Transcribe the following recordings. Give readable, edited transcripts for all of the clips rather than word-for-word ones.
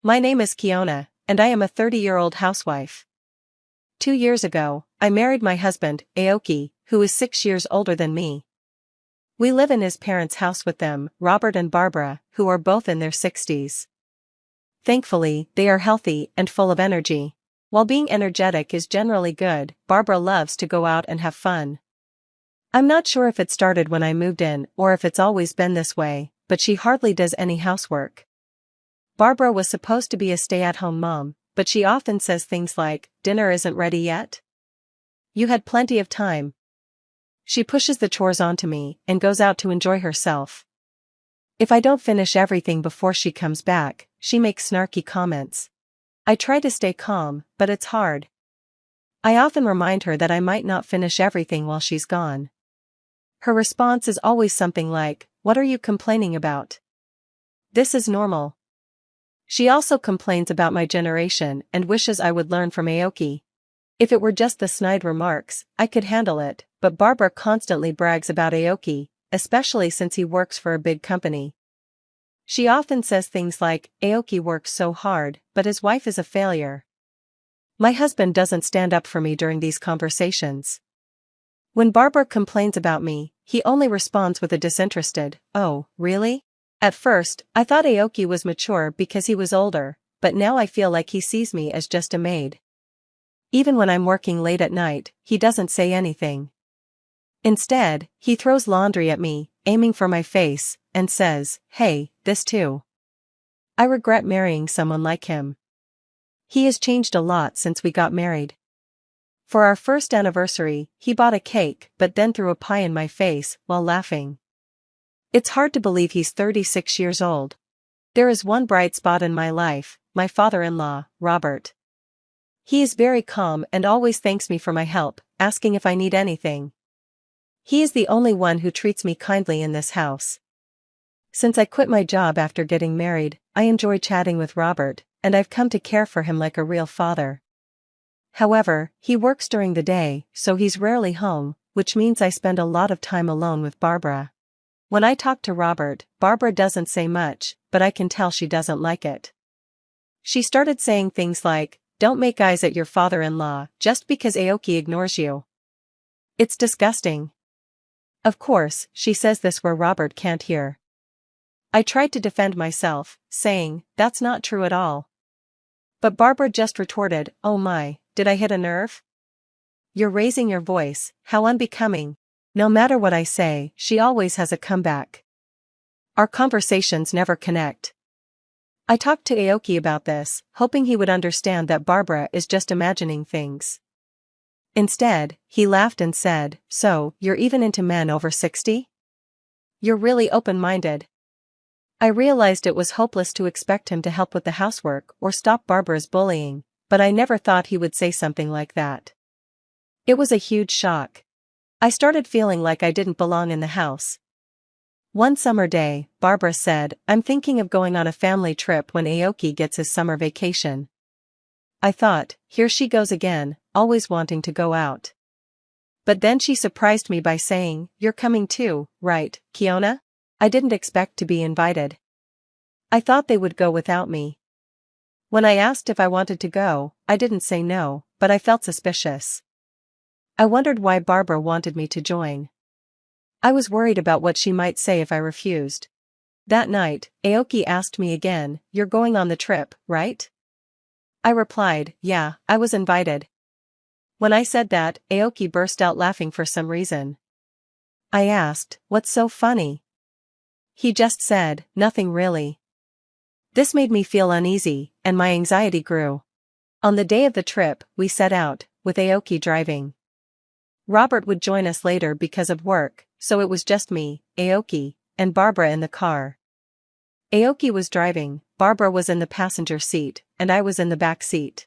My name is Keona, and I am a 30-year-old housewife. 2 years ago, I married my husband, Aoki, who is 6 years older than me. We live in his parents' house with them, Robert and Barbara, who are both in their 60s. Thankfully, they are healthy and full of energy. While being energetic is generally good, Barbara loves to go out and have fun. I'm not sure if it started when I moved in or if it's always been this way, but she hardly does any housework. Barbara was supposed to be a stay-at-home mom, but she often says things like, "Dinner isn't ready yet? You had plenty of time." She pushes the chores onto me and goes out to enjoy herself. If I don't finish everything before she comes back, she makes snarky comments. I try to stay calm, but it's hard. I often remind her that I might not finish everything while she's gone. Her response is always something like, "What are you complaining about? This is normal." She also complains about my generation and wishes I would learn from Aoki. If it were just the snide remarks, I could handle it, but Barbara constantly brags about Aoki, especially since he works for a big company. She often says things like, "Aoki works so hard, but his wife is a failure." My husband doesn't stand up for me during these conversations. When Barbara complains about me, he only responds with a disinterested, "Oh, really?" At first, I thought Aoki was mature because he was older, but now I feel like he sees me as just a maid. Even when I'm working late at night, he doesn't say anything. Instead, he throws laundry at me, aiming for my face, and says, "Hey, this too." I regret marrying someone like him. He has changed a lot since we got married. For our first anniversary, he bought a cake but then threw a pie in my face while laughing. It's hard to believe he's 36 years old. There is one bright spot in my life, my father-in-law, Robert. He is very calm and always thanks me for my help, asking if I need anything. He is the only one who treats me kindly in this house. Since I quit my job after getting married, I enjoy chatting with Robert, and I've come to care for him like a real father. However, he works during the day, so he's rarely home, which means I spend a lot of time alone with Barbara. When I talk to Robert, Barbara doesn't say much, but I can tell she doesn't like it. She started saying things like, "Don't make eyes at your father-in-law just because Aoki ignores you." It's disgusting. Of course, she says this where Robert can't hear. I tried to defend myself, saying, "That's not true at all." But Barbara just retorted, "Oh my, did I hit a nerve? You're raising your voice, how unbecoming." No matter what I say, she always has a comeback. Our conversations never connect. I talked to Aoki about this, hoping he would understand that Barbara is just imagining things. Instead, he laughed and said, "So, you're even into men over 60? You're really open-minded." I realized it was hopeless to expect him to help with the housework or stop Barbara's bullying, but I never thought he would say something like that. It was a huge shock. I started feeling like I didn't belong in the house. One summer day, Barbara said, "I'm thinking of going on a family trip when Aoki gets his summer vacation." I thought, here she goes again, always wanting to go out. But then she surprised me by saying, "You're coming too, right, Keona?" I didn't expect to be invited. I thought they would go without me. When I asked if I wanted to go, I didn't say no, but I felt suspicious. I wondered why Barbara wanted me to join. I was worried about what she might say if I refused. That night, Aoki asked me again, "You're going on the trip, right?" I replied, "Yeah, I was invited." When I said that, Aoki burst out laughing for some reason. I asked, "What's so funny?" He just said, "Nothing really." This made me feel uneasy, and my anxiety grew. On the day of the trip, we set out, with Aoki driving. Robert would join us later because of work, so it was just me, Aoki, and Barbara in the car. Aoki was driving, Barbara was in the passenger seat, and I was in the back seat.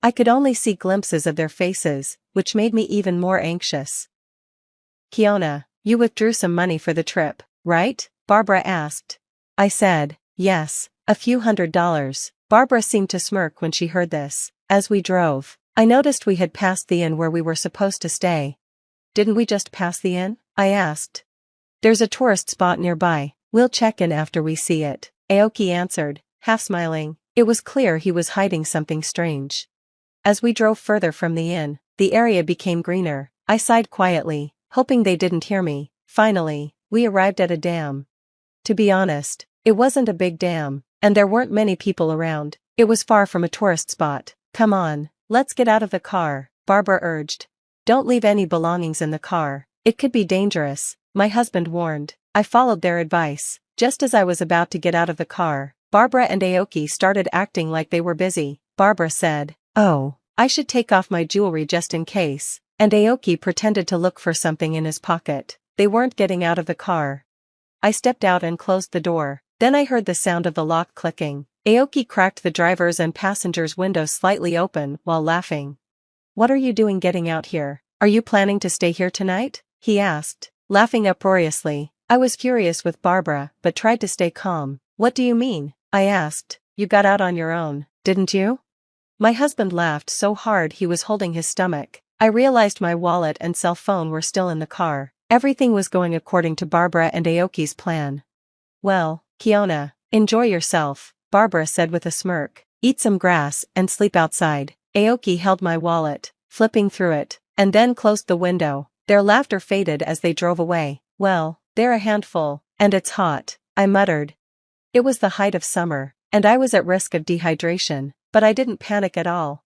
I could only see glimpses of their faces, which made me even more anxious. "Keona, you withdrew some money for the trip, right?" Barbara asked. I said, "Yes, a few $100s. Barbara seemed to smirk when she heard this. As we drove, I noticed we had passed the inn where we were supposed to stay. "Didn't we just pass the inn?" I asked. "There's a tourist spot nearby. We'll check in after we see it," Aoki answered, half smiling. It was clear he was hiding something strange. As we drove further from the inn, the area became greener. I sighed quietly, hoping they didn't hear me. Finally, we arrived at a dam. To be honest, it wasn't a big dam, and there weren't many people around. It was far from a tourist spot. Come on, let's get out of the car, Barbara urged. Don't leave any belongings in the car. It could be dangerous, my husband warned. I followed their advice. Just as I was about to get out of the car, Barbara and Aoki started acting like they were busy. Barbara said, "Oh, I should take off my jewelry just in case," and Aoki pretended to look for something in his pocket. They weren't getting out of the car. I stepped out and closed the door. Then I heard the sound of the lock clicking. Aoki cracked the driver's and passenger's windows slightly open while laughing. "What are you doing getting out here? Are you planning to stay here tonight?" he asked, laughing uproariously. I was furious with Barbara but tried to stay calm. "What do you mean?" I asked. "You got out on your own, didn't you?" My husband laughed so hard he was holding his stomach. I realized my wallet and cell phone were still in the car. Everything was going according to Barbara and Aoki's plan. "Well, Keona, enjoy yourself," Barbara said with a smirk. "Eat some grass and sleep outside." Aoki held my wallet, flipping through it, and then closed the window. Their laughter faded as they drove away. "Well, they're a handful, and it's hot," I muttered. It was the height of summer, and I was at risk of dehydration, but I didn't panic at all.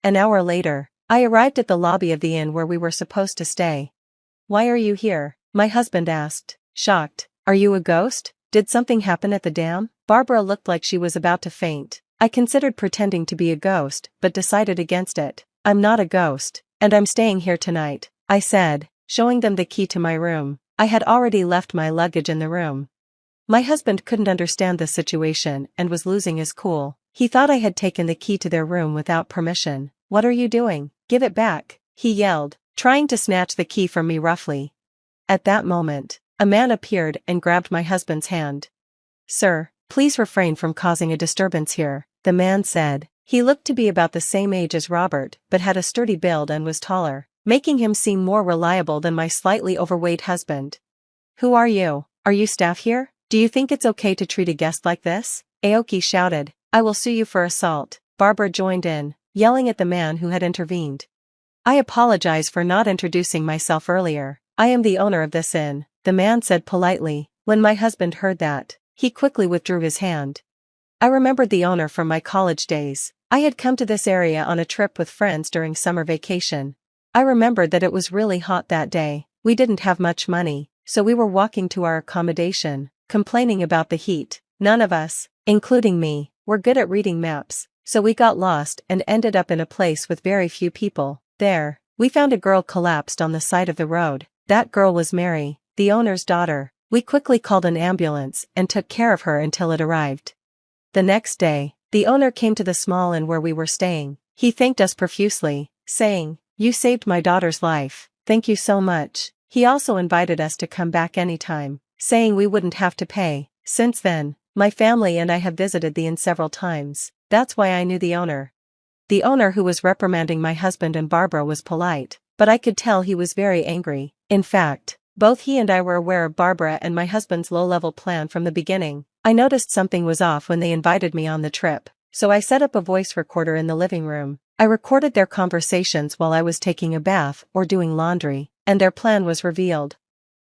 An hour later, I arrived at the lobby of the inn where we were supposed to stay. "Why are you here?" my husband asked, shocked. "Are you a ghost? Did something happen at the dam?" Barbara looked like she was about to faint. I considered pretending to be a ghost, but decided against it. "I'm not a ghost, and I'm staying here tonight," I said, showing them the key to my room. I had already left my luggage in the room. My husband couldn't understand the situation and was losing his cool. He thought I had taken the key to their room without permission. "What are you doing? Give it back," he yelled, trying to snatch the key from me roughly. At that moment, a man appeared and grabbed my husband's hand. "Sir, please refrain from causing a disturbance here," the man said. He looked to be about the same age as Robert but had a sturdy build and was taller, making him seem more reliable than my slightly overweight husband. "Who are you? Are you staff here? Do you think it's okay to treat a guest like this?" Aoki shouted. "I will sue you for assault." Barbara joined in, yelling at the man who had intervened. "I apologize for not introducing myself earlier. I am the owner of this inn," the man said politely. When my husband heard that, he quickly withdrew his hand. I remembered the owner from my college days. I had come to this area on a trip with friends during summer vacation. I remembered that it was really hot that day. We didn't have much money, so we were walking to our accommodation, complaining about the heat. None of us, including me, were good at reading maps, so we got lost and ended up in a place with very few people. There, we found a girl collapsed on the side of the road. That girl was Mary, the owner's daughter. We quickly called an ambulance and took care of her until it arrived. The next day, the owner came to the small inn where we were staying. He thanked us profusely, saying, "You saved my daughter's life. Thank you so much." He also invited us to come back anytime, saying we wouldn't have to pay. Since then, my family and I have visited the inn several times. That's why I knew the owner. The owner who was reprimanding my husband and Barbara was polite, but I could tell he was very angry. In fact, both he and I were aware of Barbara and my husband's low-level plan from the beginning. I noticed something was off when they invited me on the trip, so I set up a voice recorder in the living room. I recorded their conversations while I was taking a bath or doing laundry, and their plan was revealed.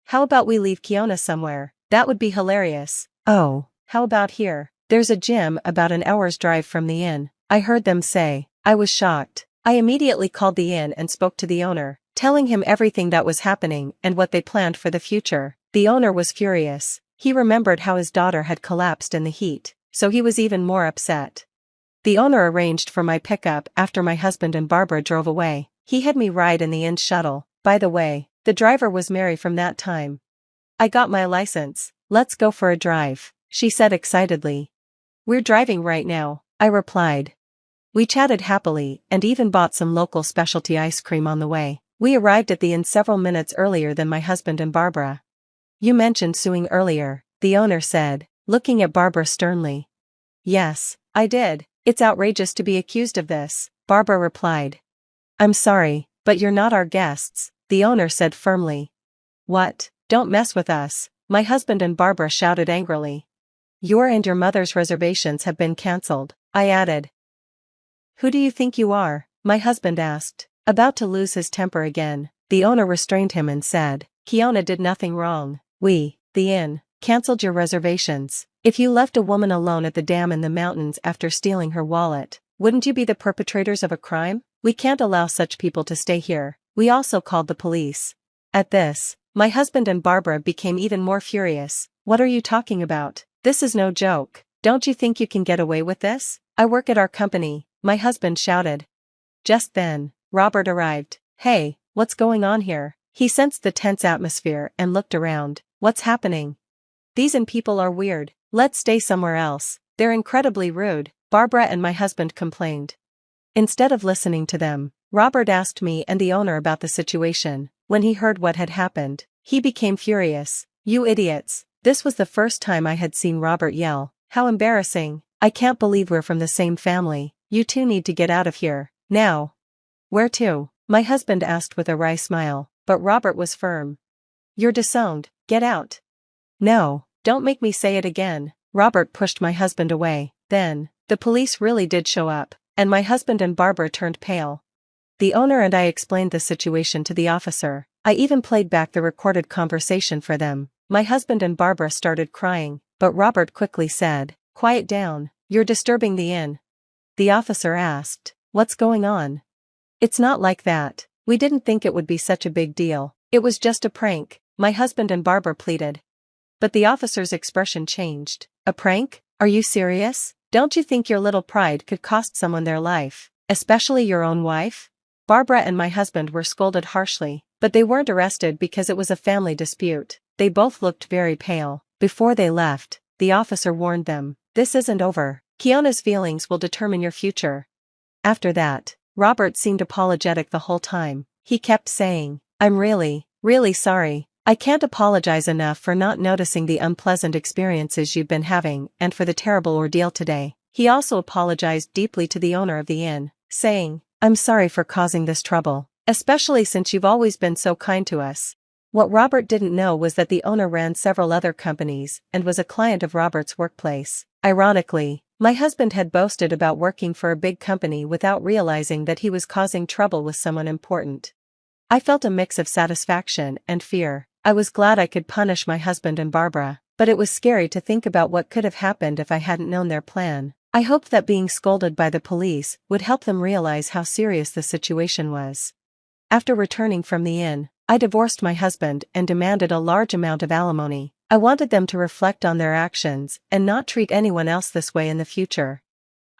"How about we leave Keona somewhere? That would be hilarious." "Oh, how about here? There's a gym about an hour's drive from the inn," I heard them say. I was shocked. I immediately called the inn and spoke to the owner, telling him everything that was happening and what they planned for the future. The owner was furious. He remembered how his daughter had collapsed in the heat, so he was even more upset. The owner arranged for my pickup after my husband and Barbara drove away. He had me ride in the inn shuttle. By the way, the driver was Mary from that time. "I got my license. Let's go for a drive," she said excitedly. "We're driving right now," I replied. We chatted happily and even bought some local specialty ice cream on the way. We arrived at the inn several minutes earlier than my husband and Barbara. "You mentioned suing earlier," the owner said, looking at Barbara sternly. "Yes, I did. It's outrageous to be accused of this," Barbara replied. "I'm sorry, but you're not our guests," the owner said firmly. "What? Don't mess with us," my husband and Barbara shouted angrily. "Your and your mother's reservations have been cancelled." I added. Who do you think you are? My husband asked. About to lose his temper again, the owner restrained him and said, Keona did nothing wrong. We, the inn, cancelled your reservations. If you left a woman alone at the dam in the mountains after stealing her wallet, wouldn't you be the perpetrators of a crime? We can't allow such people to stay here. We also called the police. At this, my husband and Barbara became even more furious. What are you talking about? This is no joke. Don't you think you can get away with this? I work at our company, my husband shouted. Just then, Robert arrived. Hey, what's going on here? He sensed the tense atmosphere and looked around. What's happening? These inn people are weird. Let's stay somewhere else. They're incredibly rude, Barbara and my husband complained. Instead of listening to them, Robert asked me and the owner about the situation. When he heard what had happened, he became furious. You idiots. This was the first time I had seen Robert yell. How embarrassing. I can't believe we're from the same family. You two need to get out of here. Now. Where to? My husband asked with a wry smile, but Robert was firm. You're disowned. Get out. No, don't make me say it again. Robert pushed my husband away. Then, the police really did show up, and my husband and Barbara turned pale. The owner and I explained the situation to the officer. I even played back the recorded conversation for them. My husband and Barbara started crying, but Robert quickly said, Quiet down, you're disturbing the inn. The officer asked, What's going on? It's not like that. We didn't think it would be such a big deal. It was just a prank, my husband and Barbara pleaded. But the officer's expression changed. A prank? Are you serious? Don't you think your little pride could cost someone their life, especially your own wife? Barbara and my husband were scolded harshly, but they weren't arrested because it was a family dispute. They both looked very pale. Before they left, the officer warned them, This isn't over. Keona's feelings will determine your future. After that, Robert seemed apologetic the whole time. He kept saying, I'm really, really sorry. I can't apologize enough for not noticing the unpleasant experiences you've been having and for the terrible ordeal today. He also apologized deeply to the owner of the inn, saying, I'm sorry for causing this trouble, especially since you've always been so kind to us. What Robert didn't know was that the owner ran several other companies and was a client of Robert's workplace. Ironically, my husband had boasted about working for a big company without realizing that he was causing trouble with someone important. I felt a mix of satisfaction and fear. I was glad I could punish my husband and Barbara, but it was scary to think about what could have happened if I hadn't known their plan. I hoped that being scolded by the police would help them realize how serious the situation was. After returning from the inn, I divorced my husband and demanded a large amount of alimony. I wanted them to reflect on their actions and not treat anyone else this way in the future.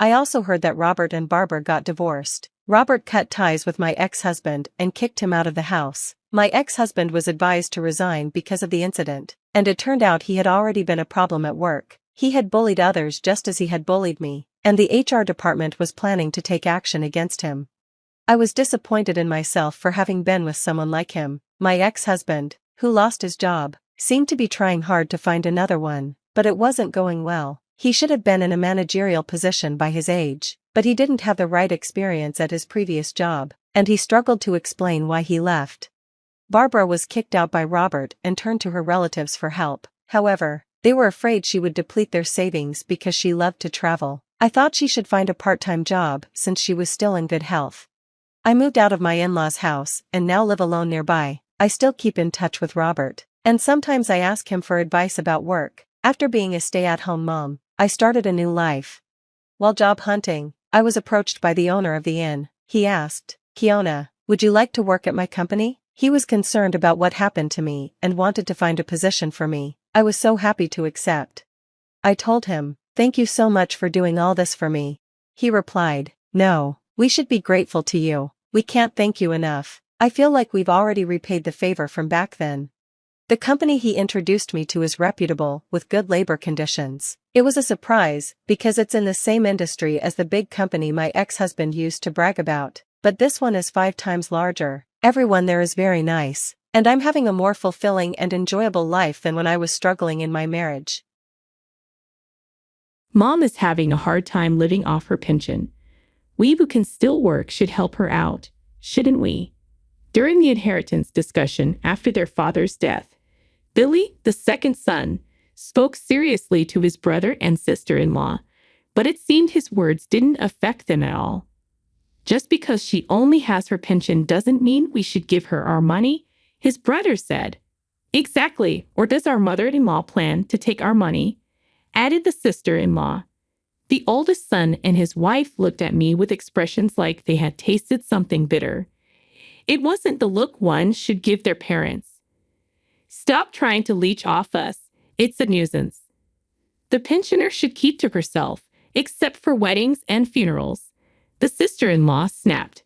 I also heard that Robert and Barbara got divorced. Robert cut ties with my ex-husband and kicked him out of the house. My ex-husband was advised to resign because of the incident, and it turned out he had already been a problem at work. He had bullied others just as he had bullied me, and the HR department was planning to take action against him. I was disappointed in myself for having been with someone like him. My ex-husband, who lost his job, seemed to be trying hard to find another one, but it wasn't going well. He should have been in a managerial position by his age, but he didn't have the right experience at his previous job, and he struggled to explain why he left. Barbara was kicked out by Robert and turned to her relatives for help. However, they were afraid she would deplete their savings because she loved to travel. I thought she should find a part-time job since she was still in good health. I moved out of my in-laws' house and now live alone nearby. I still keep in touch with Robert, and sometimes I ask him for advice about work. After being a stay-at-home mom, I started a new life. While job hunting, I was approached by the owner of the inn. He asked, Keona, would you like to work at my company? He was concerned about what happened to me and wanted to find a position for me. I was so happy to accept. I told him, thank you so much for doing all this for me. He replied, no, we should be grateful to you. We can't thank you enough. I feel like we've already repaid the favor from back then. The company he introduced me to is reputable, with good labor conditions. It was a surprise, because it's in the same industry as the big company my ex-husband used to brag about, but this one is 5 times larger. Everyone there is very nice, and I'm having a more fulfilling and enjoyable life than when I was struggling in my marriage. Mom is having a hard time living off her pension. We who can still work should help her out, shouldn't we? During the inheritance discussion after their father's death, Billy, the second son, spoke seriously to his brother and sister-in-law, but it seemed his words didn't affect them at all. Just because she only has her pension doesn't mean we should give her our money, his brother said. Exactly, or does our mother-in-law plan to take our money? Added the sister-in-law. The oldest son and his wife looked at me with expressions like they had tasted something bitter. It wasn't the look one should give their parents. Stop trying to leech off us. It's a nuisance. The pensioner should keep to herself, except for weddings and funerals. The sister-in-law snapped.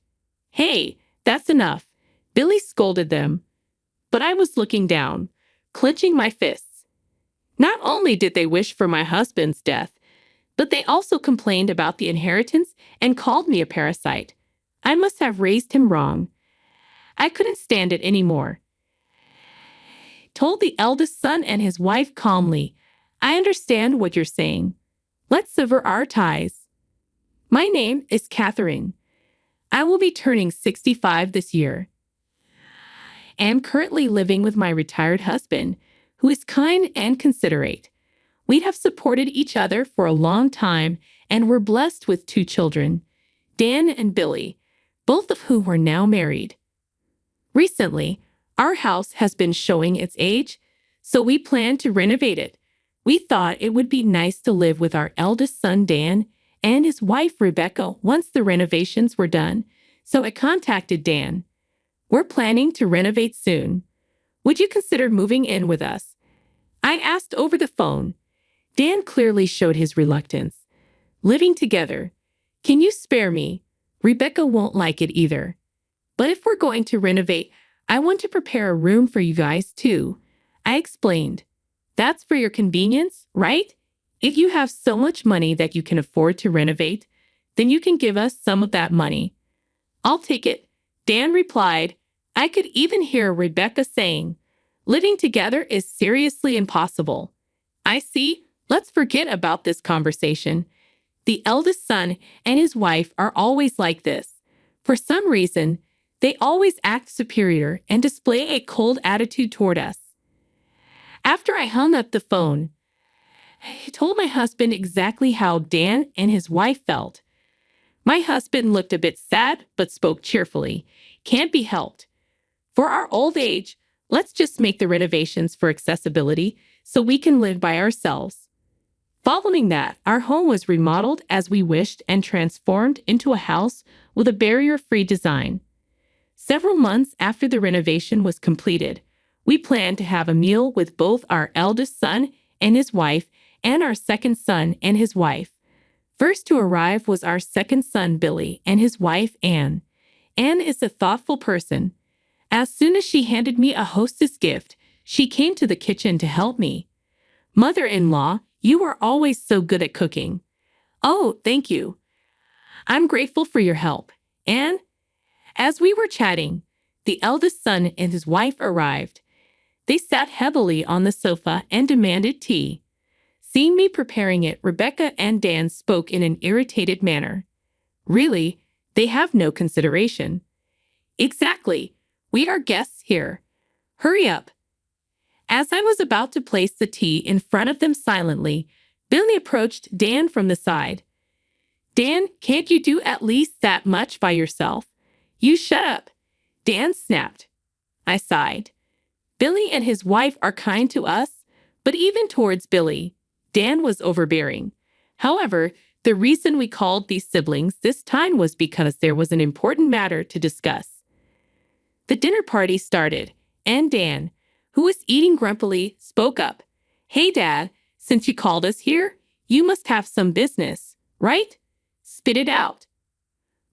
Hey, that's enough. Billy scolded them. But I was looking down, clenching my fists. Not only did they wish for my husband's death, but they also complained about the inheritance and called me a parasite. I must have raised him wrong. I couldn't stand it anymore. Told the eldest son and his wife calmly, I understand what you're saying. Let's sever our ties. My name is Catherine. I will be turning 65 this year. I am currently living with my retired husband, who is kind and considerate. We have supported each other for a long time and were blessed with 2 children, Dan and Billy, both of whom are now married. Recently, our house has been showing its age, so we plan to renovate it. We thought it would be nice to live with our eldest son, Dan, and his wife, Rebecca, once the renovations were done, so I contacted Dan. We're planning to renovate soon. Would you consider moving in with us? I asked over the phone. Dan clearly showed his reluctance. Living together. Can you spare me? Rebecca won't like it either. But if we're going to renovate, I want to prepare a room for you guys too. I explained. That's for your convenience, right? If you have so much money that you can afford to renovate, then you can give us some of that money. I'll take it, Dan replied. I could even hear Rebecca saying, living together is seriously impossible. I see. Let's forget about this conversation. The eldest son and his wife are always like this. For some reason, they always act superior and display a cold attitude toward us. After I hung up the phone, I told my husband exactly how Dan and his wife felt. My husband looked a bit sad but spoke cheerfully. Can't be helped. For our old age, let's just make the renovations for accessibility so we can live by ourselves. Following that, our home was remodeled as we wished and transformed into a house with a barrier-free design. Several months after the renovation was completed, we planned to have a meal with both our eldest son and his wife and our second son and his wife. First to arrive was our second son, Billy, and his wife, Anne. Anne is a thoughtful person. As soon as she handed me a hostess gift, she came to the kitchen to help me. Mother-in-law, you are always so good at cooking. Oh, thank you. I'm grateful for your help. Anne? As we were chatting, the eldest son and his wife arrived. They sat heavily on the sofa and demanded tea. Seeing me preparing it, Rebecca and Dan spoke in an irritated manner. Really, they have no consideration. Exactly. We are guests here. Hurry up. As I was about to place the tea in front of them silently, Billy approached Dan from the side. Dan, can't you do at least that much by yourself? You shut up. Dan snapped. I sighed. Billy and his wife are kind to us, but even towards Billy, Dan was overbearing. However, the reason we called these siblings this time was because there was an important matter to discuss. The dinner party started, and Dan, who was eating grumpily, spoke up. Hey, Dad, since you called us here, you must have some business, right? Spit it out.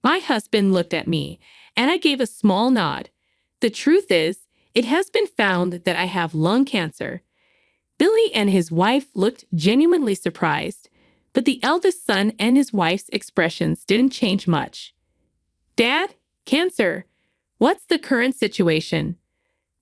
My husband looked at me, and I gave a small nod. The truth is, it has been found that I have lung cancer. Billy and his wife looked genuinely surprised, but the eldest son and his wife's expressions didn't change much. Dad, cancer. What's the current situation?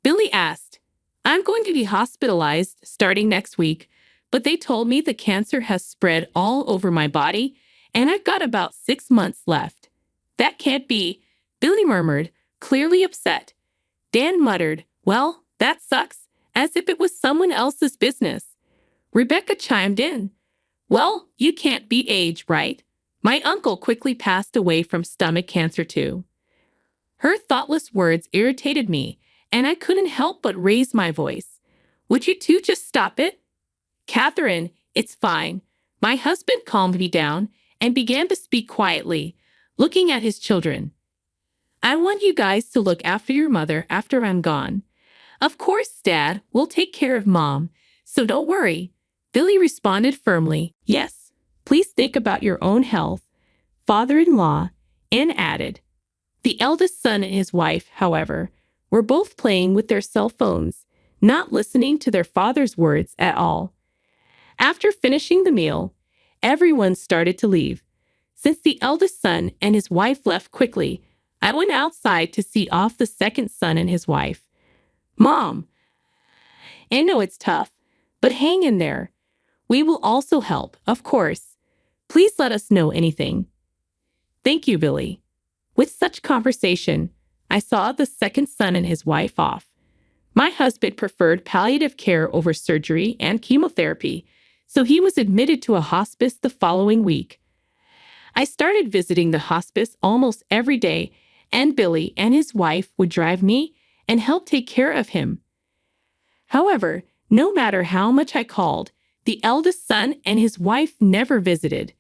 Billy asked. I'm going to be hospitalized starting next week, but they told me the cancer has spread all over my body, and I've got about 6 months left. That can't be, Billy murmured, clearly upset. Dan muttered, well, that sucks, as if it was someone else's business. Rebecca chimed in. Well, you can't be age, right? My uncle quickly passed away from stomach cancer too. Her thoughtless words irritated me, and I couldn't help but raise my voice. Would you two just stop it? Catherine, it's fine. My husband calmed me down and began to speak quietly, looking at his children. I want you guys to look after your mother after I'm gone. Of course, Dad, we'll take care of Mom, so don't worry. Billy responded firmly, yes, please think about your own health, father-in-law, and added. The eldest son and his wife, however, were both playing with their cell phones, not listening to their father's words at all. After finishing the meal, everyone started to leave. Since the eldest son and his wife left quickly, I went outside to see off the second son and his wife. Mom, I know it's tough, but hang in there. We will also help, of course. Please let us know anything. Thank you, Billy. With such conversation, I saw the second son and his wife off. My husband preferred palliative care over surgery and chemotherapy, so he was admitted to a hospice the following week. I started visiting the hospice almost every day, and Billy and his wife would drive me and help take care of him. However, no matter how much I called, the eldest son and his wife never visited.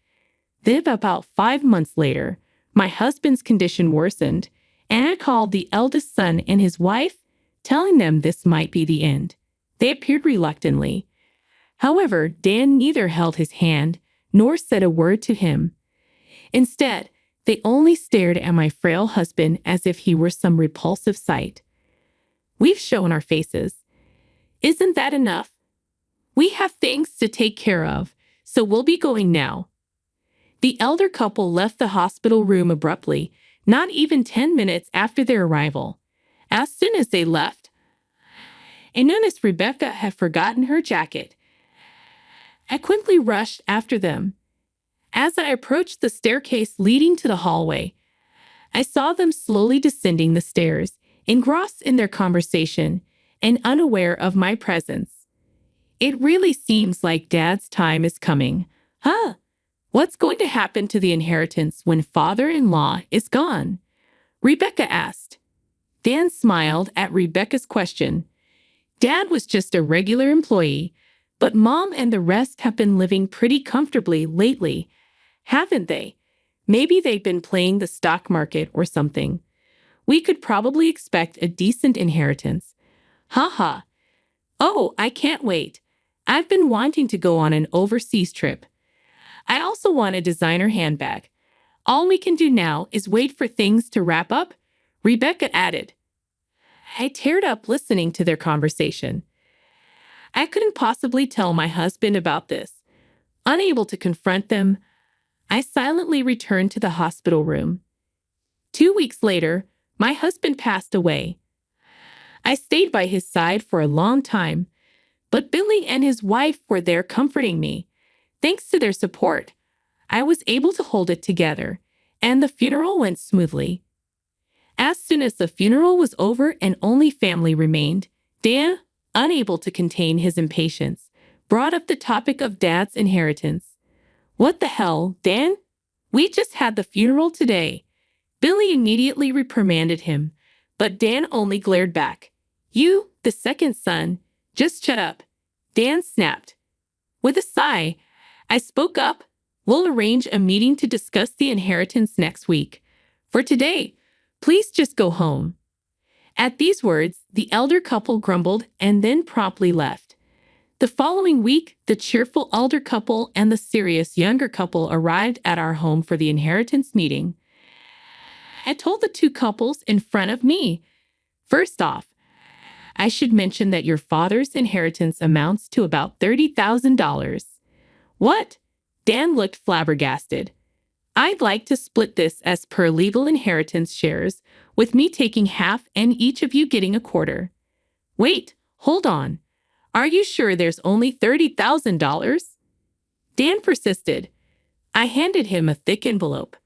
Then about 5 months later, my husband's condition worsened, and I called the eldest son and his wife, telling them this might be the end. They appeared reluctantly. However, Dan neither held his hand nor said a word to him. Instead, they only stared at my frail husband as if he were some repulsive sight. We've shown our faces. Isn't that enough? We have things to take care of, so we'll be going now. The elder couple left the hospital room abruptly, not even 10 minutes after their arrival. As soon as they left, I noticed Rebecca had forgotten her jacket. I quickly rushed after them. As I approached the staircase leading to the hallway, I saw them slowly descending the stairs, engrossed in their conversation and unaware of my presence. It really seems like Dad's time is coming. Huh? What's going to happen to the inheritance when father-in-law is gone? Rebecca asked. Dan smiled at Rebecca's question. Dad was just a regular employee, but Mom and the rest have been living pretty comfortably lately, haven't they? Maybe they've been playing the stock market or something. We could probably expect a decent inheritance. Ha. Oh, I can't wait. I've been wanting to go on an overseas trip. I also want a designer handbag. All we can do now is wait for things to wrap up, Rebecca added. I teared up listening to their conversation. I couldn't possibly tell my husband about this. Unable to confront them, I silently returned to the hospital room. 2 weeks later, my husband passed away. I stayed by his side for a long time, but Billy and his wife were there comforting me. Thanks to their support, I was able to hold it together, and the funeral went smoothly. As soon as the funeral was over and only family remained, Dan, unable to contain his impatience, brought up the topic of Dad's inheritance. What the hell, Dan? We just had the funeral today. Billy immediately reprimanded him, but Dan only glared back. You, the second son, just shut up. Dan snapped. With a sigh, I spoke up. We'll arrange a meeting to discuss the inheritance next week. For today, please just go home. At these words, the elder couple grumbled and then promptly left. The following week, the cheerful elder couple and the serious younger couple arrived at our home for the inheritance meeting. I told the two couples in front of me. First off, I should mention that your father's inheritance amounts to about $30,000. What? Dan looked flabbergasted. I'd like to split this as per legal inheritance shares, with me taking half and each of you getting a quarter. Wait, hold on. Are you sure there's only $30,000? Dan persisted. I handed him a thick envelope.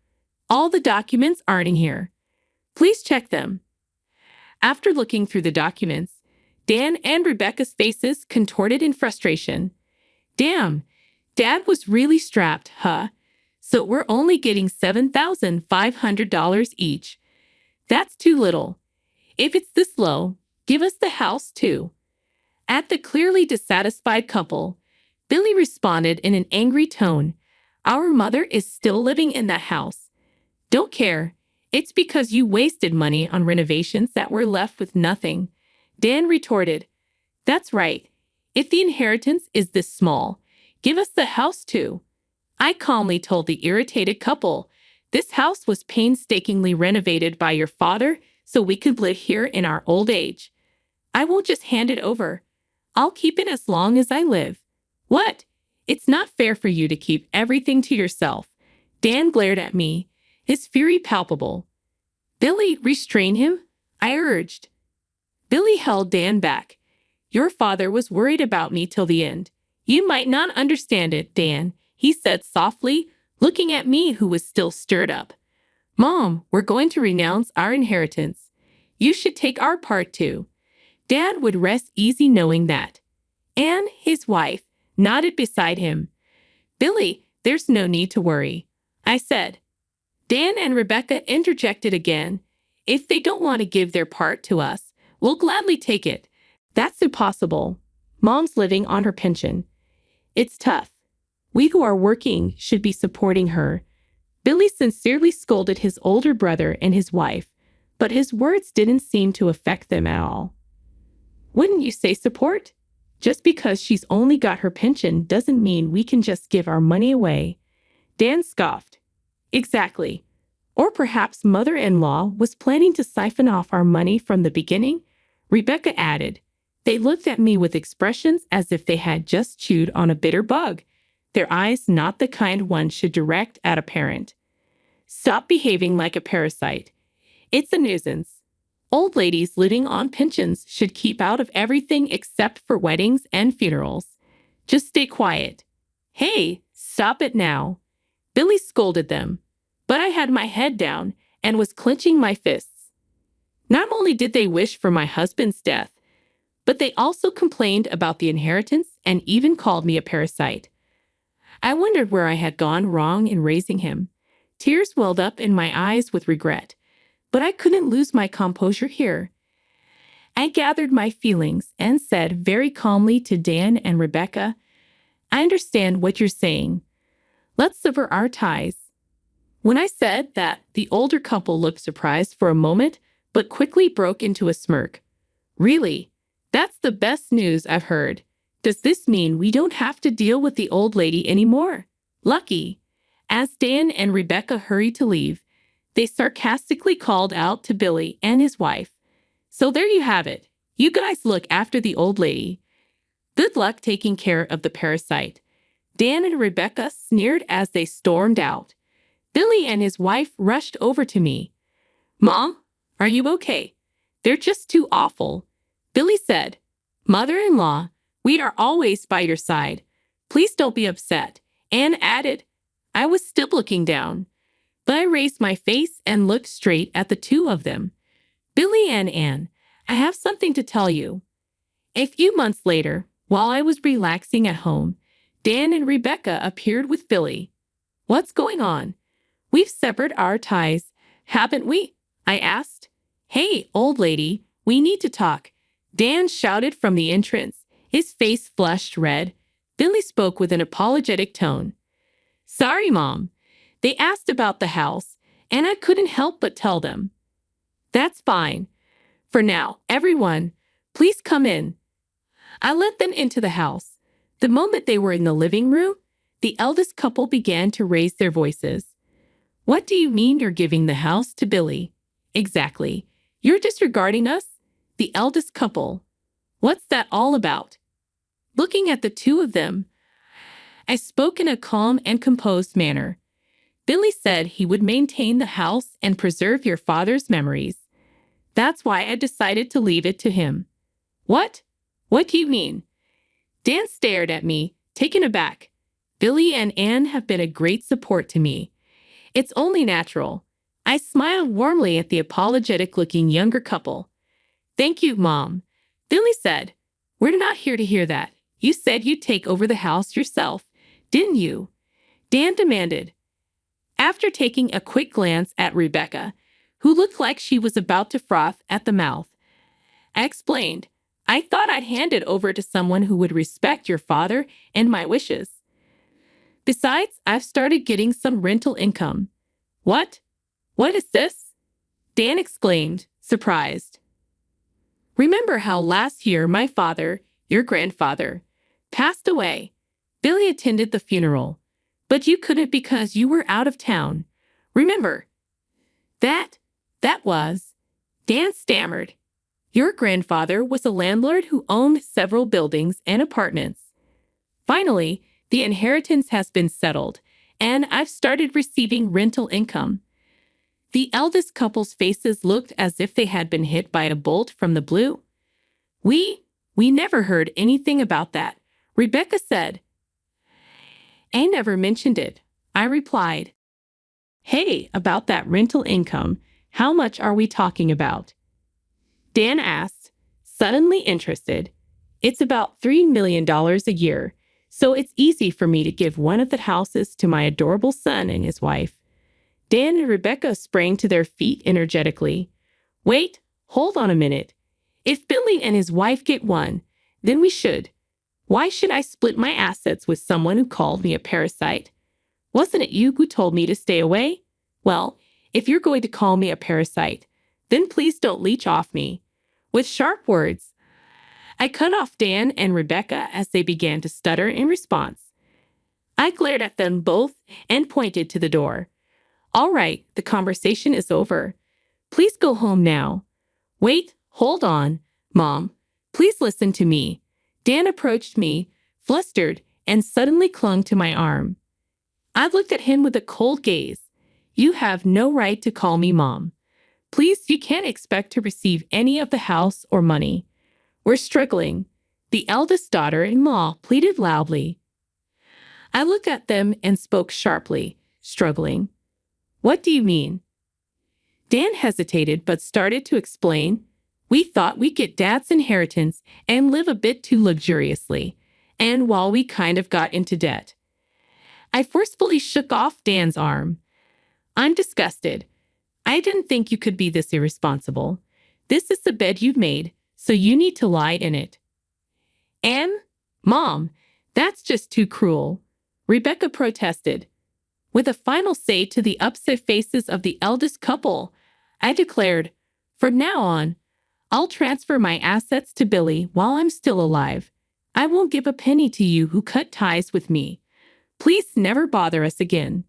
All the documents aren't in here. Please check them. After looking through the documents, Dan and Rebecca's faces contorted in frustration. Damn, Dad was really strapped, huh? So we're only getting $7,500 each. That's too little. If it's this low, give us the house too. At the clearly dissatisfied couple, Billy responded in an angry tone. Our mother is still living in that house. Don't care. It's because you wasted money on renovations that we're left with nothing. Dan retorted, That's right. If the inheritance is this small, give us the house too. I calmly told the irritated couple, This house was painstakingly renovated by your father so we could live here in our old age. I won't just hand it over. I'll keep it as long as I live. What? It's not fair for you to keep everything to yourself. Dan glared at me, his fury palpable. Billy, restrain him, I urged. Billy held Dan back. Your father was worried about me till the end. You might not understand it, Dan, he said softly, looking at me who was still stirred up. Mom, we're going to renounce our inheritance. You should take our part too. Dad would rest easy knowing that. Anne, his wife, nodded beside him. Billy, there's no need to worry, I said. Dan and Rebecca interjected again. If they don't want to give their part to us, we'll gladly take it. That's impossible. Mom's living on her pension. It's tough. We who are working should be supporting her. Billy sincerely scolded his older brother and his wife, but his words didn't seem to affect them at all. Wouldn't you say support? Just because she's only got her pension doesn't mean we can just give our money away. Dan scoffed. Exactly. Or perhaps mother-in-law was planning to siphon off our money from the beginning? Rebecca added. They looked at me with expressions as if they had just chewed on a bitter bug, their eyes not the kind one should direct at a parent. Stop behaving like a parasite. It's a nuisance. Old ladies living on pensions should keep out of everything except for weddings and funerals. Just stay quiet. Hey, stop it now. Billy scolded them, but I had my head down and was clenching my fists. Not only did they wish for my husband's death, but they also complained about the inheritance and even called me a parasite. I wondered where I had gone wrong in raising him. Tears welled up in my eyes with regret, but I couldn't lose my composure here. I gathered my feelings and said very calmly to Dan and Rebecca, I understand what you're saying. Let's sever our ties. When I said that, the older couple looked surprised for a moment, but quickly broke into a smirk. Really? That's the best news I've heard. Does this mean we don't have to deal with the old lady anymore? Lucky. As Dan and Rebecca hurried to leave, they sarcastically called out to Billy and his wife. So there you have it. You guys look after the old lady. Good luck taking care of the parasite. Dan and Rebecca sneered as they stormed out. Billy and his wife rushed over to me. Mom, are you okay? They're just too awful. Billy said, Mother-in-law, we are always by your side. Please don't be upset. Anne added, I was still looking down, but I raised my face and looked straight at the two of them. Billy and Anne, I have something to tell you. A few months later, while I was relaxing at home, Dan and Rebecca appeared with Billy. What's going on? We've severed our ties, haven't we? I asked. Hey, old lady, we need to talk. Dan shouted from the entrance. His face flushed red. Billy spoke with an apologetic tone. Sorry, Mom. They asked about the house, and I couldn't help but tell them. That's fine. For now, everyone, please come in. I let them into the house. The moment they were in the living room, the eldest couple began to raise their voices. What do you mean you're giving the house to Billy? Exactly. You're disregarding us? The eldest couple. What's that all about? Looking at the two of them, I spoke in a calm and composed manner. Billy said he would maintain the house and preserve your father's memories. That's why I decided to leave it to him. What? What do you mean? Dan stared at me, taken aback. Billy and Anne have been a great support to me. It's only natural. I smiled warmly at the apologetic-looking younger couple. Thank you, Mom. Billy said, We're not here to hear that. You said you'd take over the house yourself. didn't you?" Dan demanded, after taking a quick glance at Rebecca, who looked like she was about to froth at the mouth. I explained, "I thought I'd hand it over to someone who would respect your father and my wishes. Besides, I've started getting some rental income." "What? What is this?" Dan exclaimed, surprised. "Remember how last year my father, your grandfather, passed away? Billy attended the funeral, but you couldn't because you were out of town. Remember?" That was," Dan stammered. "Your grandfather was a landlord who owned several buildings and apartments. Finally, the inheritance has been settled, and I've started receiving rental income." The eldest couple's faces looked as if they had been hit by a bolt from the blue. We never heard anything about that," Rebecca said. "I never mentioned it," I replied. "Hey, about that rental income, how much are we talking about?" Dan asked, suddenly interested. "It's about $3 million a year, so it's easy for me to give one of the houses to my adorable son and his wife." Dan and Rebecca sprang to their feet energetically. "Wait, hold on a minute. If Billy and his wife get one, then we should. Why should I split my assets with someone who called me a parasite? Wasn't it you who told me to stay away? Well, if you're going to call me a parasite, then please don't leech off me." With sharp words, I cut off Dan and Rebecca as they began to stutter in response. I glared at them both and pointed to the door. "All right, the conversation is over. Please go home now." "Wait, hold on, Mom. Please listen to me." Dan approached me, flustered, and suddenly clung to my arm. I looked at him with a cold gaze. "You have no right to call me Mom. Please, you can't expect to receive any of the house or money. We're struggling," the eldest daughter-in-law pleaded loudly. I looked at them and spoke sharply. "Struggling? What do you mean?" Dan hesitated but started to explain. "We thought we'd get Dad's inheritance and live a bit too luxuriously, and while we kind of got into debt." I forcefully shook off Dan's arm. "I'm disgusted. I didn't think you could be this irresponsible. This is the bed you've made, so you need to lie in it." "And, Mom, that's just too cruel," Rebecca protested. With a final say to the upset faces of the eldest couple, I declared, "From now on, I'll transfer my assets to Billy while I'm still alive. I won't give a penny to you who cut ties with me. Please never bother us again."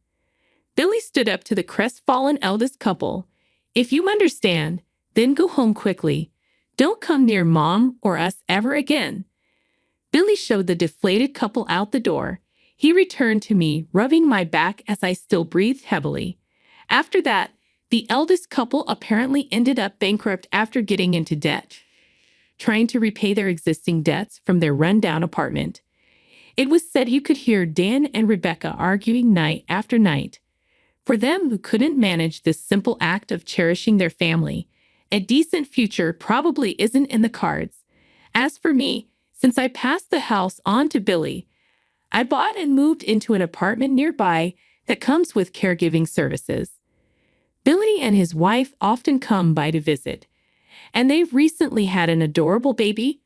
Billy stood up to the crestfallen eldest couple. "If you understand, then go home quickly. Don't come near Mom or us ever again." Billy showed the deflated couple out the door. He returned to me, rubbing my back as I still breathed heavily. After that, the eldest couple apparently ended up bankrupt after getting into debt, trying to repay their existing debts from their rundown apartment. It was said you could hear Dan and Rebecca arguing night after night. For them who couldn't manage this simple act of cherishing their family, a decent future probably isn't in the cards. As for me, since I passed the house on to Billy, I bought and moved into an apartment nearby that comes with caregiving services. Billy and his wife often come by to visit, and they've recently had an adorable baby.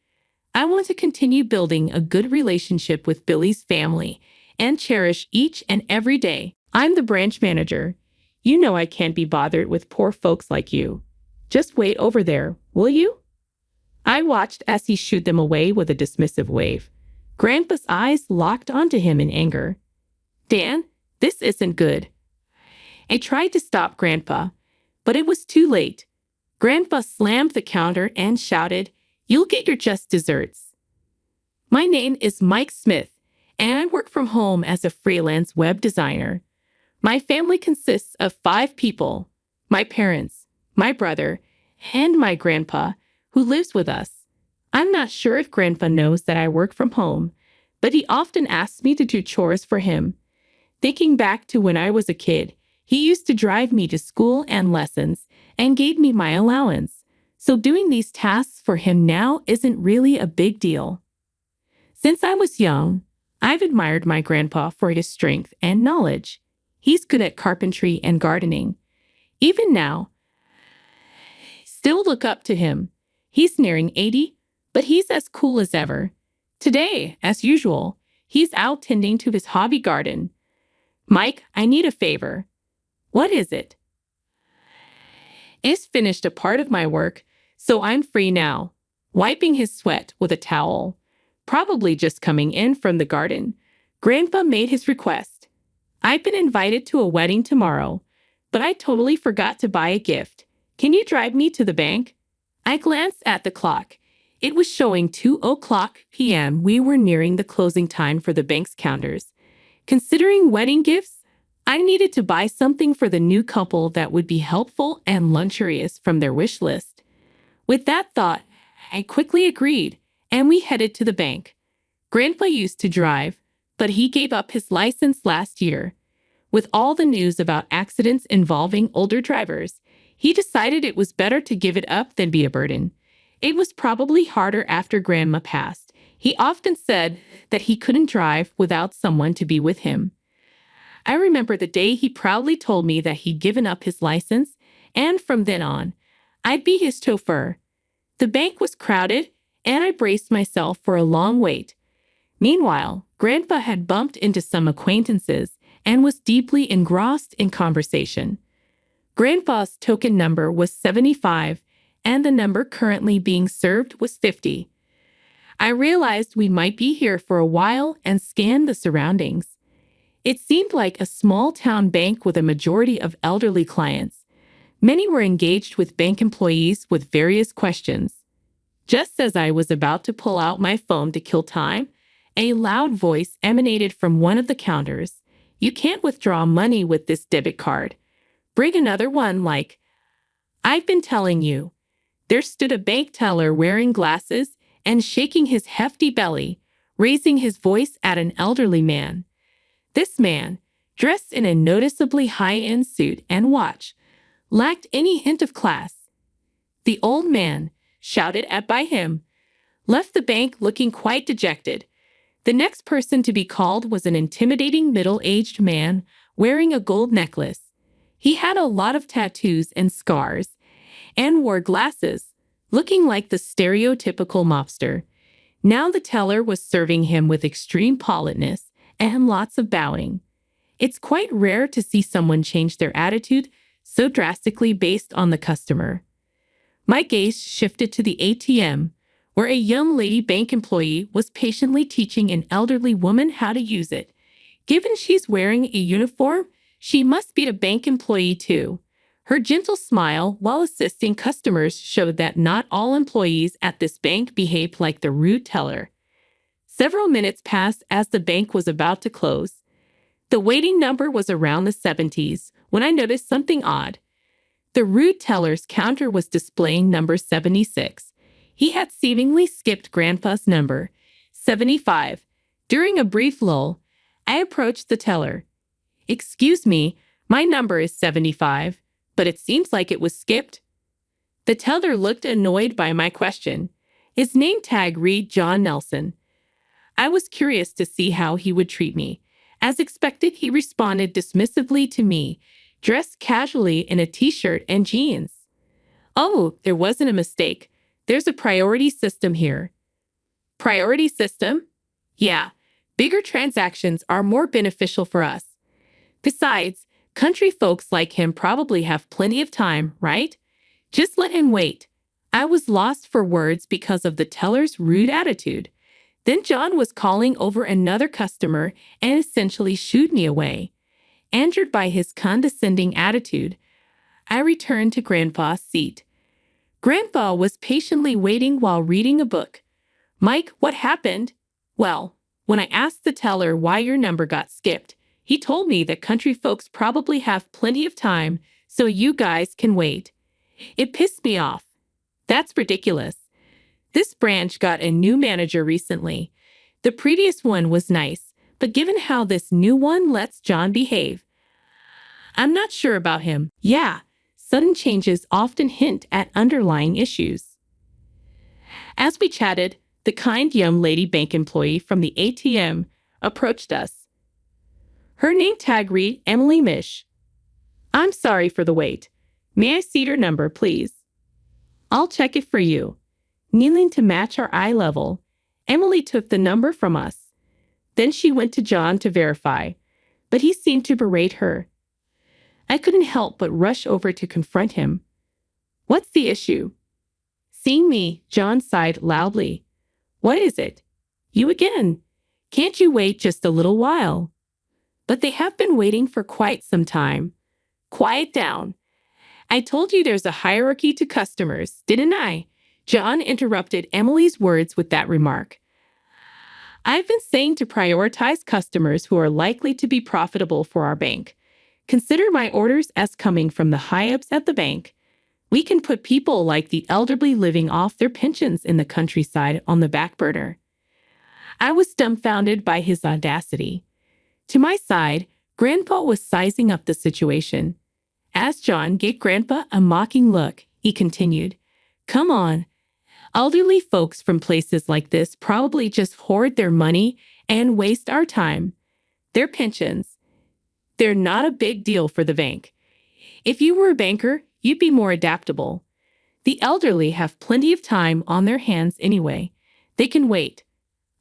I want to continue building a good relationship with Billy's family and cherish each and every day. I'm the branch manager. You know I can't be bothered with poor folks like you. Just wait over there, will you?" I watched as he shooed them away with a dismissive wave. Grandpa's eyes locked onto him in anger. "Dan, this isn't good." I tried to stop Grandpa, but it was too late. Grandpa slammed the counter and shouted, "You'll get your just desserts." "My name is Mike Smith, and I work from home as a freelance web designer. My family consists of 5 people: my parents, my brother, and my grandpa, who lives with us. I'm not sure if Grandpa knows that I work from home, but he often asks me to do chores for him. Thinking back to when I was a kid, he used to drive me to school and lessons and gave me my allowance, so doing these tasks for him now isn't really a big deal. Since I was young, I've admired my grandpa for his strength and knowledge. He's good at carpentry and gardening. Even now, still look up to him. He's nearing 80, but he's as cool as ever. Today, as usual, he's out tending to his hobby garden. Mike, I need a favor. What is it? It's finished a part of my work, so I'm free now. Wiping his sweat with a towel. Probably just coming in from the garden. Grandpa made his request. I've been invited to a wedding tomorrow, but I totally forgot to buy a gift. Can you drive me to the bank? I glanced at the clock. It was showing 2:00 p.m. We were nearing the closing time for the bank's counters. Considering wedding gifts, I needed to buy something for the new couple that would be helpful and luxurious from their wish list. With that thought, I quickly agreed, and we headed to the bank. Grandpa used to drive, but he gave up his license last year. With all the news about accidents involving older drivers, he decided it was better to give it up than be a burden. It was probably harder after Grandma passed. He often said that he couldn't drive without someone to be with him. I remember the day he proudly told me that he'd given up his license, and from then on, I'd be his chauffeur. The bank was crowded, and I braced myself for a long wait. Meanwhile, Grandpa had bumped into some acquaintances and was deeply engrossed in conversation. Grandpa's token number was 75, and the number currently being served was 50. I realized we might be here for a while and scanned the surroundings. It seemed like a small-town bank with a majority of elderly clients. Many were engaged with bank employees with various questions. Just as I was about to pull out my phone to kill time, a loud voice emanated from one of the counters. You can't withdraw money with this debit card. Bring another one like, I've been telling you. There stood a bank teller wearing glasses and shaking his hefty belly, raising his voice at an elderly man. This man, dressed in a noticeably high-end suit and watch, lacked any hint of class. The old man, shouted at by him, left the bank looking quite dejected. The next person to be called was an intimidating middle-aged man wearing a gold necklace. He had a lot of tattoos and scars and wore glasses, looking like the stereotypical mobster. Now the teller was serving him with extreme politeness and lots of bowing. It's quite rare to see someone change their attitude so drastically based on the customer. My gaze shifted to the ATM, where a young lady bank employee was patiently teaching an elderly woman how to use it. Given she's wearing a uniform, she must be a bank employee too. Her gentle smile while assisting customers showed that not all employees at this bank behaved like the rude teller. Several minutes passed as the bank was about to close. The waiting number was around the 70s when I noticed something odd. The rude teller's counter was displaying number 76. He had seemingly skipped Grandpa's number, 75. During a brief lull, I approached the teller. Excuse me, my number is 75, but it seems like it was skipped. The teller looked annoyed by my question. His name tag read John Nelson. I was curious to see how he would treat me. As expected, he responded dismissively to me, dressed casually in a t-shirt and jeans. Oh, there wasn't a mistake. There's a priority system here. Priority system? Yeah, bigger transactions are more beneficial for us. Besides, country folks like him probably have plenty of time, right? Just let him wait. I was lost for words because of the teller's rude attitude. Then John was calling over another customer and essentially shooed me away. Angered by his condescending attitude, I returned to Grandpa's seat. Grandpa was patiently waiting while reading a book. Mike, what happened? Well, when I asked the teller why your number got skipped, he told me that country folks probably have plenty of time, so you guys can wait. It pissed me off. That's ridiculous. This branch got a new manager recently. The previous one was nice, but given how this new one lets John behave, I'm not sure about him. Yeah, sudden changes often hint at underlying issues. As we chatted, the kind young lady bank employee from the ATM approached us. Her name tag read Emily Mish. I'm sorry for the wait. May I see your number, please? I'll check it for you. Kneeling to match our eye level, Emily took the number from us. Then she went to John to verify, but he seemed to berate her. I couldn't help but rush over to confront him. What's the issue? Seeing me, John sighed loudly. What is it? You again. Can't you wait just a little while? But they have been waiting for quite some time. Quiet down. I told you there's a hierarchy to customers, didn't I? John interrupted Emily's words with that remark. I've been saying to prioritize customers who are likely to be profitable for our bank. Consider my orders as coming from the high-ups at the bank. We can put people like the elderly living off their pensions in the countryside on the back burner. I was dumbfounded by his audacity. To my side, Grandpa was sizing up the situation. As John gave Grandpa a mocking look, he continued, Come on. Elderly folks from places like this probably just hoard their money and waste our time. Their pensions. They're not a big deal for the bank. If you were a banker, you'd be more adaptable. The elderly have plenty of time on their hands anyway. They can wait.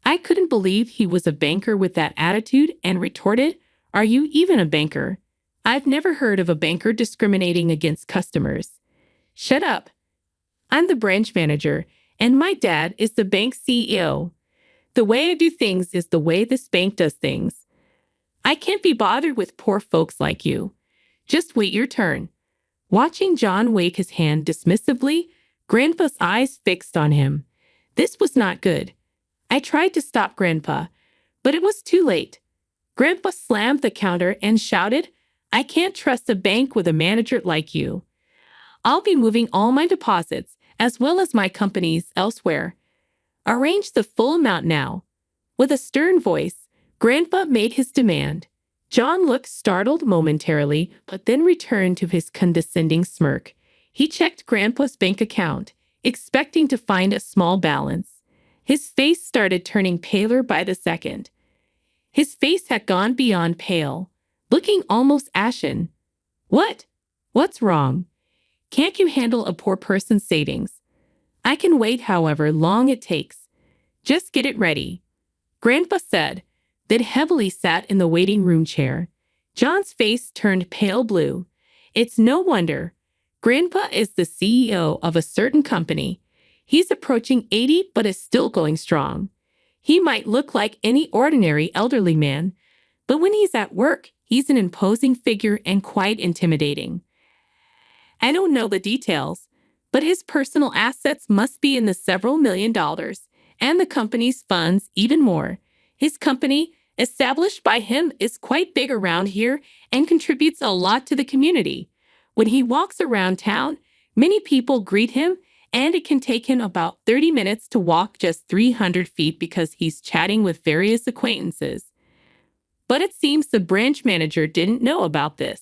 I couldn't believe he was a banker with that attitude and retorted, Are you even a banker? I've never heard of a banker discriminating against customers. Shut up. I'm the branch manager, and my dad is the bank CEO. The way I do things is the way this bank does things. I can't be bothered with poor folks like you. Just wait your turn. Watching John wave his hand dismissively, Grandpa's eyes fixed on him. This was not good. I tried to stop Grandpa, but it was too late. Grandpa slammed the counter and shouted, I can't trust a bank with a manager like you. I'll be moving all my deposits, as well as my companies, elsewhere. Arrange the full amount now. With a stern voice, Grandpa made his demand. John looked startled momentarily, but then returned to his condescending smirk. He checked Grandpa's bank account, expecting to find a small balance. His face started turning paler by the second. His face had gone beyond pale, looking almost ashen. What? What's wrong? Can't you handle a poor person's savings? I can wait however long it takes. Just get it ready. Grandpa said, then heavily sat in the waiting room chair. John's face turned pale blue. It's no wonder. Grandpa is the CEO of a certain company. He's approaching 80 but is still going strong. He might look like any ordinary elderly man, but when he's at work, he's an imposing figure and quite intimidating. I don't know the details, but his personal assets must be in the several $1,000,000, and the company's funds even more. His company, established by him, is quite big around here and contributes a lot to the community. When he walks around town, many people greet him, and it can take him about 30 minutes to walk just 300 feet because he's chatting with various acquaintances. But it seems the branch manager didn't know about this.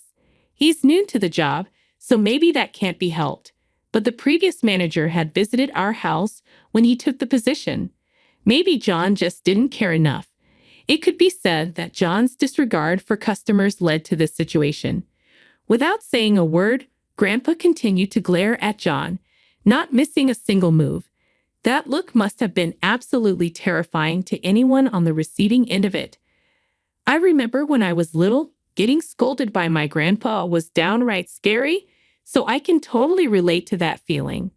He's new to the job, so maybe that can't be helped. But the previous manager had visited our house when he took the position. Maybe John just didn't care enough. It could be said that John's disregard for customers led to this situation. Without saying a word, Grandpa continued to glare at John, not missing a single move. That look must have been absolutely terrifying to anyone on the receiving end of it. I remember when I was little, getting scolded by my grandpa was downright scary, so I can totally relate to that feeling.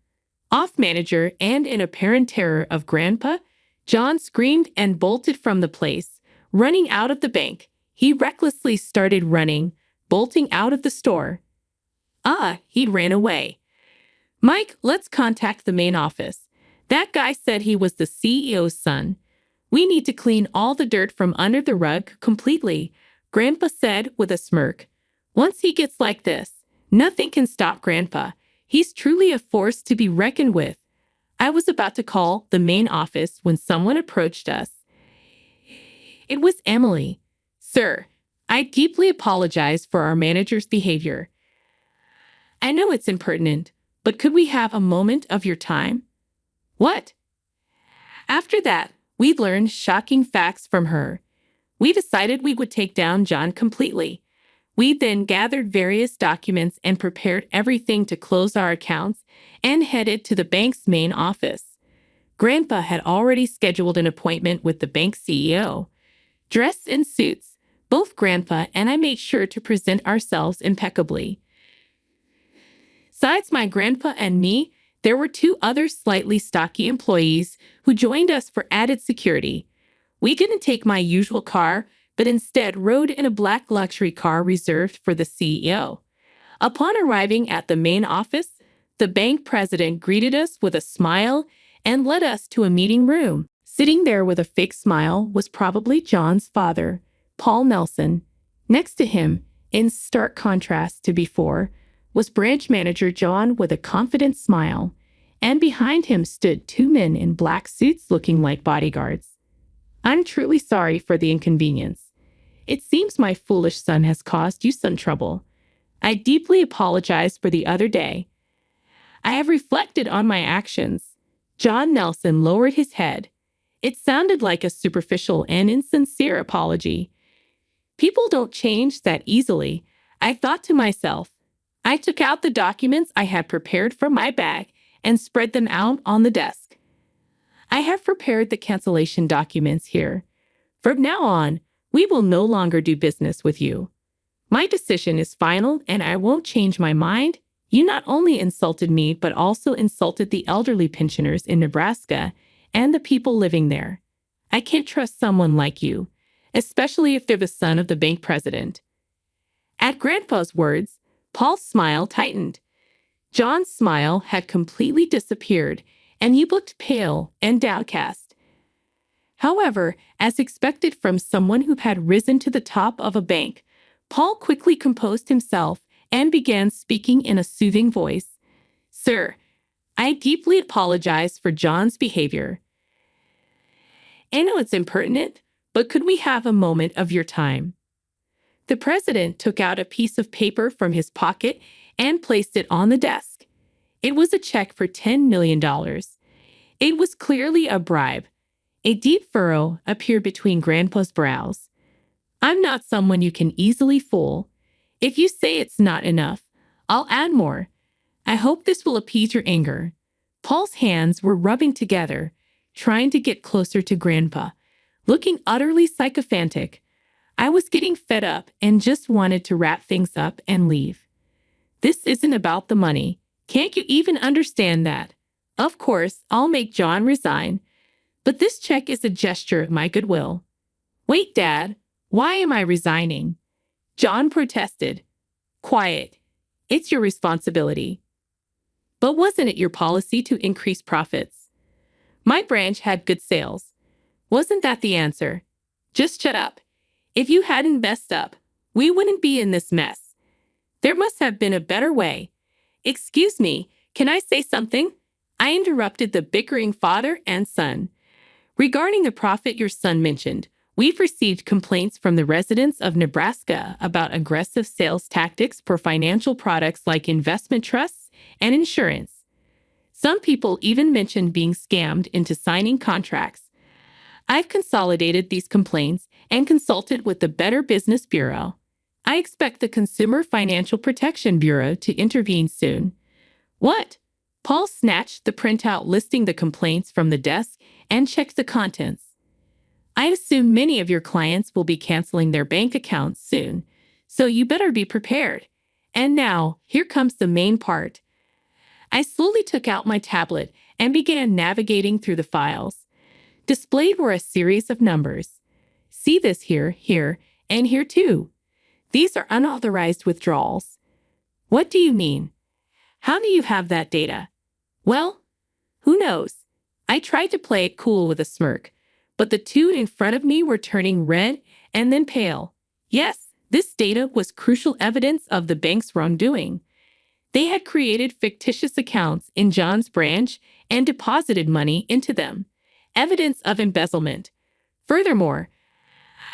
Off manager and in apparent terror of Grandpa, John screamed and bolted from the place, running out of the bank. He recklessly started running, bolting out of the store. He ran away. Mike, let's contact the main office. That guy said he was the CEO's son. We need to clean all the dirt from under the rug completely, Grandpa said with a smirk. Once he gets like this, nothing can stop Grandpa. He's truly a force to be reckoned with. I was about to call the main office when someone approached us. It was Emily. Sir, I deeply apologize for our manager's behavior. I know it's impertinent, but could we have a moment of your time? What? After that, we learned shocking facts from her. We decided we would take down John completely. We then gathered various documents and prepared everything to close our accounts and headed to the bank's main office. Grandpa had already scheduled an appointment with the bank CEO. Dressed in suits, both Grandpa and I made sure to present ourselves impeccably. Besides my grandpa and me, there were two other slightly stocky employees who joined us for added security. We didn't take my usual car, but instead rode in a black luxury car reserved for the CEO. Upon arriving at the main office, the bank president greeted us with a smile and led us to a meeting room. Sitting there with a fake smile was probably John's father, Paul Nelson. Next to him, in stark contrast to before, was branch manager John with a confident smile, and behind him stood two men in black suits looking like bodyguards. I'm truly sorry for the inconvenience. It seems my foolish son has caused you some trouble. I deeply apologize for the other day. I have reflected on my actions. John Nelson lowered his head. It sounded like a superficial and insincere apology. People don't change that easily, I thought to myself. I took out the documents I had prepared from my bag and spread them out on the desk. I have prepared the cancellation documents here. From now on, we will no longer do business with you. My decision is final and I won't change my mind. You not only insulted me, but also insulted the elderly pensioners in Nebraska and the people living there. I can't trust someone like you, especially if they're the son of the bank president. At Grandpa's words, Paul's smile tightened. John's smile had completely disappeared, and he looked pale and downcast. However, as expected from someone who had risen to the top of a bank, Paul quickly composed himself and began speaking in a soothing voice. Sir, I deeply apologize for John's behavior. I know it's impertinent, but could we have a moment of your time? The president took out a piece of paper from his pocket and placed it on the desk. It was a check for $10 million. It was clearly a bribe. A deep furrow appeared between Grandpa's brows. I'm not someone you can easily fool. If you say it's not enough, I'll add more. I hope this will appease your anger. Paul's hands were rubbing together, trying to get closer to Grandpa, looking utterly sycophantic. I was getting fed up and just wanted to wrap things up and leave. This isn't about the money. Can't you even understand that? Of course, I'll make John resign, but this check is a gesture of my goodwill. Wait, Dad, why am I resigning? John protested. Quiet. It's your responsibility. But wasn't it your policy to increase profits? My branch had good sales. Wasn't that the answer? Just shut up. If you hadn't messed up, we wouldn't be in this mess. There must have been a better way. Excuse me, can I say something? I interrupted the bickering father and son. Regarding the profit your son mentioned, we've received complaints from the residents of Nebraska about aggressive sales tactics for financial products like investment trusts and insurance. Some people even mentioned being scammed into signing contracts. I've consolidated these complaints and consulted with the Better Business Bureau. I expect the Consumer Financial Protection Bureau to intervene soon. What? Paul snatched the printout listing the complaints from the desk and checked the contents. I assume many of your clients will be canceling their bank accounts soon, so you better be prepared. And now, here comes the main part. I slowly took out my tablet and began navigating through the files. Displayed were a series of numbers. See this here, here, and here too. These are unauthorized withdrawals. What do you mean? How do you have that data? Well, who knows? I tried to play it cool with a smirk, but the two in front of me were turning red and then pale. Yes, this data was crucial evidence of the bank's wrongdoing. They had created fictitious accounts in John's branch and deposited money into them. Evidence of embezzlement. Furthermore,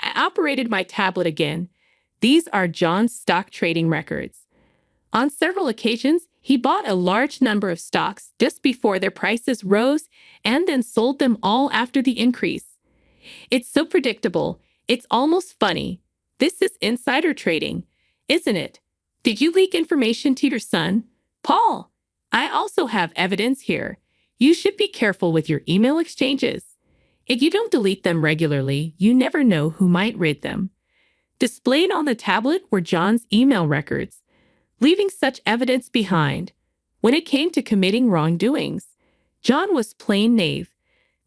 I operated my tablet again. These are John's stock trading records. On several occasions, he bought a large number of stocks just before their prices rose and then sold them all after the increase. It's so predictable, It's almost funny. This is insider trading, isn't it? Did you leak information to your son? Paul, I also have evidence here. You should be careful with your email exchanges. If you don't delete them regularly, you never know who might read them. Displayed on the tablet were John's email records, leaving such evidence behind. When it came to committing wrongdoings, John was plain knave.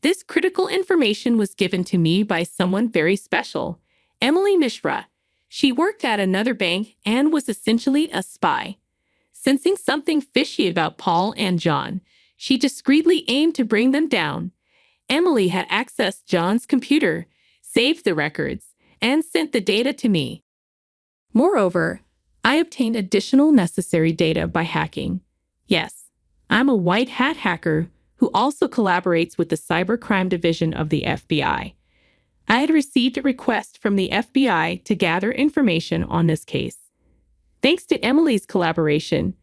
This critical information was given to me by someone very special, Emily Mishra. She worked at another bank and was essentially a spy. Sensing something fishy about Paul and John, she discreetly aimed to bring them down. Emily had accessed John's computer, saved the records, and sent the data to me. Moreover, I obtained additional necessary data by hacking. Yes, I'm a white hat hacker who also collaborates with the cybercrime division of the FBI. I had received a request from the FBI to gather information on this case. Thanks to Emily's collaboration,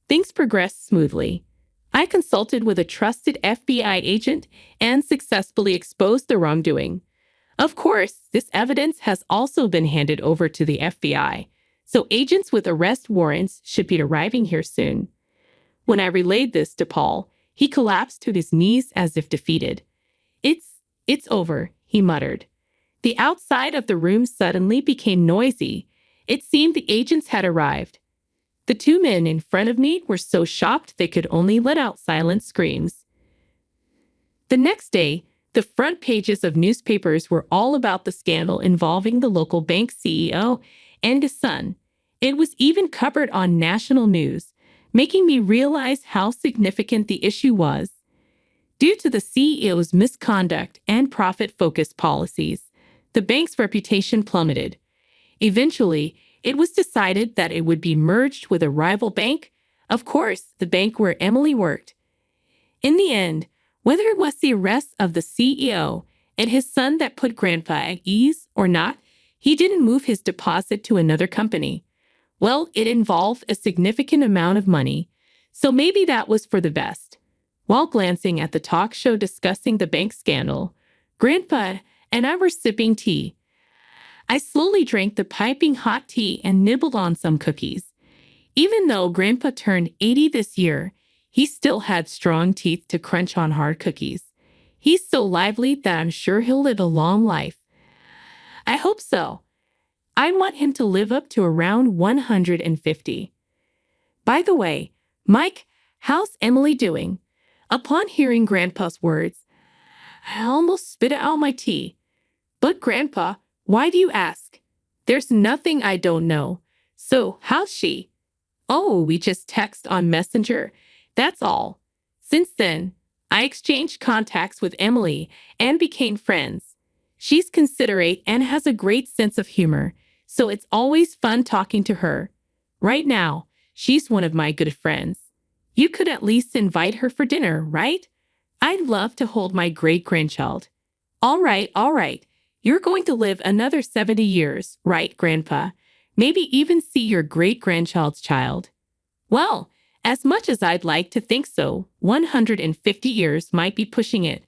things progressed smoothly. I consulted with a trusted FBI agent and successfully exposed the wrongdoing. Of course, this evidence has also been handed over to the FBI, so agents with arrest warrants should be arriving here soon. When I relayed this to Paul, he collapsed to his knees as if defeated. It's over, he muttered. The outside of the room suddenly became noisy. It seemed the agents had arrived. The two men in front of me were so shocked they could only let out silent screams. The next day, the front pages of newspapers were all about the scandal involving the local bank CEO and his son. It was even covered on national news, making me realize how significant the issue was. Due to the CEO's misconduct and profit-focused policies, the bank's reputation plummeted. Eventually, it was decided that it would be merged with a rival bank, of course, the bank where Emily worked. In the end, whether it was the arrest of the CEO and his son that put Grandpa at ease or not, he didn't move his deposit to another company. Well, it involved a significant amount of money, so maybe that was for the best. While glancing at the talk show discussing the bank scandal, Grandpa and I were sipping tea. I slowly drank the piping hot tea and nibbled on some cookies. Even though Grandpa turned 80 this year, he still had strong teeth to crunch on hard cookies. He's so lively that I'm sure he'll live a long life. I hope so. I want him to live up to around 150. By the way, Mike, how's Emily doing? Upon hearing Grandpa's words, I almost spit out my tea. But Grandpa, why do you ask? There's nothing I don't know. So, how's she? Oh, we just text on Messenger. That's all. Since then, I exchanged contacts with Emily and became friends. She's considerate and has a great sense of humor, so it's always fun talking to her. Right now, she's one of my good friends. You could at least invite her for dinner, right? I'd love to hold my great-grandchild. All right. You're going to live another 70 years, right, Grandpa? Maybe even see your great-grandchild's child. Well, as much as I'd like to think so, 150 years might be pushing it.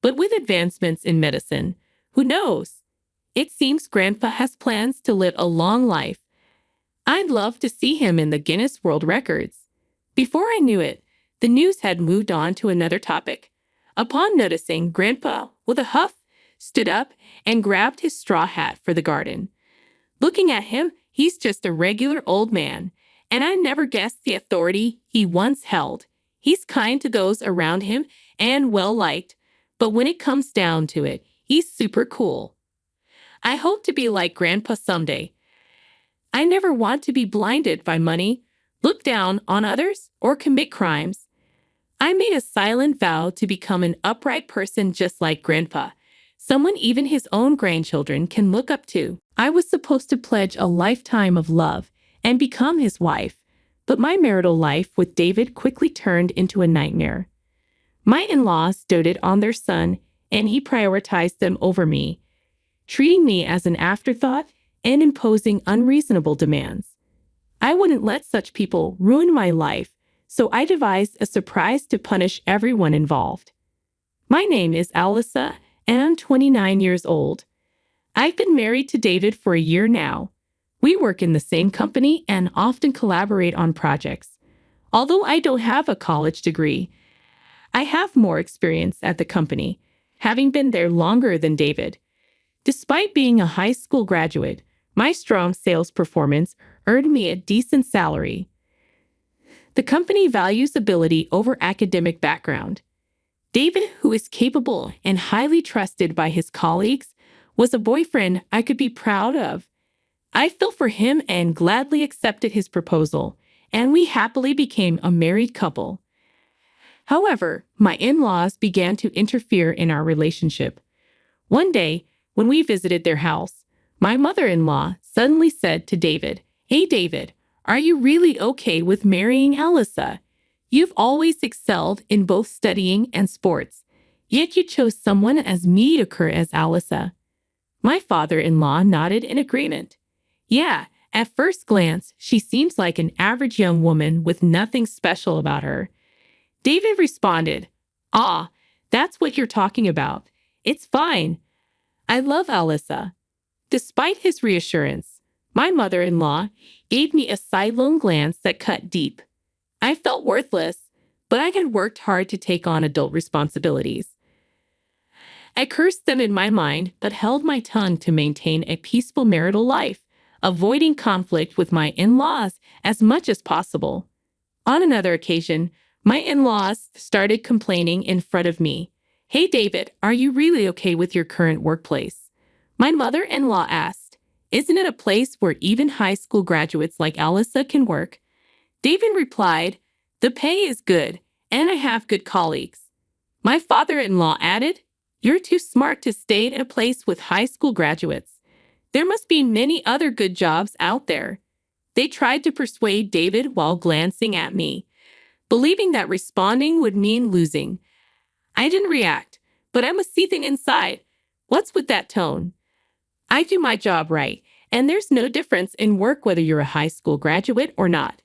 But with advancements in medicine, who knows? It seems Grandpa has plans to live a long life. I'd love to see him in the Guinness World Records. Before I knew it, the news had moved on to another topic. Upon noticing, Grandpa, with a huff, stood up and grabbed his straw hat for the garden. Looking at him, he's just a regular old man, and I never guessed the authority he once held. He's kind to those around him and well-liked, but when it comes down to it, he's super cool. I hope to be like Grandpa someday. I never want to be blinded by money, look down on others, or commit crimes. I made a silent vow to become an upright person just like Grandpa, someone even his own grandchildren can look up to. I was supposed to pledge a lifetime of love and become his wife, but my marital life with David quickly turned into a nightmare. My in-laws doted on their son, and he prioritized them over me, treating me as an afterthought and imposing unreasonable demands. I wouldn't let such people ruin my life, so I devised a surprise to punish everyone involved. My name is Alyssa, and I'm 29 years old. I've been married to David for a year now. We work in the same company and often collaborate on projects. Although I don't have a college degree, I have more experience at the company, having been there longer than David. Despite being a high school graduate, my strong sales performance earned me a decent salary. The company values ability over academic background. David, who is capable and highly trusted by his colleagues, was a boyfriend I could be proud of. I fell for him and gladly accepted his proposal, and we happily became a married couple. However, my in-laws began to interfere in our relationship. One day, when we visited their house, my mother-in-law suddenly said to David, "Hey David, are you really okay with marrying Alyssa? You've always excelled in both studying and sports, yet you chose someone as mediocre as Alyssa." My father-in-law nodded in agreement. "Yeah, at first glance, she seems like an average young woman with nothing special about her." David responded, "Ah, that's what you're talking about. It's fine. I love Alyssa." Despite his reassurance, my mother-in-law gave me a sidelong glance that cut deep. I felt worthless, but I had worked hard to take on adult responsibilities. I cursed them in my mind, but held my tongue to maintain a peaceful marital life, avoiding conflict with my in-laws as much as possible. On another occasion, my in-laws started complaining in front of me. "Hey David, are you really okay with your current workplace?" My mother-in-law asked, "Isn't it a place where even high school graduates like Alyssa can work?" David replied, "The pay is good, and I have good colleagues." My father-in-law added, "You're too smart to stay in a place with high school graduates. There must be many other good jobs out there." They tried to persuade David while glancing at me, believing that responding would mean losing. I didn't react, but I was seething inside. What's with that tone? I do my job right, and there's no difference in work whether you're a high school graduate or not.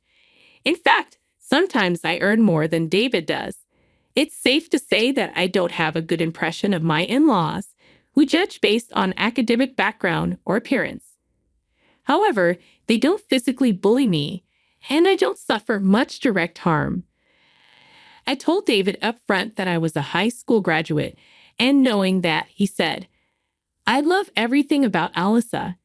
In fact, sometimes I earn more than David does. It's safe to say that I don't have a good impression of my in-laws, who judge based on academic background or appearance. However, they don't physically bully me, and I don't suffer much direct harm. I told David up front that I was a high school graduate, and knowing that, he said, "I love everything about Alyssa.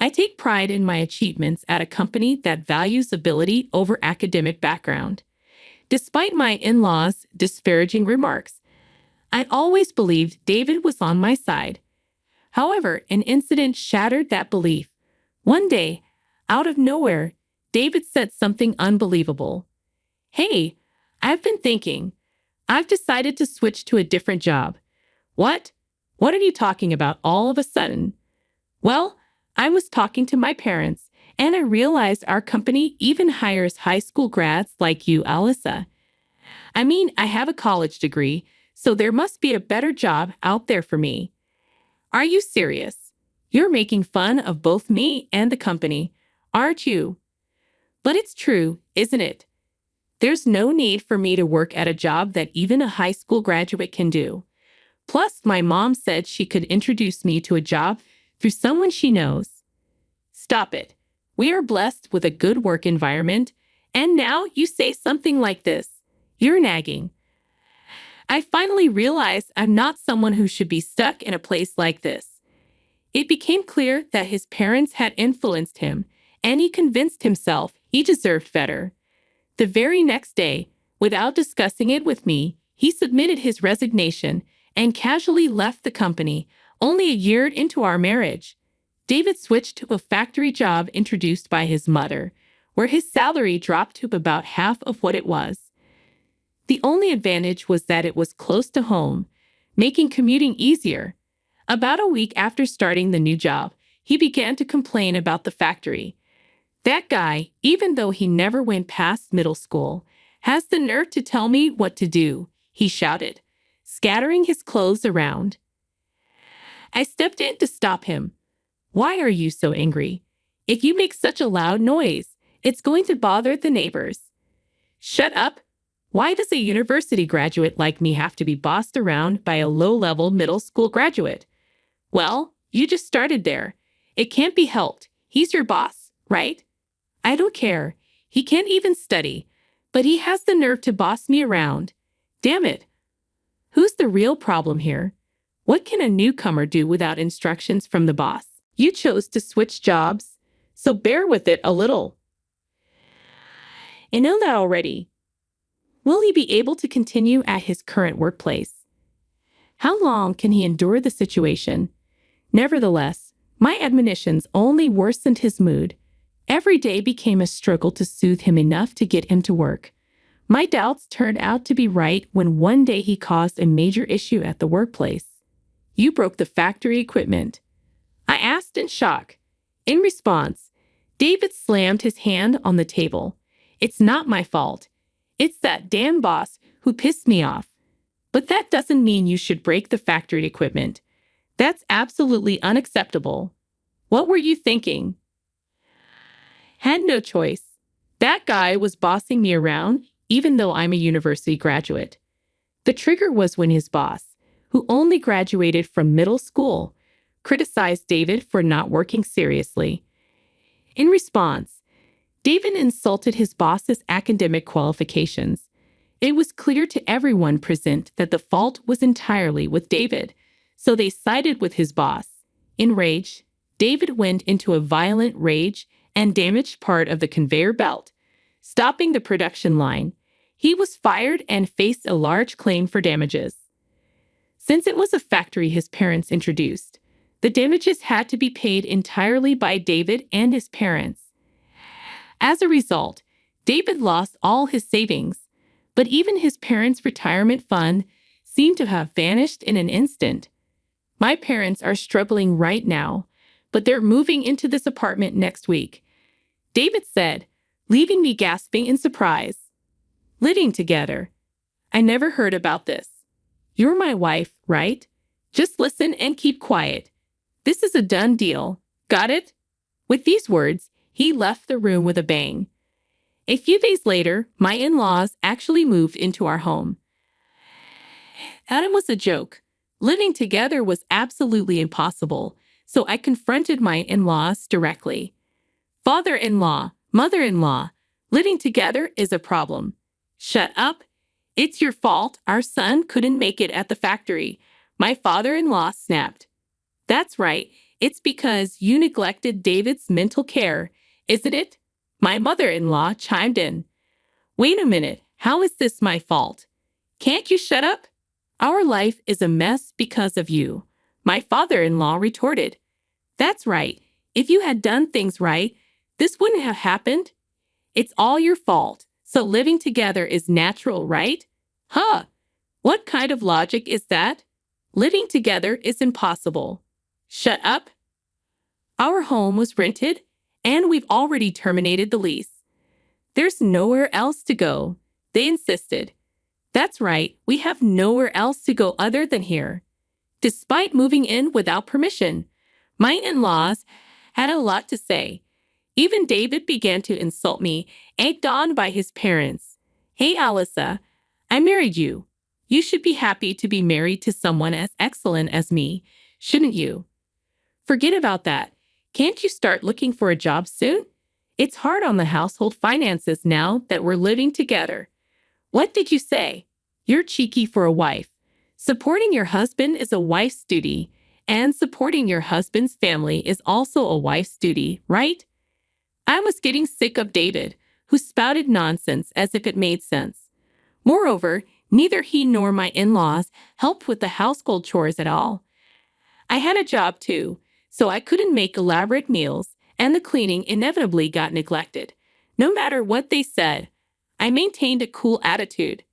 I take pride in my achievements at a company that values ability over academic background." Despite my in-laws' disparaging remarks, I always believed David was on my side. However, an incident shattered that belief. One day, out of nowhere, David said something unbelievable. "Hey, I've been thinking. I've decided to switch to a different job." "What? What are you talking about all of a sudden?" "Well, I was talking to my parents, and I realized our company even hires high school grads like you, Alyssa. I mean, I have a college degree, so there must be a better job out there for me." "Are you serious? You're making fun of both me and the company, aren't you?" "But it's true, isn't it? There's no need for me to work at a job that even a high school graduate can do. Plus, my mom said she could introduce me to a job through someone she knows." "Stop it. We are blessed with a good work environment, and now you say something like this. You're nagging." I finally realized I'm not someone who should be stuck in a place like this. It became clear that his parents had influenced him, and he convinced himself he deserved better. The very next day, without discussing it with me, he submitted his resignation and casually left the company only a year into our marriage. David switched to a factory job introduced by his mother, where his salary dropped to about half of what it was. The only advantage was that it was close to home, making commuting easier. About a week after starting the new job, he began to complain about the factory. "That guy, even though he never went past middle school, has the nerve to tell me what to do," he shouted, scattering his clothes around. I stepped in to stop him. "Why are you so angry? If you make such a loud noise, it's going to bother the neighbors." "Shut up. Why does a university graduate like me have to be bossed around by a low-level middle school graduate?" "Well, You just started there. It can't be helped. He's your boss, right? I don't care. He can't even study. But he has the nerve to boss me around. Damn it. Who's the real problem here? What can a newcomer do without instructions from the boss? You chose to switch jobs, so bear with it a little. I know that already. Will he be able to continue at his current workplace? How long can he endure the situation? Nevertheless, my admonitions only worsened his mood. Every day became a struggle to soothe him enough to get him to work. My doubts turned out to be right when one day he caused a major issue at the workplace. You broke the factory equipment. I asked in shock. In response, David slammed his hand on the table. It's not my fault. It's that damn boss who pissed me off. But that doesn't mean you should break the factory equipment. That's absolutely unacceptable. What were you thinking? Had no choice. That guy was bossing me around, even though I'm a university graduate. The trigger was when his boss, who only graduated from middle school, criticized David for not working seriously. In response, David insulted his boss's academic qualifications. It was clear to everyone present that the fault was entirely with David, so they sided with his boss. Enraged, David went into a violent rage and damaged part of the conveyor belt, stopping the production line. He was fired and faced a large claim for damages. Since it was a factory his parents introduced, the damages had to be paid entirely by David and his parents. As a result, David lost all his savings, but even his parents' retirement fund seemed to have vanished in an instant. My parents are struggling right now, but they're moving into this apartment next week, David said, leaving me gasping in surprise. Living together. I never heard about this. You're my wife, right? Just listen and keep quiet. This is a done deal. Got it? With these words, he left the room with a bang. A few days later, my in-laws actually moved into our home. Adam was a joke. Living together was absolutely impossible, so I confronted my in-laws directly. Father-in-law, mother-in-law, living together is a problem. Shut up. It's your fault our son couldn't make it at the factory. My father-in-law snapped. That's right. It's because you neglected David's mental care, isn't it? My mother-in-law chimed in. Wait a minute. How is this my fault? Can't you shut up? Our life is a mess because of you, my father-in-law retorted. That's right. If you had done things right, this wouldn't have happened. It's all your fault, so living together is natural, right? Huh? What kind of logic is that? Living together is impossible. Shut up. Our home was rented, and we've already terminated the lease. There's nowhere else to go, they insisted. That's right, we have nowhere else to go other than here. Despite moving in without permission, my in-laws had a lot to say. Even David began to insult me, egged on by his parents. Hey, Alyssa, I married you. You should be happy to be married to someone as excellent as me, shouldn't you? Forget about that. Can't you start looking for a job soon? It's hard on the household finances now that we're living together. What did you say? You're cheeky for a wife. Supporting your husband is a wife's duty, and supporting your husband's family is also a wife's duty, right? I was getting sick of David, who spouted nonsense as if it made sense. Moreover, neither he nor my in-laws helped with the household chores at all. I had a job too, so I couldn't make elaborate meals, and the cleaning inevitably got neglected. No matter what they said, I maintained a cool attitude.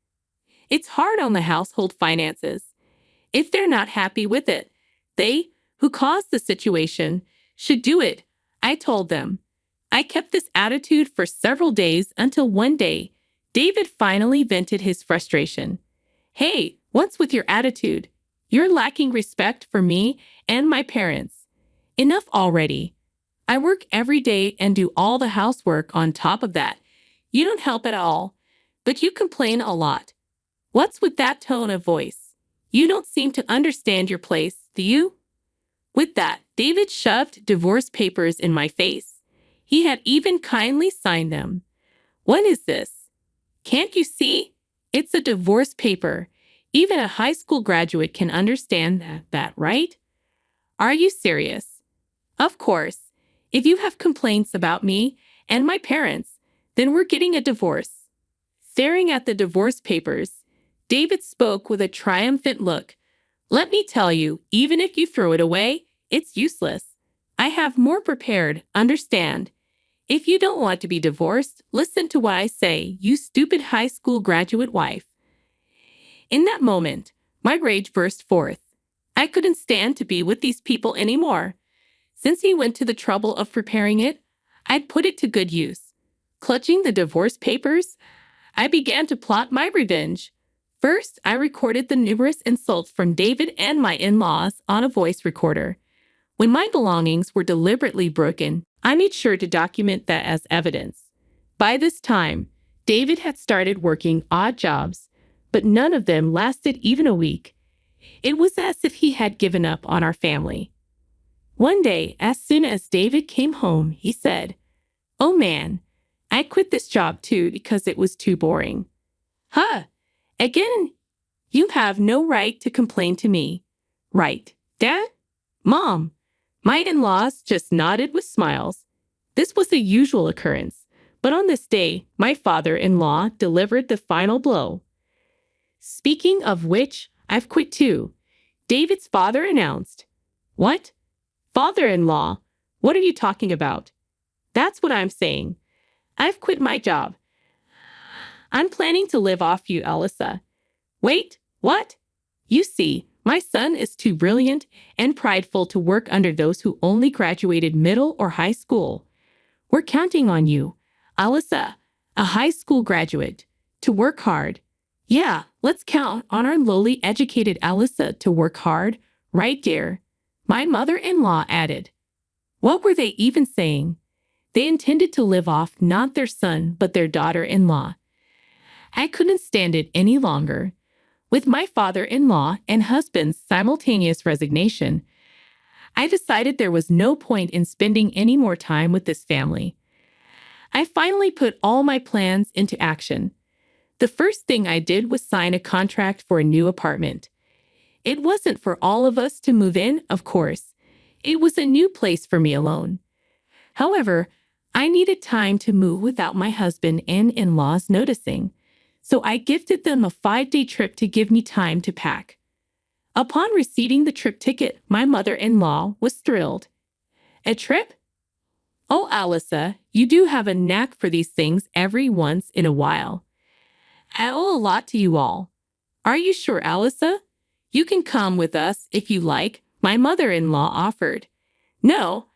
It's hard on the household finances. If they're not happy with it, they, who caused the situation, should do it, I told them. I kept this attitude for several days until one day, David finally vented his frustration. Hey, what's with your attitude? You're lacking respect for me and my parents. Enough already. I work every day and do all the housework on top of that. You don't help at all, but you complain a lot. What's with that tone of voice? You don't seem to understand your place, do you? With that, David shoved divorce papers in my face. He had even kindly signed them. What is this? Can't you see? It's a divorce paper. Even a high school graduate can understand that, right? Are you serious? Of course. If you have complaints about me and my parents, then we're getting a divorce. Staring at the divorce papers, David spoke with a triumphant look. Let me tell you, even if you throw it away, it's useless. I have more prepared, understand. If you don't want to be divorced, listen to what I say, you stupid high school graduate wife. In that moment, my rage burst forth. I couldn't stand to be with these people anymore. Since he went to the trouble of preparing it, I'd put it to good use. Clutching the divorce papers, I began to plot my revenge. First, I recorded the numerous insults from David and my in-laws on a voice recorder. When my belongings were deliberately broken, I made sure to document that as evidence. By this time, David had started working odd jobs, but none of them lasted even a week. It was as if he had given up on our family. One day, as soon as David came home, he said, "Oh man, I quit this job too because it was too boring." Huh? Again, you have no right to complain to me. Right, Dad? Mom? My in-laws just nodded with smiles. This was a usual occurrence, but on this day, my father-in-law delivered the final blow. Speaking of which, I've quit too, David's father announced. What? Father-in-law? What are you talking about? That's what I'm saying. I've quit my job. I'm planning to live off you, Alyssa. Wait, what? You see, my son is too brilliant and prideful to work under those who only graduated middle or high school. We're counting on you, Alyssa, a high school graduate, to work hard. Yeah, let's count on our lowly educated Alyssa to work hard, right, dear? My mother-in-law added. What were they even saying? They intended to live off not their son, but their daughter-in-law. I couldn't stand it any longer. With my father-in-law and husband's simultaneous resignation, I decided there was no point in spending any more time with this family. I finally put all my plans into action. The first thing I did was sign a contract for a new apartment. It wasn't for all of us to move in, of course. It was a new place for me alone. However, I needed time to move without my husband and in-laws noticing. So I gifted them a 5-day trip to give me time to pack. Upon receiving the trip ticket, my mother-in-law was thrilled. A trip? Oh, Alyssa, you do have a knack for these things every once in a while. I owe a lot to you all. Are you sure, Alyssa? You can come with us if you like, my mother-in-law offered. No,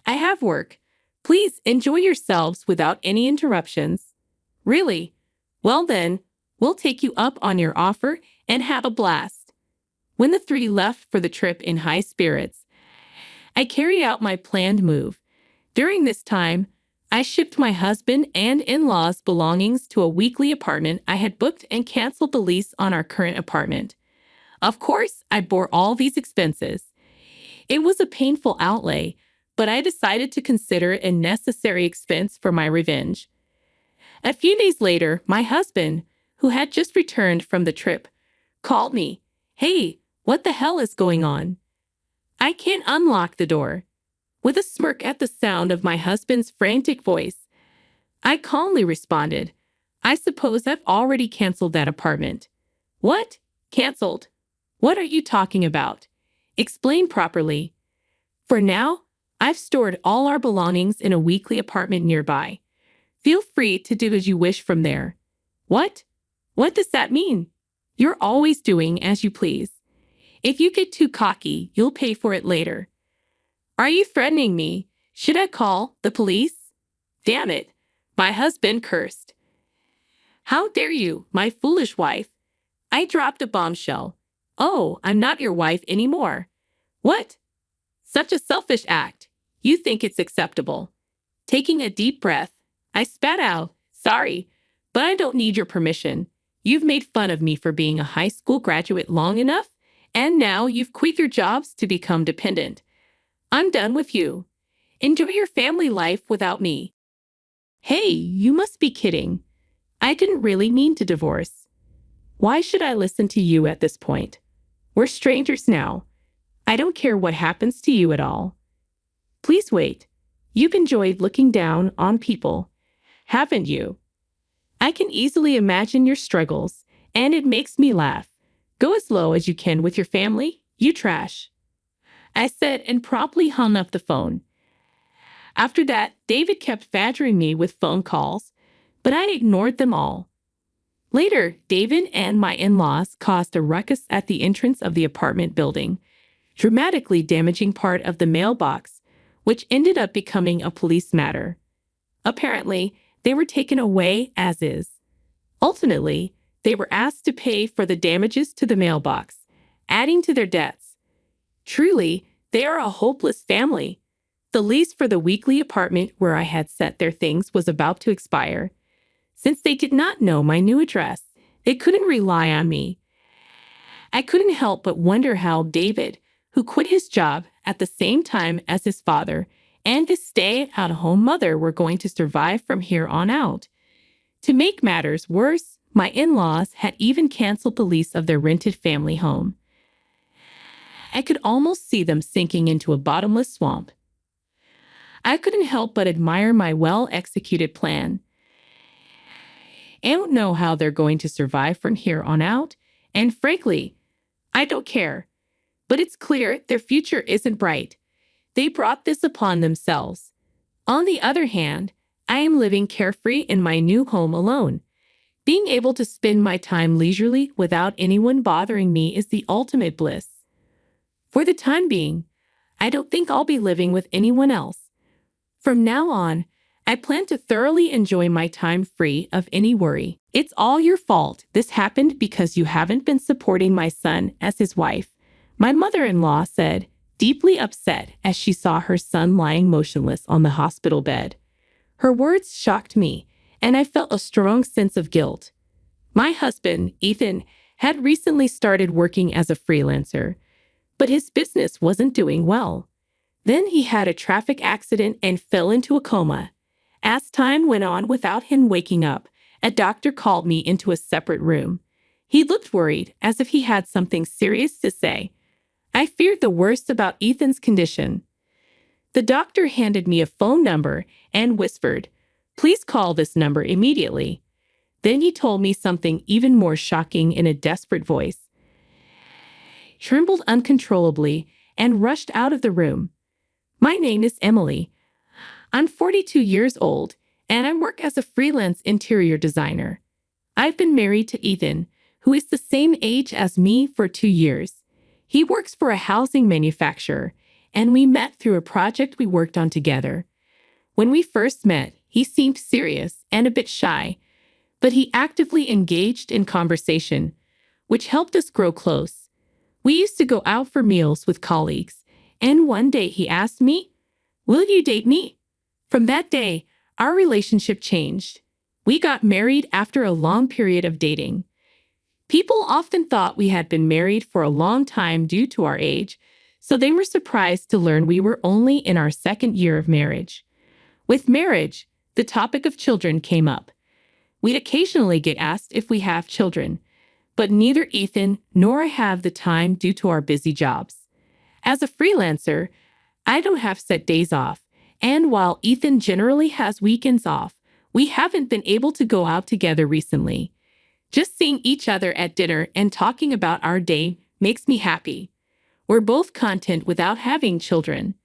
I have work. Please enjoy yourselves without any interruptions. Really? Well then, we'll take you up on your offer and have a blast. When the three left for the trip in high spirits, I carried out my planned move. During this time, I shipped my husband and in-laws' belongings to a weekly apartment I had booked and canceled the lease on our current apartment. Of course, I bore all these expenses. It was a painful outlay, but I decided to consider it a necessary expense for my revenge. A few days later, my husband, who had just returned from the trip, called me. Hey, what the hell is going on? I can't unlock the door. With a smirk at the sound of my husband's frantic voice, I calmly responded, I suppose I've already canceled that apartment. What? Canceled? What are you talking about? Explain properly. For now, I've stored all our belongings in a weekly apartment nearby. Feel free to do as you wish from there. What? What does that mean? You're always doing as you please. If you get too cocky, you'll pay for it later. Are you threatening me? Should I call the police? Damn it, my husband cursed. How dare you, my foolish wife? I dropped a bombshell. Oh, I'm not your wife anymore. What? Such a selfish act. You think it's acceptable. Taking a deep breath, I spat out, sorry, but I don't need your permission. You've made fun of me for being a high school graduate long enough, and now you've quit your jobs to become dependent. I'm done with you. Enjoy your family life without me. Hey, you must be kidding. I didn't really mean to divorce. Why should I listen to you at this point? We're strangers now. I don't care what happens to you at all. Please wait. You've enjoyed looking down on people, haven't you? I can easily imagine your struggles, and it makes me laugh. Go as low as you can with your family, you trash. I said and promptly hung up the phone. After that, David kept badgering me with phone calls, but I ignored them all. Later, David and my in-laws caused a ruckus at the entrance of the apartment building, dramatically damaging part of the mailbox, which ended up becoming a police matter. Apparently, they were taken away as is. Ultimately, they were asked to pay for the damages to the mailbox, adding to their debts. Truly, they are a hopeless family. The lease for the weekly apartment where I had set their things was about to expire. Since they did not know my new address, they couldn't rely on me. I couldn't help but wonder how David, who quit his job at the same time as his father and his stay-at-home mother, were going to survive from here on out. To make matters worse, my in-laws had even canceled the lease of their rented family home. I could almost see them sinking into a bottomless swamp. I couldn't help but admire my well-executed plan. I don't know how they're going to survive from here on out, and frankly, I don't care. But it's clear their future isn't bright. They brought this upon themselves. On the other hand, I am living carefree in my new home alone. Being able to spend my time leisurely without anyone bothering me is the ultimate bliss. For the time being, I don't think I'll be living with anyone else. From now on, I plan to thoroughly enjoy my time free of any worry. It's all your fault. This happened because you haven't been supporting my son as his wife, my mother-in-law said, deeply upset as she saw her son lying motionless on the hospital bed. Her words shocked me, and I felt a strong sense of guilt. My husband, Ethan, had recently started working as a freelancer, but his business wasn't doing well. Then he had a traffic accident and fell into a coma. As time went on without him waking up, a doctor called me into a separate room. He looked worried, as if he had something serious to say. I feared the worst about Ethan's condition. The doctor handed me a phone number and whispered, "Please call this number immediately." Then he told me something even more shocking in a desperate voice. I trembled uncontrollably and rushed out of the room. My name is Emily. I'm 42 years old, and I work as a freelance interior designer. I've been married to Ethan, who is the same age as me, for 2 years. He works for a housing manufacturer, and we met through a project we worked on together. When we first met, he seemed serious and a bit shy, but he actively engaged in conversation, which helped us grow close. We used to go out for meals with colleagues, and one day he asked me, "Will you date me?" From that day, our relationship changed. We got married after a long period of dating. People often thought we had been married for a long time due to our age, so they were surprised to learn we were only in our second year of marriage. With marriage, the topic of children came up. We'd occasionally get asked if we have children, but neither Ethan nor I have the time due to our busy jobs. As a freelancer, I don't have set days off, and while Ethan generally has weekends off, we haven't been able to go out together recently. Just seeing each other at dinner and talking about our day makes me happy. We're both content without having children.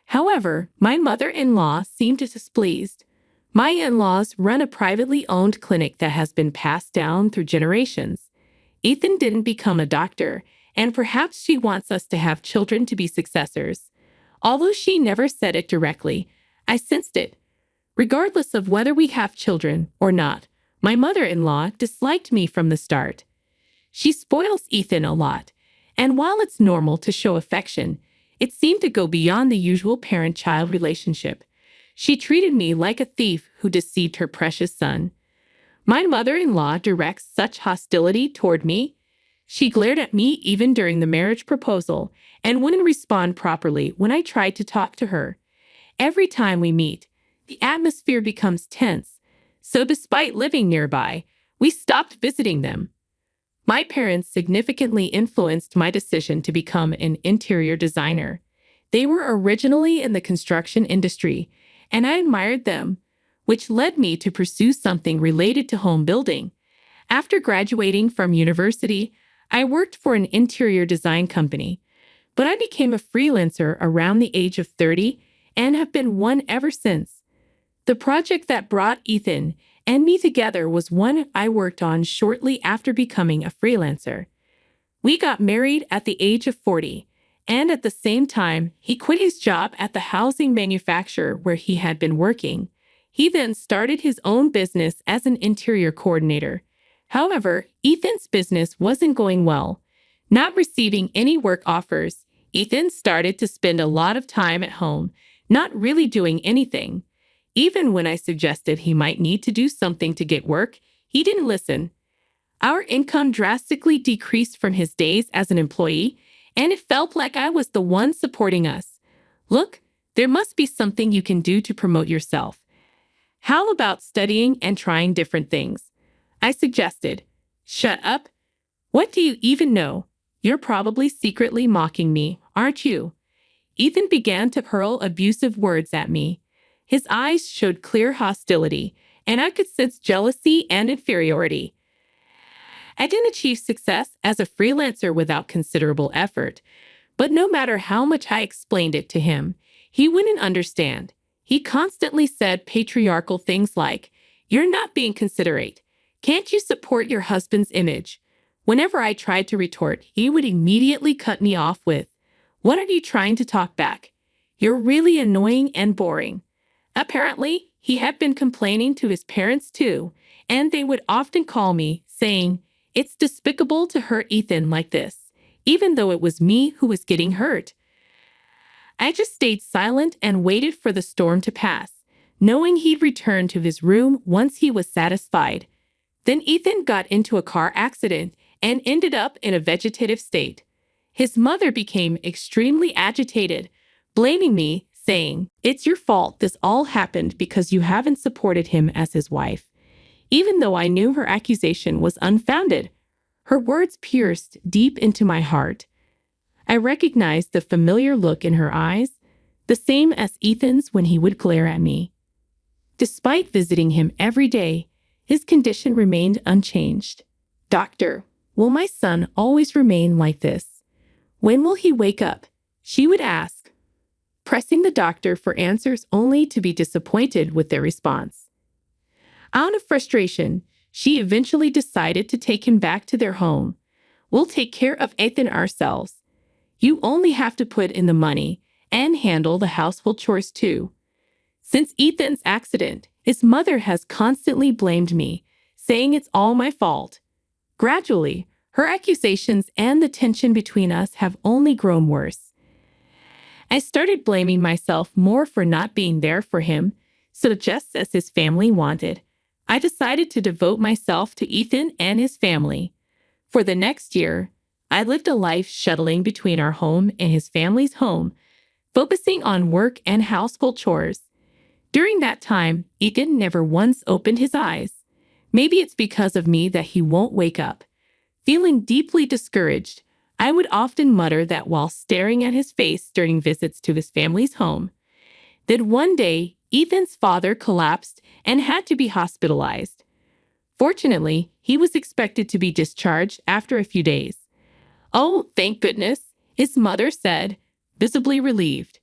However, my mother-in-law seemed displeased. My in-laws run a privately owned clinic that has been passed down through generations. Ethan didn't become a doctor, and perhaps she wants us to have children to be successors. Although she never said it directly, I sensed it. Regardless of whether we have children or not, my mother-in-law disliked me from the start. She spoils Ethan a lot, and while it's normal to show affection, it seemed to go beyond the usual parent-child relationship. She treated me like a thief who deceived her precious son. My mother-in-law directs such hostility toward me. She glared at me even during the marriage proposal and wouldn't respond properly when I tried to talk to her. Every time we meet, the atmosphere becomes tense, so despite living nearby, we stopped visiting them. My parents significantly influenced my decision to become an interior designer. They were originally in the construction industry, and I admired them, which led me to pursue something related to home building. After graduating from university, I worked for an interior design company, but I became a freelancer around the age of 30 and have been one ever since. The project that brought Ethan and me together was one I worked on shortly after becoming a freelancer. We got married at the age of 40, and at the same time, he quit his job at the housing manufacturer where he had been working. He then started his own business as an interior coordinator. However, Ethan's business wasn't going well. Not receiving any work offers, Ethan started to spend a lot of time at home, not really doing anything. Even when I suggested he might need to do something to get work, he didn't listen. Our income drastically decreased from his days as an employee, and it felt like I was the one supporting us. Look, there must be something you can do to promote yourself. How about studying and trying different things? I suggested. Shut up. What do you even know? You're probably secretly mocking me, aren't you? Ethan began to hurl abusive words at me. His eyes showed clear hostility, and I could sense jealousy and inferiority. I didn't achieve success as a freelancer without considerable effort, but no matter how much I explained it to him, he wouldn't understand. He constantly said patriarchal things like, "You're not being considerate. Can't you support your husband's image?" Whenever I tried to retort, he would immediately cut me off with, "What are you trying to talk back? You're really annoying and boring." Apparently, he had been complaining to his parents too, and they would often call me, saying, "It's despicable to hurt Ethan like this," even though it was me who was getting hurt. I just stayed silent and waited for the storm to pass, knowing he'd return to his room once he was satisfied. Then Ethan got into a car accident and ended up in a vegetative state. His mother became extremely agitated, blaming me, saying, "It's your fault this all happened because you haven't supported him as his wife." Even though I knew her accusation was unfounded, her words pierced deep into my heart. I recognized the familiar look in her eyes, the same as Ethan's when he would glare at me. Despite visiting him every day, his condition remained unchanged. "Doctor, will my son always remain like this? When will he wake up?" she would ask, pressing the doctor for answers only to be disappointed with their response. Out of frustration, she eventually decided to take him back to their home. "We'll take care of Ethan ourselves. You only have to put in the money and handle the household chores too." Since Ethan's accident, his mother has constantly blamed me, saying it's all my fault. Gradually, her accusations and the tension between us have only grown worse. I started blaming myself more for not being there for him, so just as his family wanted, I decided to devote myself to Ethan and his family. For the next year, I lived a life shuttling between our home and his family's home, focusing on work and household chores. During that time, Ethan never once opened his eyes. Maybe it's because of me that he won't wake up. Feeling deeply discouraged, I would often mutter that while staring at his face during visits to his family's home. Then one day, Ethan's father collapsed and had to be hospitalized. Fortunately, he was expected to be discharged after a few days. "Oh, thank goodness," his mother said, visibly relieved.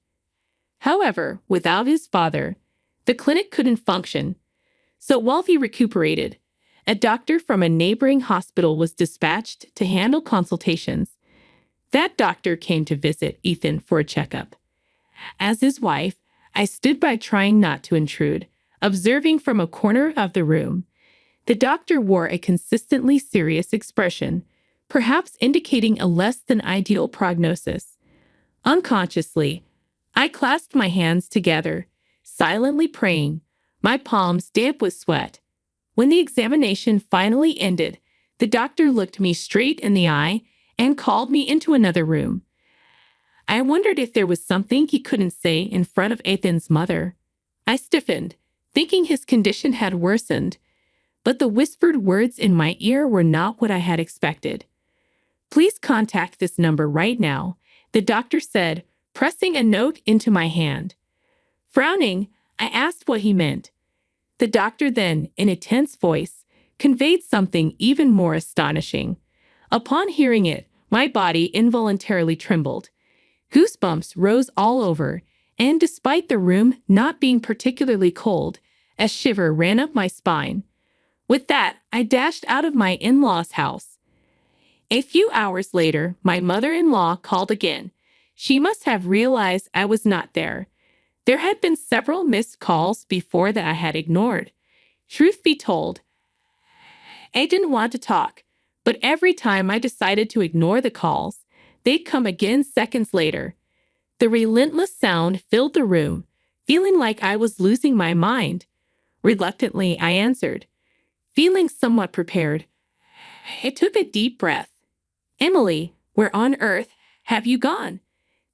However, without his father, the clinic couldn't function. So while he recuperated, a doctor from a neighboring hospital was dispatched to handle consultations. That doctor came to visit Ethan for a checkup. As his wife, I stood by trying not to intrude, observing from a corner of the room. The doctor wore a consistently serious expression, perhaps indicating a less than ideal prognosis. Unconsciously, I clasped my hands together, silently praying, my palms damp with sweat. When the examination finally ended, The doctor looked me straight in the eye and called me into another room. I wondered if there was something he couldn't say in front of Ethan's mother. I stiffened, thinking his condition had worsened, but the whispered words in my ear were not what I had expected. "Please contact this number right now," the doctor said, pressing a note into my hand. Frowning, I asked what he meant. The doctor then, in a tense voice, conveyed something even more astonishing. Upon hearing it, my body involuntarily trembled. Goosebumps rose all over, and despite the room not being particularly cold, a shiver ran up my spine. With that, I dashed out of my in-law's house. A few hours later, my mother-in-law called again. She must have realized I was not there. There had been several missed calls before that I had ignored. Truth be told, I didn't want to talk, but every time I decided to ignore the calls, they'd come again seconds later. The relentless sound filled the room, feeling like I was losing my mind. Reluctantly, I answered, feeling somewhat prepared. I took a deep breath. "Emily, where on earth have you gone?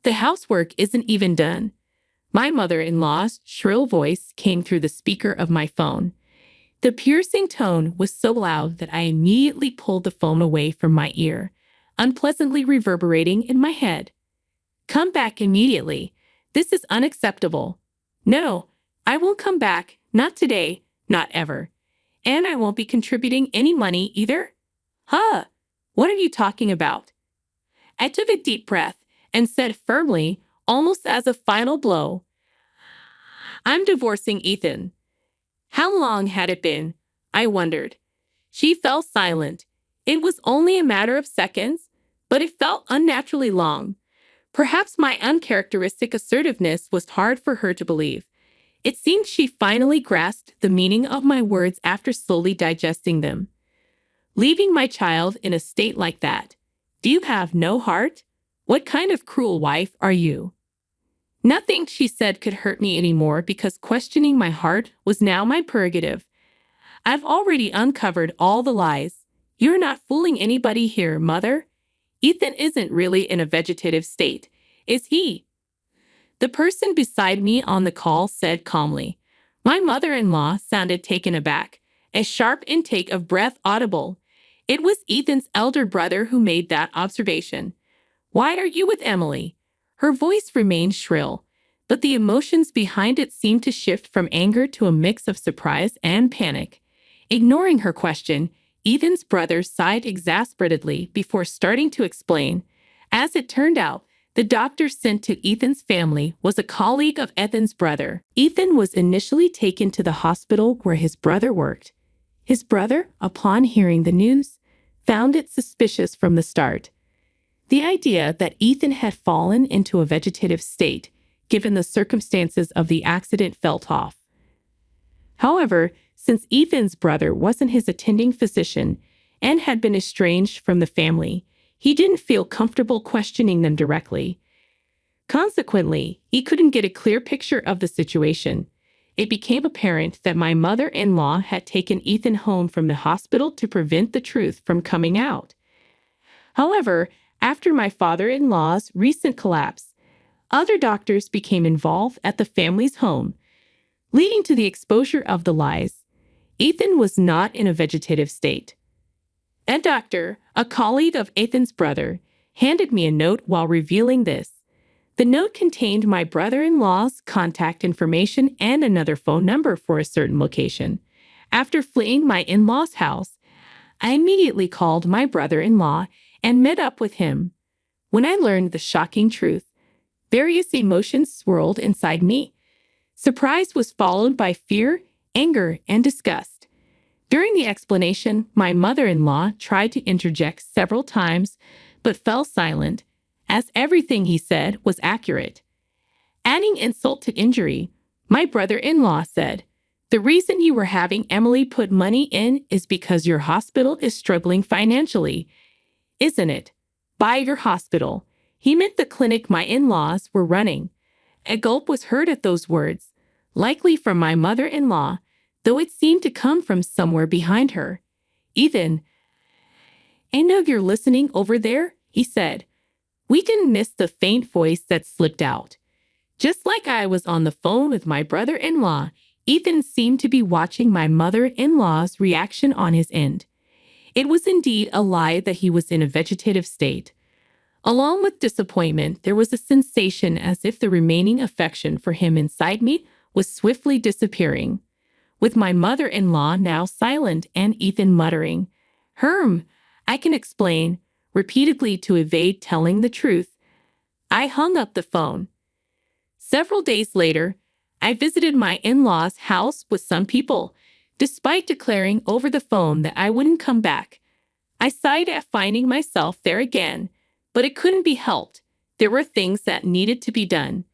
The housework isn't even done." My mother-in-law's shrill voice came through the speaker of my phone. The piercing tone was so loud that I immediately pulled the phone away from my ear, unpleasantly reverberating in my head. "Come back immediately. This is unacceptable." "No, I won't come back. Not today. Not ever. And I won't be contributing any money either." "Huh? What are you talking about?" I took a deep breath and said firmly, almost as a final blow, "I'm divorcing Ethan." How long had it been? I wondered. She fell silent. It was only a matter of seconds, but it felt unnaturally long. Perhaps my uncharacteristic assertiveness was hard for her to believe. It seemed she finally grasped the meaning of my words after slowly digesting them. "Leaving my child in a state like that? Do you have no heart? What kind of cruel wife are you?" Nothing she said could hurt me anymore because questioning my heart was now my prerogative. "I've already uncovered all the lies. You're not fooling anybody here, Mother. Ethan isn't really in a vegetative state, is he?" The person beside me on the call said calmly. My mother-in-law sounded taken aback, a sharp intake of breath audible. It was Ethan's elder brother who made that observation. "Why are you with Emily?" Her voice remained shrill, but the emotions behind it seemed to shift from anger to a mix of surprise and panic. Ignoring her question, Ethan's brother sighed exasperatedly before starting to explain. As it turned out, the doctor sent to Ethan's family was a colleague of Ethan's brother. Ethan was initially taken to the hospital where his brother worked. His brother, upon hearing the news, found it suspicious from the start. The idea that Ethan had fallen into a vegetative state, given the circumstances of the accident, felt off. However, since Ethan's brother wasn't his attending physician and had been estranged from the family, he didn't feel comfortable questioning them directly. Consequently, he couldn't get a clear picture of the situation. It became apparent that my mother-in-law had taken Ethan home from the hospital to prevent the truth from coming out. However, after my father-in-law's recent collapse, other doctors became involved at the family's home, leading to the exposure of the lies. Ethan was not in a vegetative state. A doctor, a colleague of Ethan's brother, handed me a note while revealing this. The note contained my brother-in-law's contact information and another phone number for a certain location. After fleeing my in-law's house, I immediately called my brother-in-law and met up with him. When I learned the shocking truth, various emotions swirled inside me. Surprise was followed by fear, anger, and disgust. During the explanation, my mother-in-law tried to interject several times, but fell silent, as everything he said was accurate. Adding insult to injury, my brother-in-law said, "The reason you were having Emily put money in is because your hospital is struggling financially, isn't it?" By your hospital, he meant the clinic my in-laws were running. A gulp was heard at those words, likely from my mother-in-law, though it seemed to come from somewhere behind her. "Ethan, "I know you're listening over there," he said. We didn't miss the faint voice that slipped out. Just like I was on the phone with my brother-in-law, Ethan seemed to be watching my mother-in-law's reaction on his end. It was indeed a lie that he was in a vegetative state. Along with disappointment, there was a sensation as if the remaining affection for him inside me was swiftly disappearing. With my mother-in-law now silent and Ethan muttering, "Herm, I can explain," repeatedly to evade telling the truth, I hung up the phone. Several days later, I visited my in-laws' house with some people, despite declaring over the phone that I wouldn't come back. I sighed at finding myself there again, but it couldn't be helped. There were things that needed to be done.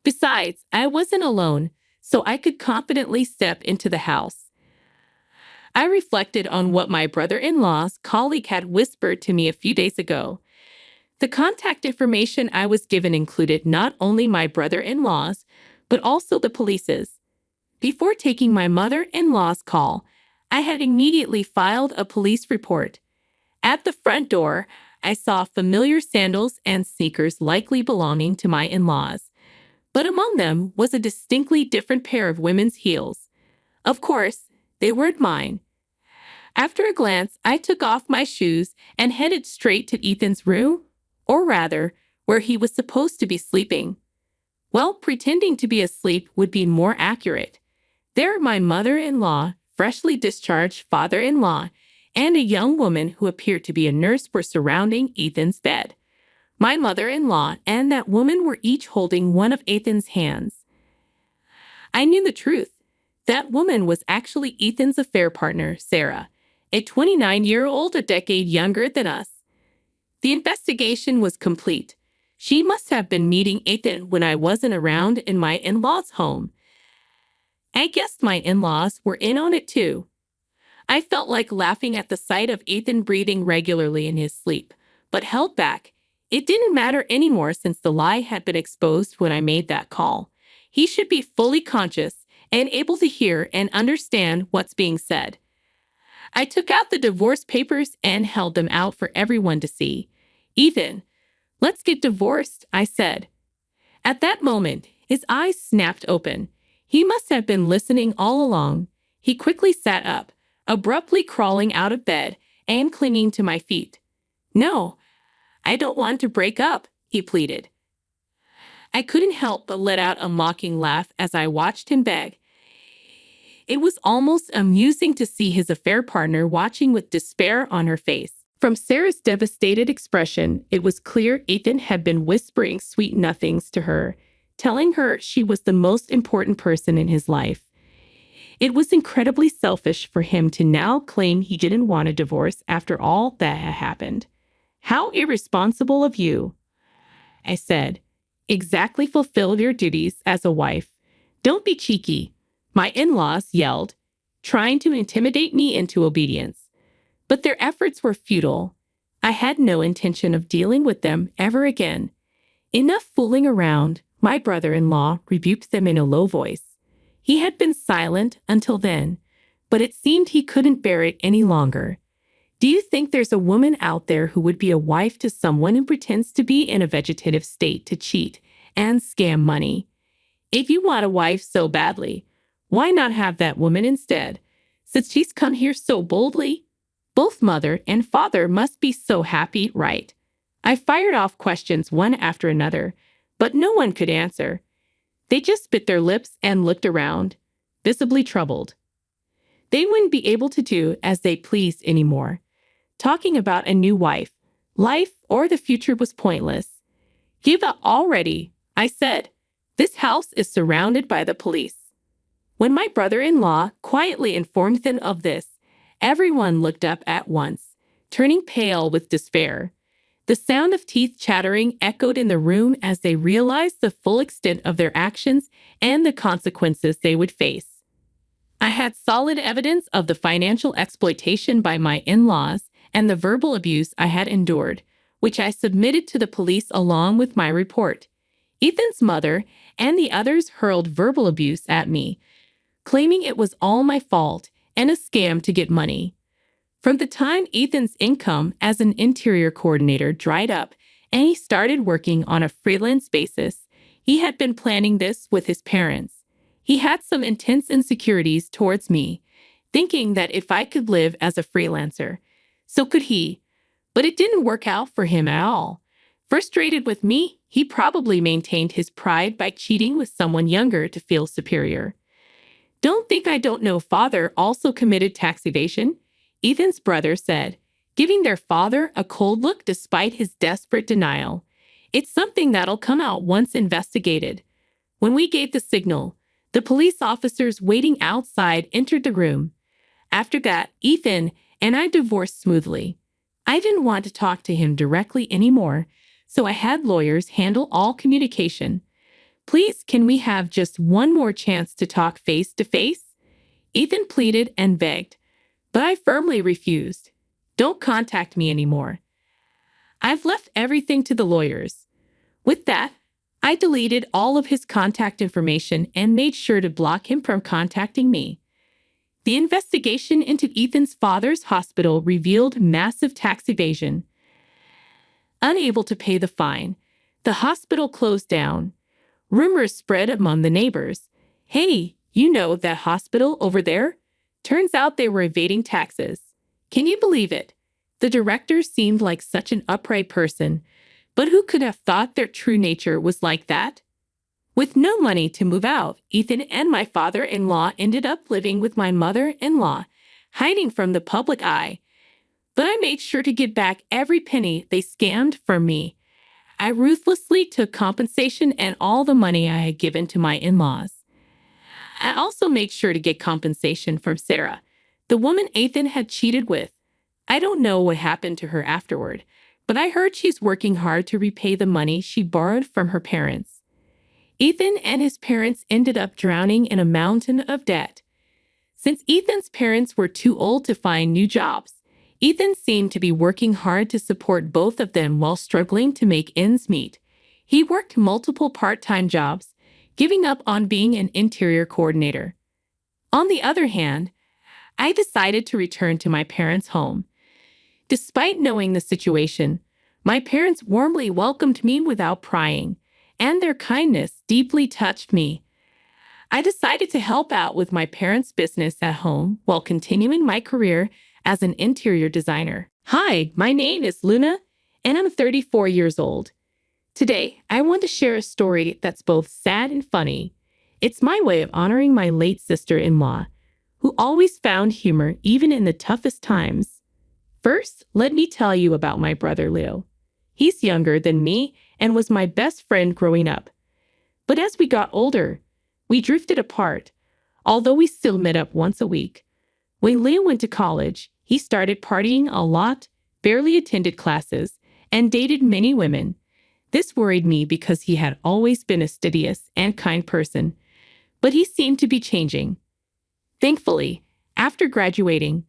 Besides, I wasn't alone, so I could confidently step into the house. I reflected on what my brother-in-law's colleague had whispered to me a few days ago. The contact information I was given included not only my brother-in-law's, but also the police's. Before taking my mother-in-law's call, I had immediately filed a police report. At the front door, I saw familiar sandals and sneakers likely belonging to my in-laws, but among them was a distinctly different pair of women's heels. Of course, they weren't mine. After a glance, I took off my shoes and headed straight to Ethan's room, or rather, where he was supposed to be sleeping. Well, pretending to be asleep would be more accurate. There, my mother-in-law, freshly discharged father-in-law, and a young woman who appeared to be a nurse were surrounding Ethan's bed. My mother-in-law and that woman were each holding one of Ethan's hands. I knew the truth. That woman was actually Ethan's affair partner, Sarah, a 29-year-old a decade younger than us. The investigation was complete. She must have been meeting Ethan when I wasn't around in my in-laws' home. I guessed my in-laws were in on it too. I felt like laughing at the sight of Ethan breathing regularly in his sleep, but held back. It didn't matter anymore since the lie had been exposed when I made that call. He should be fully conscious and able to hear and understand what's being said. I took out the divorce papers and held them out for everyone to see. "Ethan, let's get divorced," I said. At that moment, his eyes snapped open. He must have been listening all along. He quickly sat up, abruptly crawling out of bed and clinging to my feet. "No, I don't want to break up," he pleaded. I couldn't help but let out a mocking laugh as I watched him beg. It was almost amusing to see his affair partner watching with despair on her face. From Sarah's devastated expression, it was clear Ethan had been whispering sweet nothings to her, telling her she was the most important person in his life. It was incredibly selfish for him to now claim he didn't want a divorce after all that had happened. "How irresponsible of you," I said. "Exactly, fulfill your duties as a wife. Don't be cheeky," my in-laws yelled, trying to intimidate me into obedience. But their efforts were futile. I had no intention of dealing with them ever again. "Enough fooling around," my brother-in-law rebuked them in a low voice. He had been silent until then, but it seemed he couldn't bear it any longer. "Do you think there's a woman out there who would be a wife to someone who pretends to be in a vegetative state to cheat and scam money? If you want a wife so badly, why not have that woman instead, since she's come here so boldly? Both mother and father must be so happy, right?" I fired off questions one after another, but no one could answer. They just bit their lips and looked around, visibly troubled. They wouldn't be able to do as they pleased anymore. Talking about a new wife, life, or the future was pointless. "Give up already," I said. "This house is surrounded by the police." When my brother-in-law quietly informed them of this, everyone looked up at once, turning pale with despair. The sound of teeth chattering echoed in the room as they realized the full extent of their actions and the consequences they would face. I had solid evidence of the financial exploitation by my in-laws and the verbal abuse I had endured, which I submitted to the police along with my report. Ethan's mother and the others hurled verbal abuse at me, claiming it was all my fault and a scam to get money. From the time Ethan's income as an interior coordinator dried up and he started working on a freelance basis, he had been planning this with his parents. He had some intense insecurities towards me, thinking that if I could live as a freelancer, so could he. But it didn't work out for him at all. Frustrated with me, he probably maintained his pride by cheating with someone younger to feel superior. Don't think I don't know father also committed tax evasion, Ethan's brother said, giving their father a cold look despite his desperate denial. It's something that'll come out once investigated. When we gave the signal, the police officers waiting outside entered the room. After that, Ethan and I divorced smoothly. I didn't want to talk to him directly anymore, so I had lawyers handle all communication. Please, can we have just one more chance to talk face to face? Ethan pleaded and begged, but I firmly refused. Don't contact me anymore. I've left everything to the lawyers. With that, I deleted all of his contact information and made sure to block him from contacting me. The investigation into Ethan's father's hospital revealed massive tax evasion. Unable to pay the fine, the hospital closed down. Rumors spread among the neighbors. Hey, you know that hospital over there? Turns out they were evading taxes. Can you believe it? The director seemed like such an upright person, but who could have thought their true nature was like that? With no money to move out, Ethan and my father-in-law ended up living with my mother-in-law, hiding from the public eye. But I made sure to give back every penny they scammed from me. I ruthlessly took compensation and all the money I had given to my in-laws. I also made sure to get compensation from Sarah, the woman Ethan had cheated with. I don't know what happened to her afterward, but I heard she's working hard to repay the money she borrowed from her parents. Ethan and his parents ended up drowning in a mountain of debt. Since Ethan's parents were too old to find new jobs, Ethan seemed to be working hard to support both of them while struggling to make ends meet. He worked multiple part-time jobs, giving up on being an interior coordinator. On the other hand, I decided to return to my parents' home. Despite knowing the situation, my parents warmly welcomed me without prying, and their kindness deeply touched me. I decided to help out with my parents' business at home while continuing my career as an interior designer. Hi, my name is Luna, and I'm 34 years old. Today, I want to share a story that's both sad and funny. It's my way of honoring my late sister-in-law, who always found humor even in the toughest times. First, let me tell you about my brother Leo. He's younger than me and was my best friend growing up. But as we got older, we drifted apart, although we still met up once a week. When Leo went to college, he started partying a lot, barely attended classes, and dated many women. This worried me because he had always been a studious and kind person, but he seemed to be changing. Thankfully, after graduating,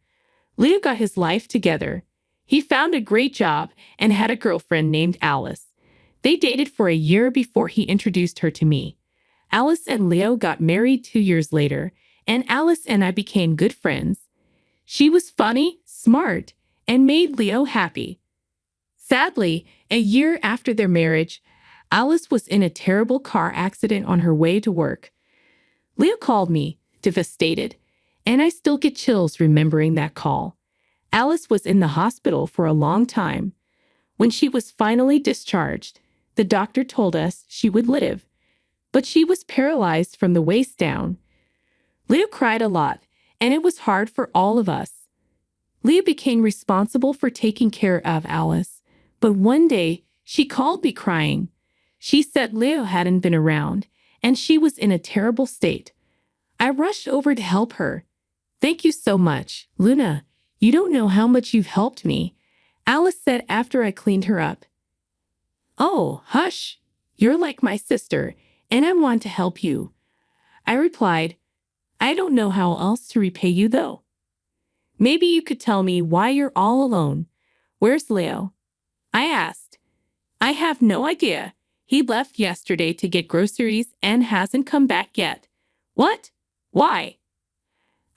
Leo got his life together. He found a great job and had a girlfriend named Alice. They dated for a year before he introduced her to me. Alice and Leo got married 2 years later, and Alice and I became good friends. She was funny, smart, and made Leo happy. Sadly, a year after their marriage, Alice was in a terrible car accident on her way to work. Leo called me, devastated, and I still get chills remembering that call. Alice was in the hospital for a long time. When she was finally discharged, the doctor told us she would live, but she was paralyzed from the waist down. Leo cried a lot, and it was hard for all of us. Leo became responsible for taking care of Alice, but one day she called me crying. She said Leo hadn't been around, and she was in a terrible state. I rushed over to help her. Thank you so much, Luna. You don't know how much you've helped me, Alice said after I cleaned her up. Oh, hush. You're like my sister, and I want to help you. I replied, I don't know how else to repay you, though. Maybe you could tell me why you're all alone. Where's Leo? I asked. I have no idea. He left yesterday to get groceries and hasn't come back yet. What? Why?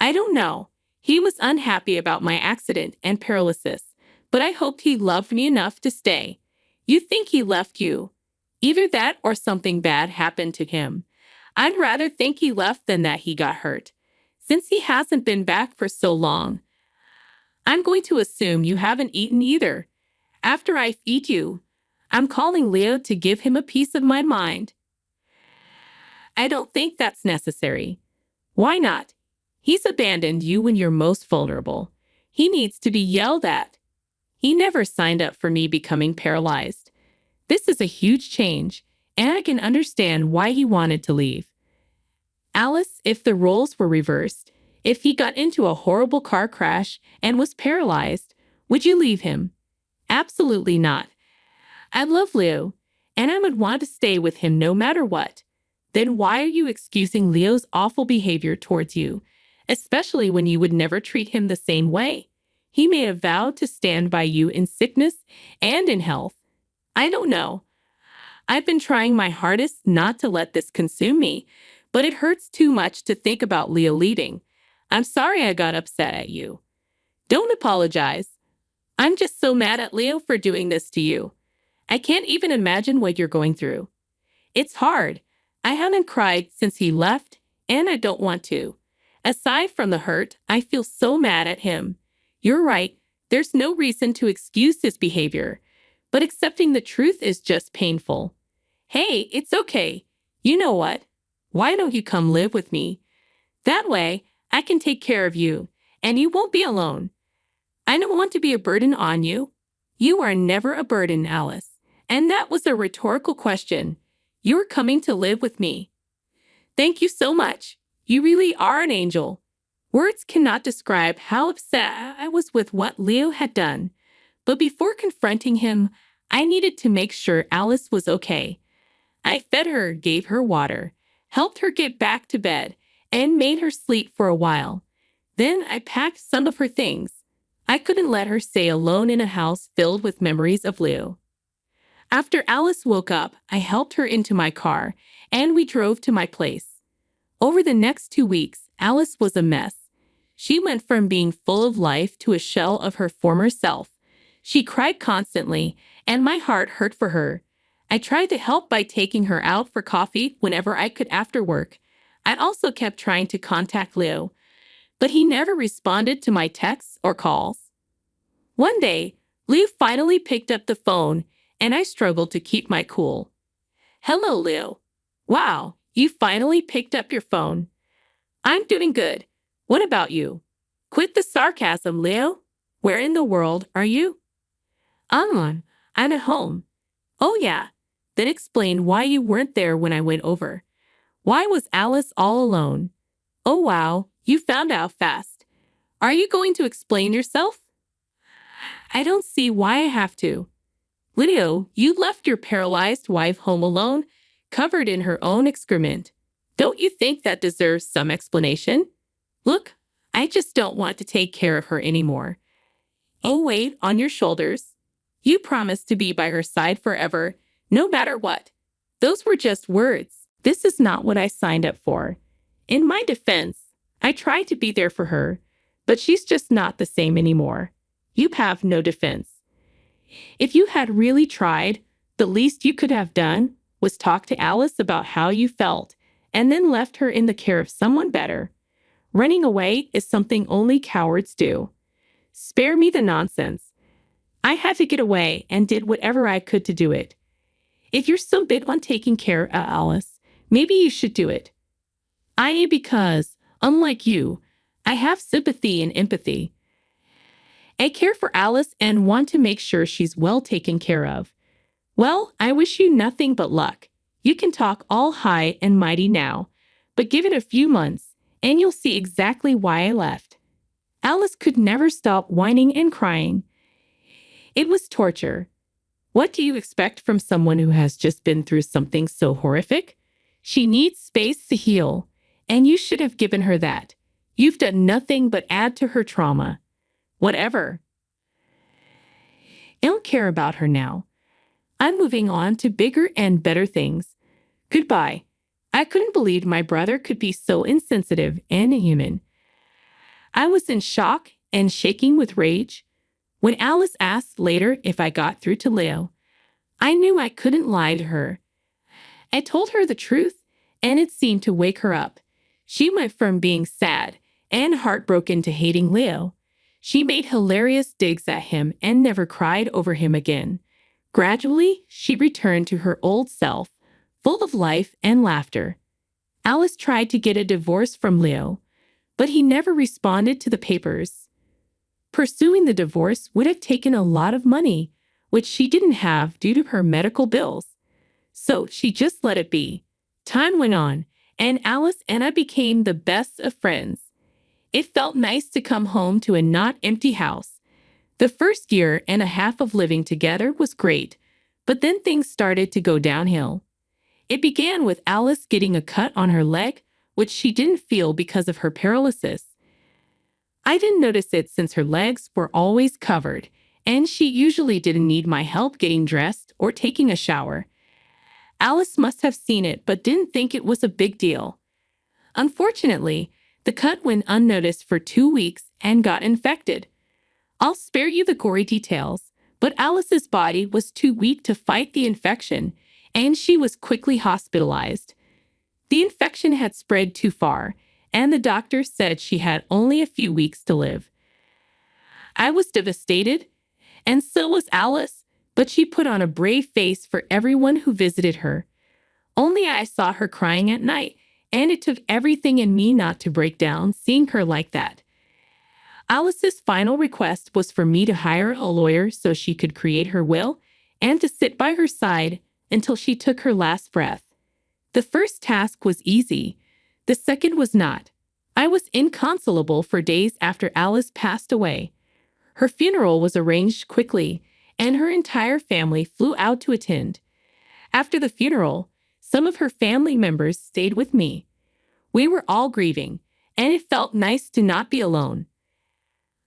I don't know. He was unhappy about my accident and paralysis, but I hoped he loved me enough to stay. You think he left you? Either that or something bad happened to him. I'd rather think he left than that he got hurt. Since he hasn't been back for so long, I'm going to assume you haven't eaten either. After I feed you, I'm calling Leo to give him a piece of my mind. I don't think that's necessary. Why not? He's abandoned you when you're most vulnerable. He needs to be yelled at. He never signed up for me becoming paralyzed. This is a huge change, and I can understand why he wanted to leave. Alice, if the roles were reversed, if he got into a horrible car crash and was paralyzed, would you leave him? Absolutely not. I love Leo, and I would want to stay with him no matter what. Then why are you excusing Leo's awful behavior towards you, especially when you would never treat him the same way? He may have vowed to stand by you in sickness and in health. I don't know. I've been trying my hardest not to let this consume me, but it hurts too much to think about Leo leaving. I'm sorry I got upset at you. Don't apologize. I'm just so mad at Leo for doing this to you. I can't even imagine what you're going through. It's hard. I haven't cried since he left, and I don't want to. Aside from the hurt, I feel so mad at him. You're right. There's no reason to excuse his behavior, but accepting the truth is just painful. Hey, it's okay. You know what? Why don't you come live with me? That way, I can take care of you, and you won't be alone. I don't want to be a burden on you. You are never a burden, Alice. And that was a rhetorical question. You're coming to live with me. Thank you so much. You really are an angel. Words cannot describe how upset I was with what Leo had done. But before confronting him, I needed to make sure Alice was okay. I fed her, gave her water, helped her get back to bed, and made her sleep for a while. Then I packed some of her things. I couldn't let her stay alone in a house filled with memories of Leo. After Alice woke up, I helped her into my car, and we drove to my place. Over the next 2 weeks, Alice was a mess. She went from being full of life to a shell of her former self. She cried constantly, and my heart hurt for her. I tried to help by taking her out for coffee whenever I could after work. I also kept trying to contact Leo, but he never responded to my texts or calls. One day, Leo finally picked up the phone, and I struggled to keep my cool. Hello, Leo. Wow, you finally picked up your phone. I'm doing good. What about you? Quit the sarcasm, Leo. Where in the world are you? I'm at home. Oh yeah, then explain why you weren't there when I went over. Why was Alice all alone? Oh wow, you found out fast. Are you going to explain yourself? I don't see why I have to. Leo, you left your paralyzed wife home alone, covered in her own excrement. Don't you think that deserves some explanation? Look, I just don't want to take care of her anymore. Oh, weight on your shoulders. You promised to be by her side forever, no matter what. Those were just words. This is not what I signed up for. In my defense, I tried to be there for her, but she's just not the same anymore. You have no defense. If you had really tried, the least you could have done was talk to Alice about how you felt and then left her in the care of someone better. Running away is something only cowards do. Spare me the nonsense. I had to get away and did whatever I could to do it. If you're so big on taking care of Alice, maybe you should do it. Because, unlike you, I have sympathy and empathy. I care for Alice and want to make sure she's well taken care of. Well, I wish you nothing but luck. You can talk all high and mighty now, but give it a few months, and you'll see exactly why I left. Alice could never stop whining and crying. It was torture. What do you expect from someone who has just been through something so horrific? She needs space to heal, and you should have given her that. You've done nothing but add to her trauma. Whatever. I don't care about her now. I'm moving on to bigger and better things. Goodbye. I couldn't believe my brother could be so insensitive and inhuman. I was in shock and shaking with rage. When Alice asked later if I got through to Leo, I knew I couldn't lie to her. I told her the truth, and it seemed to wake her up. She went from being sad and heartbroken to hating Leo. She made hilarious digs at him and never cried over him again. Gradually, she returned to her old self, full of life and laughter. Alice tried to get a divorce from Leo, but he never responded to the papers. Pursuing the divorce would have taken a lot of money, which she didn't have due to her medical bills. So she just let it be. Time went on, and Alice and I became the best of friends. It felt nice to come home to a not empty house. The first year and a half of living together was great, but then things started to go downhill. It began with Alice getting a cut on her leg, which she didn't feel because of her paralysis. I didn't notice it since her legs were always covered, and she usually didn't need my help getting dressed or taking a shower. Alice must have seen it but didn't think it was a big deal. Unfortunately, the cut went unnoticed for 2 weeks and got infected. I'll spare you the gory details, but Alice's body was too weak to fight the infection, and she was quickly hospitalized. The infection had spread too far, and the doctor said she had only a few weeks to live. I was devastated, and so was Alice, but she put on a brave face for everyone who visited her. Only I saw her crying at night, and it took everything in me not to break down seeing her like that. Alice's final request was for me to hire a lawyer so she could create her will and to sit by her side until she took her last breath. The first task was easy. The second was not. I was inconsolable for days after Alice passed away. Her funeral was arranged quickly, and her entire family flew out to attend. After the funeral, some of her family members stayed with me. We were all grieving, and it felt nice to not be alone.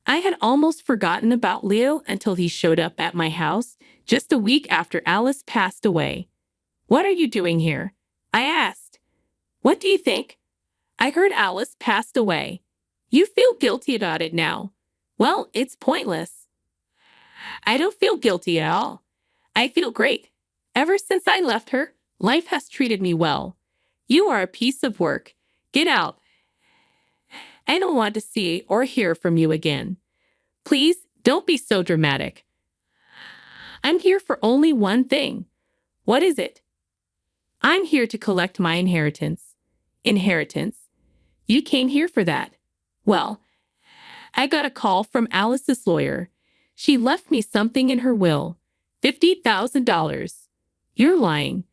I had almost forgotten about Leo until he showed up at my house just a week after Alice passed away. "What are you doing here?" I asked. "What do you think? I heard Alice passed away. You feel guilty about it now. Well, it's pointless." "I don't feel guilty at all. I feel great. Ever since I left her, life has treated me well. You are a piece of work. Get out. I don't want to see or hear from you again. Please don't be so dramatic. I'm here for only one thing." "What is it?" "I'm here to collect my inheritance." "Inheritance? You came here for that?" "Well, I got a call from Alice's lawyer. She left me something in her will. $50,000. "You're lying.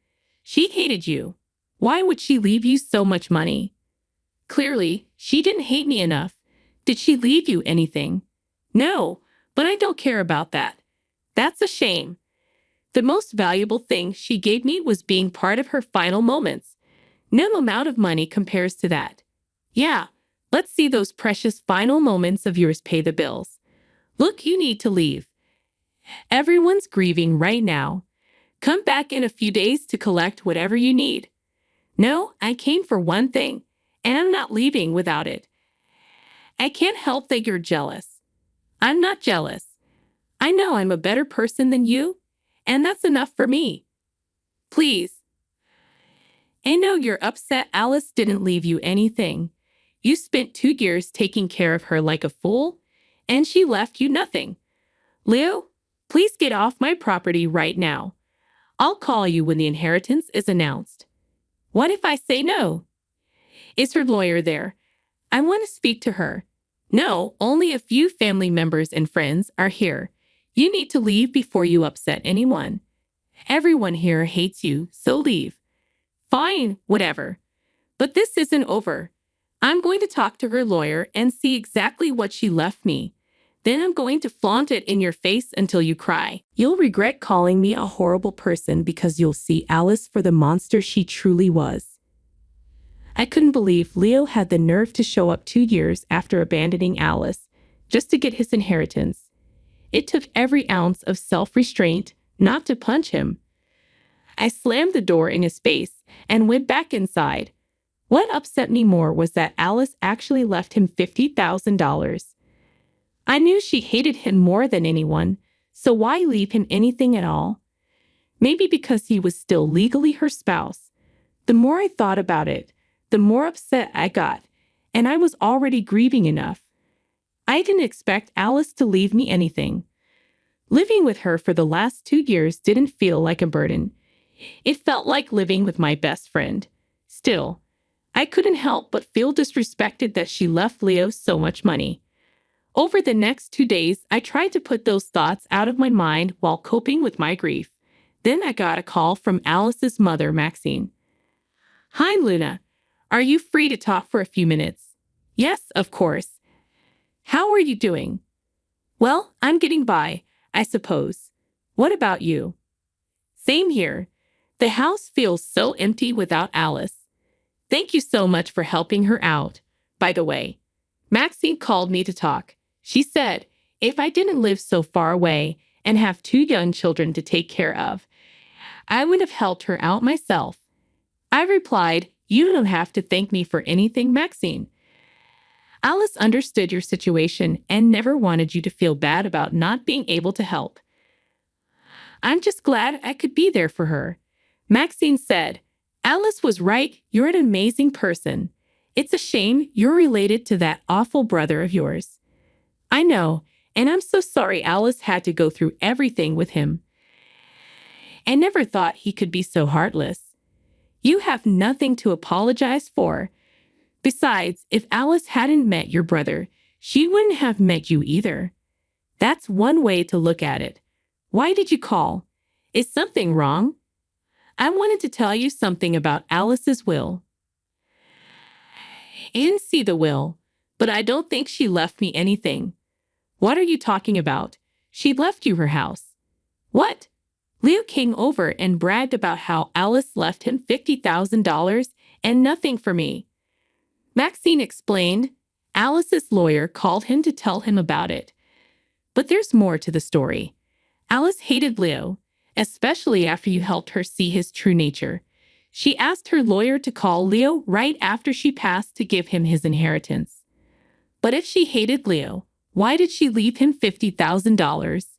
She hated you. Why would she leave you so much money?" "Clearly, she didn't hate me enough. Did she leave you anything?" "No, but I don't care about that. That's a shame. The most valuable thing she gave me was being part of her final moments. No amount of money compares to that. Yeah, let's see those precious final moments of yours pay the bills. Look, you need to leave. Everyone's grieving right now. Come back in a few days to collect whatever you need." "No, I came for one thing, and I'm not leaving without it." "I can't help that you're jealous." "I'm not jealous. I know I'm a better person than you, and that's enough for me. Please." "I know you're upset Alice didn't leave you anything. You spent 2 years taking care of her like a fool, and she left you nothing. Leo, please get off my property right now. I'll call you when the inheritance is announced." "What if I say no?" "Is her lawyer there? I want to speak to her." "No, only a few family members and friends are here. You need to leave before you upset anyone. Everyone here hates you, so leave." "Fine, whatever. But this isn't over. I'm going to talk to her lawyer and see exactly what she left me. Then I'm going to flaunt it in your face until you cry. You'll regret calling me a horrible person because you'll see Alice for the monster she truly was." I couldn't believe Leo had the nerve to show up 2 years after abandoning Alice just to get his inheritance. It took every ounce of self-restraint not to punch him. I slammed the door in his face and went back inside. What upset me more was that Alice actually left him $50,000. I knew she hated him more than anyone, so why leave him anything at all? Maybe because he was still legally her spouse. The more I thought about it, the more upset I got, and I was already grieving enough. I didn't expect Alice to leave me anything. Living with her for the last 2 years didn't feel like a burden. It felt like living with my best friend. Still, I couldn't help but feel disrespected that she left Leo so much money. Over the next 2 days, I tried to put those thoughts out of my mind while coping with my grief. Then I got a call from Alice's mother, Maxine. "Hi, Luna. Are you free to talk for a few minutes?" "Yes, of course. How are you doing?" "Well, I'm getting by, I suppose. What about you?" "Same here. The house feels so empty without Alice. Thank you so much for helping her out. By the way, Maxine called me to talk. She said if I didn't live so far away and have 2 young children to take care of, I would have helped her out myself." I replied, "You don't have to thank me for anything, Maxine. Alice understood your situation and never wanted you to feel bad about not being able to help. I'm just glad I could be there for her." Maxine said, "Alice was right. You're an amazing person. It's a shame you're related to that awful brother of yours." "I know, and I'm so sorry Alice had to go through everything with him. I never thought he could be so heartless." "You have nothing to apologize for. Besides, if Alice hadn't met your brother, she wouldn't have met you either. That's one way to look at it. Why did you call? Is something wrong?" "I wanted to tell you something about Alice's will." "I didn't see the will, but I don't think she left me anything." "What are you talking about? She left you her house." "What?" Leo came over and bragged about how Alice left him $50,000 and nothing for me. Maxine explained. Alice's lawyer called him to tell him about it. But there's more to the story. Alice hated Leo, especially after you helped her see his true nature. She asked her lawyer to call Leo right after she passed to give him his inheritance. But if she hated Leo, why did she leave him $50,000?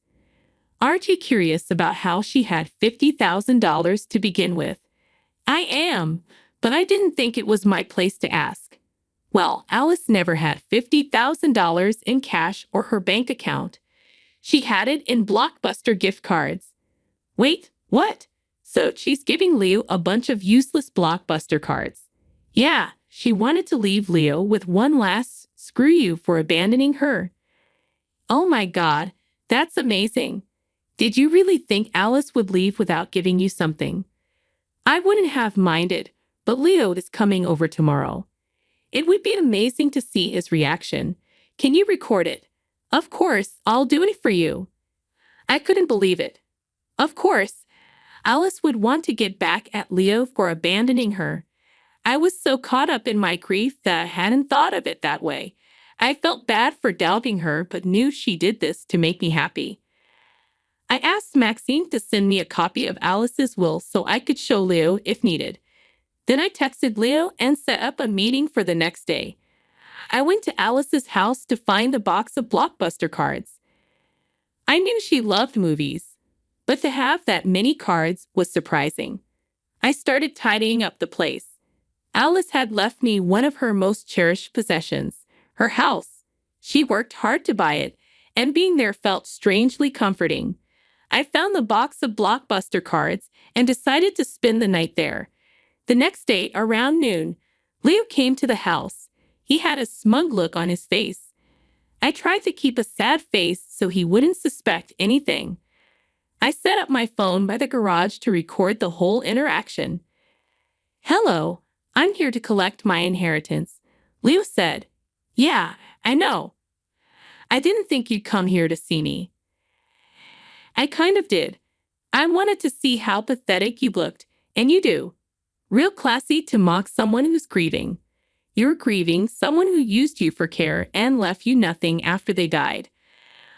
Aren't you curious about how she had $50,000 to begin with? I am, but I didn't think it was my place to ask. Well, Alice never had $50,000 in cash or her bank account. She had it in Blockbuster gift cards. Wait, what? So she's giving Leo a bunch of useless Blockbuster cards. Yeah, she wanted to leave Leo with one last screw you for abandoning her. Oh my God, that's amazing. Did you really think Alice would leave without giving you something? I wouldn't have minded, but Leo is coming over tomorrow. It would be amazing to see his reaction. Can you record it? Of course, I'll do it for you. I couldn't believe it. Of course, Alice would want to get back at Leo for abandoning her. I was so caught up in my grief that I hadn't thought of it that way. I felt bad for doubting her, but knew she did this to make me happy. I asked Maxine to send me a copy of Alice's will so I could show Leo if needed. Then I texted Leo and set up a meeting for the next day. I went to Alice's house to find the box of Blockbuster cards. I knew she loved movies, but to have that many cards was surprising. I started tidying up the place. Alice had left me one of her most cherished possessions, her house. She worked hard to buy it, and being there felt strangely comforting. I found the box of Blockbuster cards and decided to spend the night there. The next day, around noon, Leo came to the house. He had a smug look on his face. I tried to keep a sad face so he wouldn't suspect anything. I set up my phone by the garage to record the whole interaction. "Hello, I'm here to collect my inheritance," Leo said. "Yeah, I know. I didn't think you'd come here to see me." "I kind of did. I wanted to see how pathetic you looked, and you do. Real classy to mock someone who's grieving. You're grieving someone who used you for care and left you nothing after they died.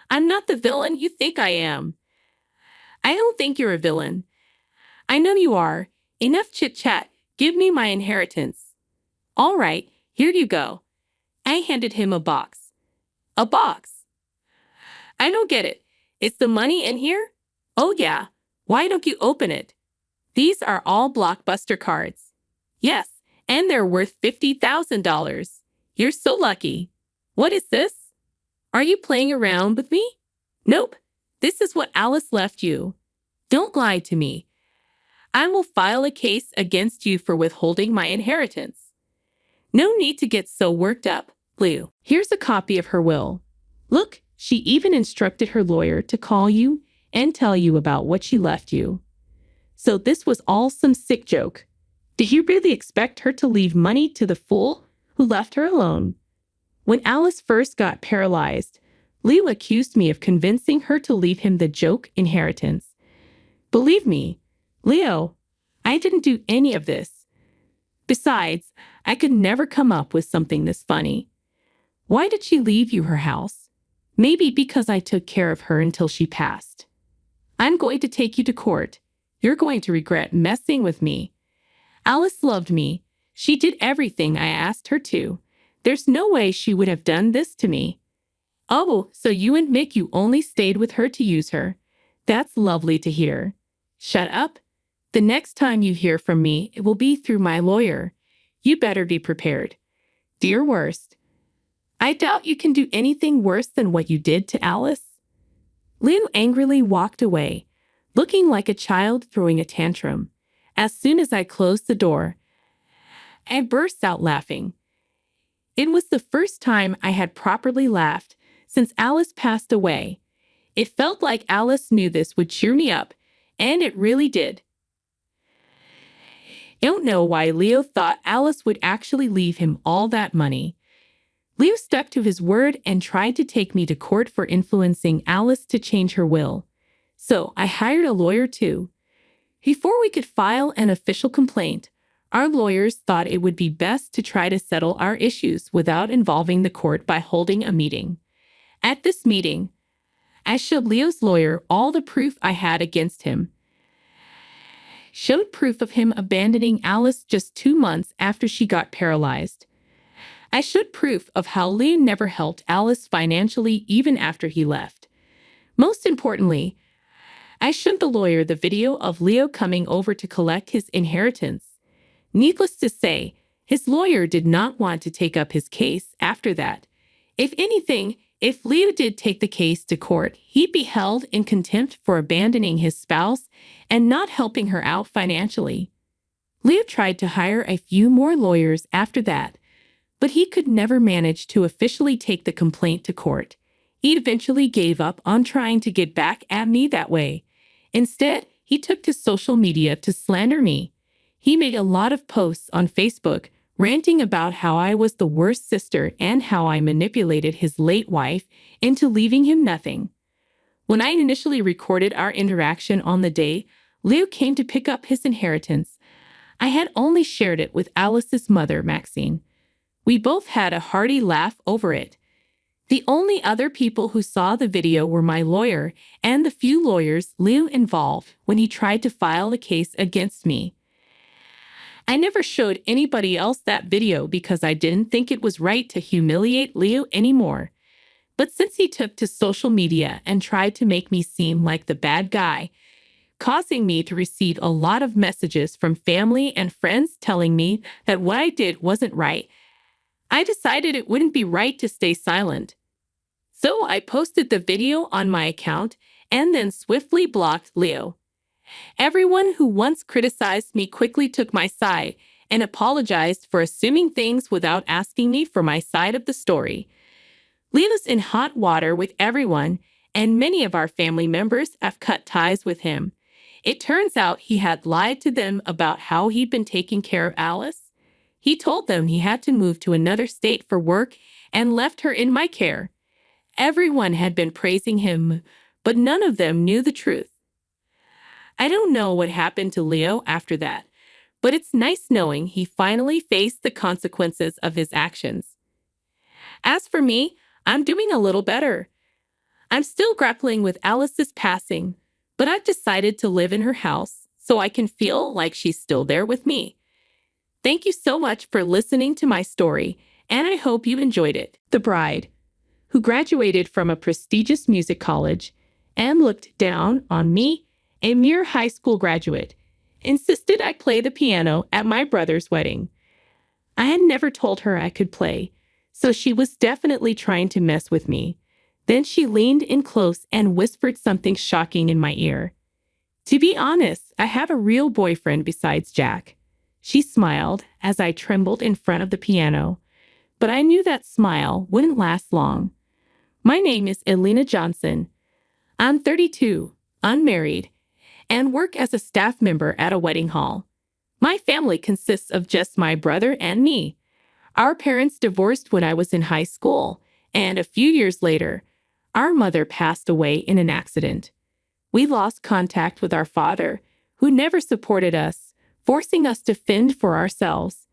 I'm not the villain you think I am." "I don't think you're a villain. I know you are. Enough chit-chat. Give me my inheritance." All right, here you go. I handed him a box. A box? I don't get it. Is the money in here? Oh yeah. Why don't you open it? These are all Blockbuster cards. Yes, and they're worth $50,000. You're so lucky. What is this? Are you playing around with me? Nope. This is what Alice left you. Don't lie to me. I will file a case against you for withholding my inheritance. No need to get so worked up, Lou. Here's a copy of her will. Look, she even instructed her lawyer to call you and tell you about what she left you. So this was all some sick joke. Did you really expect her to leave money to the fool who left her alone? When Alice first got paralyzed, Leo accused me of convincing her to leave him the joke inheritance. Believe me, Leo, I didn't do any of this. Besides, I could never come up with something this funny. Why did she leave you her house? Maybe because I took care of her until she passed. I'm going to take you to court. You're going to regret messing with me. Alice loved me. She did everything I asked her to. There's no way she would have done this to me. Oh, so you admit you only stayed with her to use her. That's lovely to hear. Shut up. The next time you hear from me, it will be through my lawyer. You better be prepared. Do your worst. I doubt you can do anything worse than what you did to Alice. Lou angrily walked away, looking like a child throwing a tantrum. As soon as I closed the door, I burst out laughing. It was the first time I had properly laughed since Alice passed away. It felt like Alice knew this would cheer me up, and it really did. I don't know why Leo thought Alice would actually leave him all that money. Leo stuck to his word and tried to take me to court for influencing Alice to change her will. So I hired a lawyer too. Before we could file an official complaint, our lawyers thought it would be best to try to settle our issues without involving the court by holding a meeting. At this meeting, I showed Leo's lawyer all the proof I had against him. Showed proof of him abandoning Alice just 2 months after she got paralyzed. I showed proof of how Leo never helped Alice financially even after he left. Most importantly, I showed the lawyer the video of Leo coming over to collect his inheritance. Needless to say, his lawyer did not want to take up his case after that. If anything, if Leo did take the case to court, he'd be held in contempt for abandoning his spouse and not helping her out financially. Leo tried to hire a few more lawyers after that, but he could never manage to officially take the complaint to court. He eventually gave up on trying to get back at me that way. Instead, he took to social media to slander me. He made a lot of posts on Facebook, ranting about how I was the worst sister and how I manipulated his late wife into leaving him nothing. When I initially recorded our interaction on the day Leo came to pick up his inheritance, I had only shared it with Alice's mother, Maxine. We both had a hearty laugh over it. The only other people who saw the video were my lawyer and the few lawyers Leo involved when he tried to file a case against me. I never showed anybody else that video because I didn't think it was right to humiliate Leo anymore. But since he took to social media and tried to make me seem like the bad guy, causing me to receive a lot of messages from family and friends telling me that what I did wasn't right, I decided it wouldn't be right to stay silent. So I posted the video on my account and then swiftly blocked Leo. Everyone who once criticized me quickly took my side and apologized for assuming things without asking me for my side of the story. Leo's in hot water with everyone, and many of our family members have cut ties with him. It turns out he had lied to them about how he'd been taking care of Alice. He told them he had to move to another state for work and left her in my care. Everyone had been praising him, but none of them knew the truth. I don't know what happened to Leo after that, but it's nice knowing he finally faced the consequences of his actions. As for me, I'm doing a little better. I'm still grappling with Alice's passing, but I've decided to live in her house so I can feel like she's still there with me. Thank you so much for listening to my story, and I hope you enjoyed it. The bride, who graduated from a prestigious music college and looked down on me, a mere high school graduate, insisted I play the piano at my brother's wedding. I had never told her I could play, so she was definitely trying to mess with me. Then she leaned in close and whispered something shocking in my ear. To be honest, I have a real boyfriend besides Jack. She smiled as I trembled in front of the piano, but I knew that smile wouldn't last long. My name is Elena Johnson. I'm 32, unmarried, and work as a staff member at a wedding hall. My family consists of just my brother and me. Our parents divorced when I was in high school, and a few years later, our mother passed away in an accident. We lost contact with our father, who never supported us, forcing us to fend for ourselves.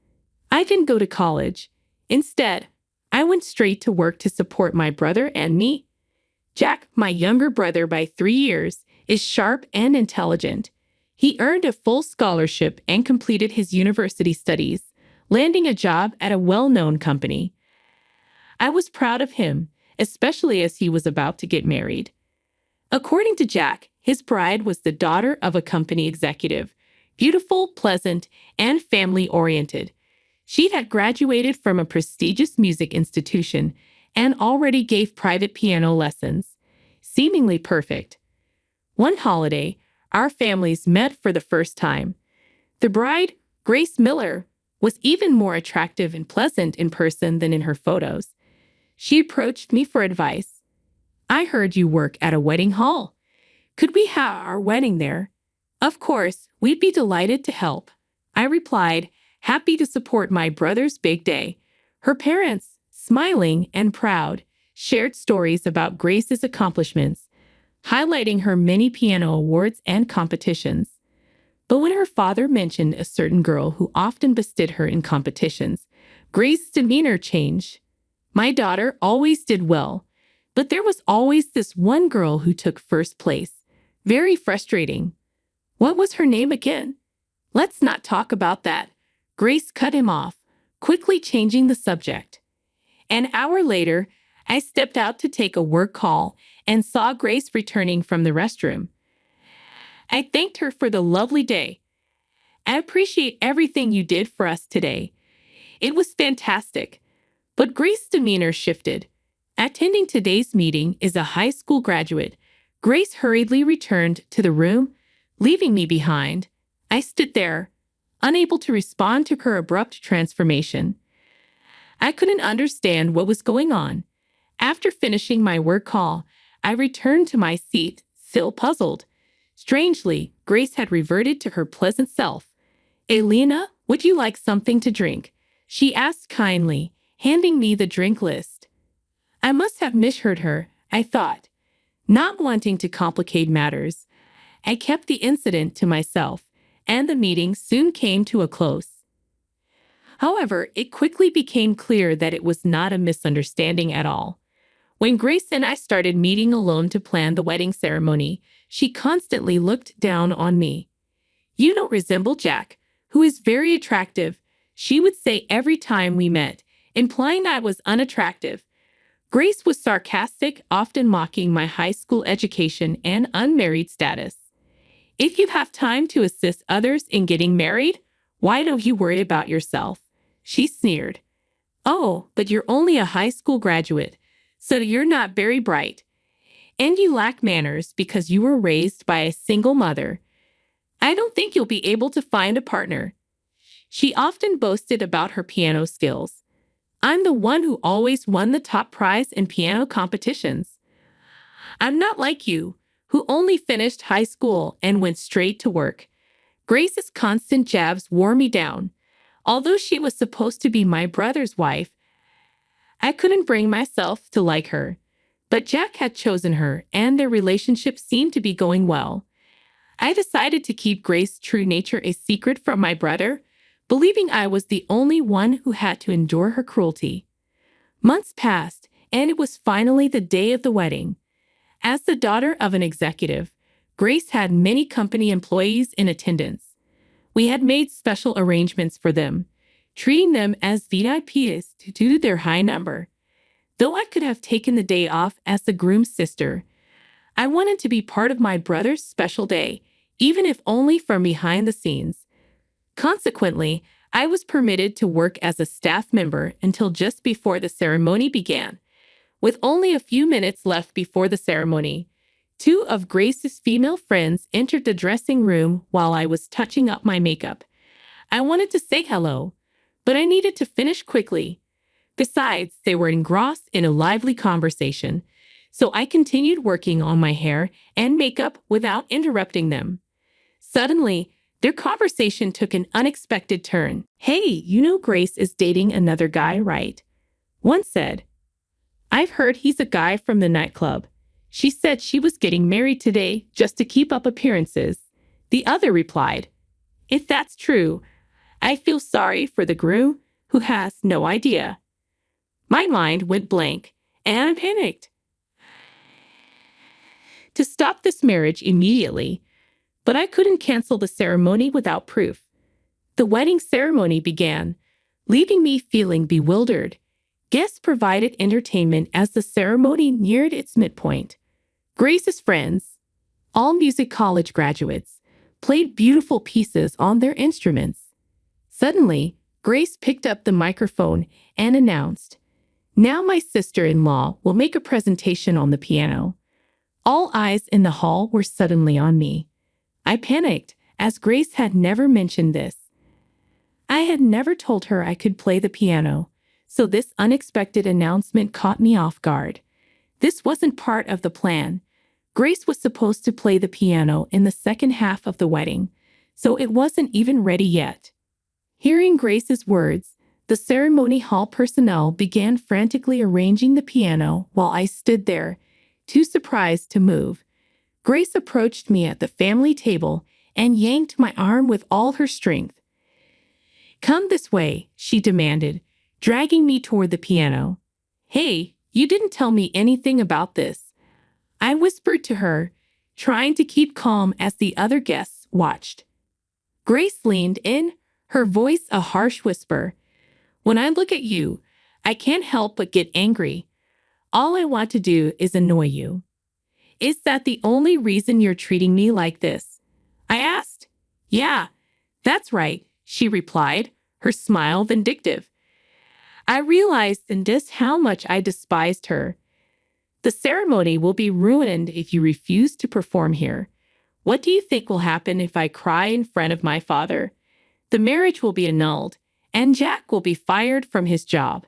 I didn't go to college. Instead, I went straight to work to support my brother and me. Jack, my younger brother by 3 years, is sharp and intelligent. He earned a full scholarship and completed his university studies, landing a job at a well-known company. I was proud of him, especially as he was about to get married. According to Jack, his bride was the daughter of a company executive, beautiful, pleasant, and family-oriented. She had graduated from a prestigious music institution and already gave private piano lessons, seemingly perfect. One holiday, our families met for the first time. The bride, Grace Miller, was even more attractive and pleasant in person than in her photos. She approached me for advice. I heard you work at a wedding hall. Could we have our wedding there? Of course, we'd be delighted to help. I replied, happy to support my brother's big day. Her parents, smiling and proud, shared stories about Grace's accomplishments, highlighting her many piano awards and competitions. But when her father mentioned a certain girl who often bested her in competitions, Grace's demeanor changed. My daughter always did well, but there was always this one girl who took first place. Very frustrating. What was her name again? Let's not talk about that. Grace cut him off, quickly changing the subject. An hour later, I stepped out to take a work call and saw Grace returning from the restroom. I thanked her for the lovely day. I appreciate everything you did for us today. It was fantastic. But Grace's demeanor shifted. Attending today's meeting is a high school graduate. Grace hurriedly returned to the room, leaving me behind. I stood there, unable to respond to her abrupt transformation. I couldn't understand what was going on. After finishing my work call, I returned to my seat, still puzzled. Strangely, Grace had reverted to her pleasant self. Elena, would you like something to drink? She asked kindly, handing me the drink list. I must have misheard her, I thought. Not wanting to complicate matters, I kept the incident to myself, and the meeting soon came to a close. However, it quickly became clear that it was not a misunderstanding at all. When Grace and I started meeting alone to plan the wedding ceremony, she constantly looked down on me. You don't resemble Jack, who is very attractive, she would say every time we met, implying I was unattractive. Grace was sarcastic, often mocking my high school education and unmarried status. If you have time to assist others in getting married, why don't you worry about yourself? She sneered. Oh, but you're only a high school graduate, so you're not very bright. And you lack manners because you were raised by a single mother. I don't think you'll be able to find a partner. She often boasted about her piano skills. I'm the one who always won the top prize in piano competitions. I'm not like you, who only finished high school and went straight to work. Grace's constant jabs wore me down. Although she was supposed to be my brother's wife, I couldn't bring myself to like her. But Jack had chosen her, and their relationship seemed to be going well. I decided to keep Grace's true nature a secret from my brother, believing I was the only one who had to endure her cruelty. Months passed, and it was finally the day of the wedding. As the daughter of an executive, Grace had many company employees in attendance. We had made special arrangements for them, treating them as VIPs due to their high number. Though I could have taken the day off as the groom's sister, I wanted to be part of my brother's special day, even if only from behind the scenes. Consequently, I was permitted to work as a staff member until just before the ceremony began. With only a few minutes left before the ceremony, two of Grace's female friends entered the dressing room while I was touching up my makeup. I wanted to say hello, but I needed to finish quickly. Besides, they were engrossed in a lively conversation, so I continued working on my hair and makeup without interrupting them. Suddenly, their conversation took an unexpected turn. "Hey, you know Grace is dating another guy, right?" One said. "I've heard he's a guy from the nightclub. She said she was getting married today just to keep up appearances." The other replied, "If that's true, I feel sorry for the groom who has no idea." My mind went blank, and I panicked to stop this marriage immediately, but I couldn't cancel the ceremony without proof. The wedding ceremony began, leaving me feeling bewildered. Guests provided entertainment as the ceremony neared its midpoint. Grace's friends, all music college graduates, played beautiful pieces on their instruments. Suddenly, Grace picked up the microphone and announced, "Now my sister-in-law will make a presentation on the piano." All eyes in the hall were suddenly on me. I panicked, as Grace had never mentioned this. I had never told her I could play the piano, so this unexpected announcement caught me off guard. This wasn't part of the plan. Grace was supposed to play the piano in the second half of the wedding, so it wasn't even ready yet. Hearing Grace's words, the ceremony hall personnel began frantically arranging the piano while I stood there, too surprised to move. Grace approached me at the family table and yanked my arm with all her strength. "Come this way," she demanded, dragging me toward the piano. "Hey, you didn't tell me anything about this," I whispered to her, trying to keep calm as the other guests watched. Grace leaned in, her voice a harsh whisper. "When I look at you, I can't help but get angry. All I want to do is annoy you. Is that the only reason you're treating me like this?" I asked. "Yeah, that's right," she replied, her smile vindictive. I realized in this how much I despised her. "The ceremony will be ruined if you refuse to perform here. What do you think will happen if I cry in front of my father? The marriage will be annulled, and Jack will be fired from his job.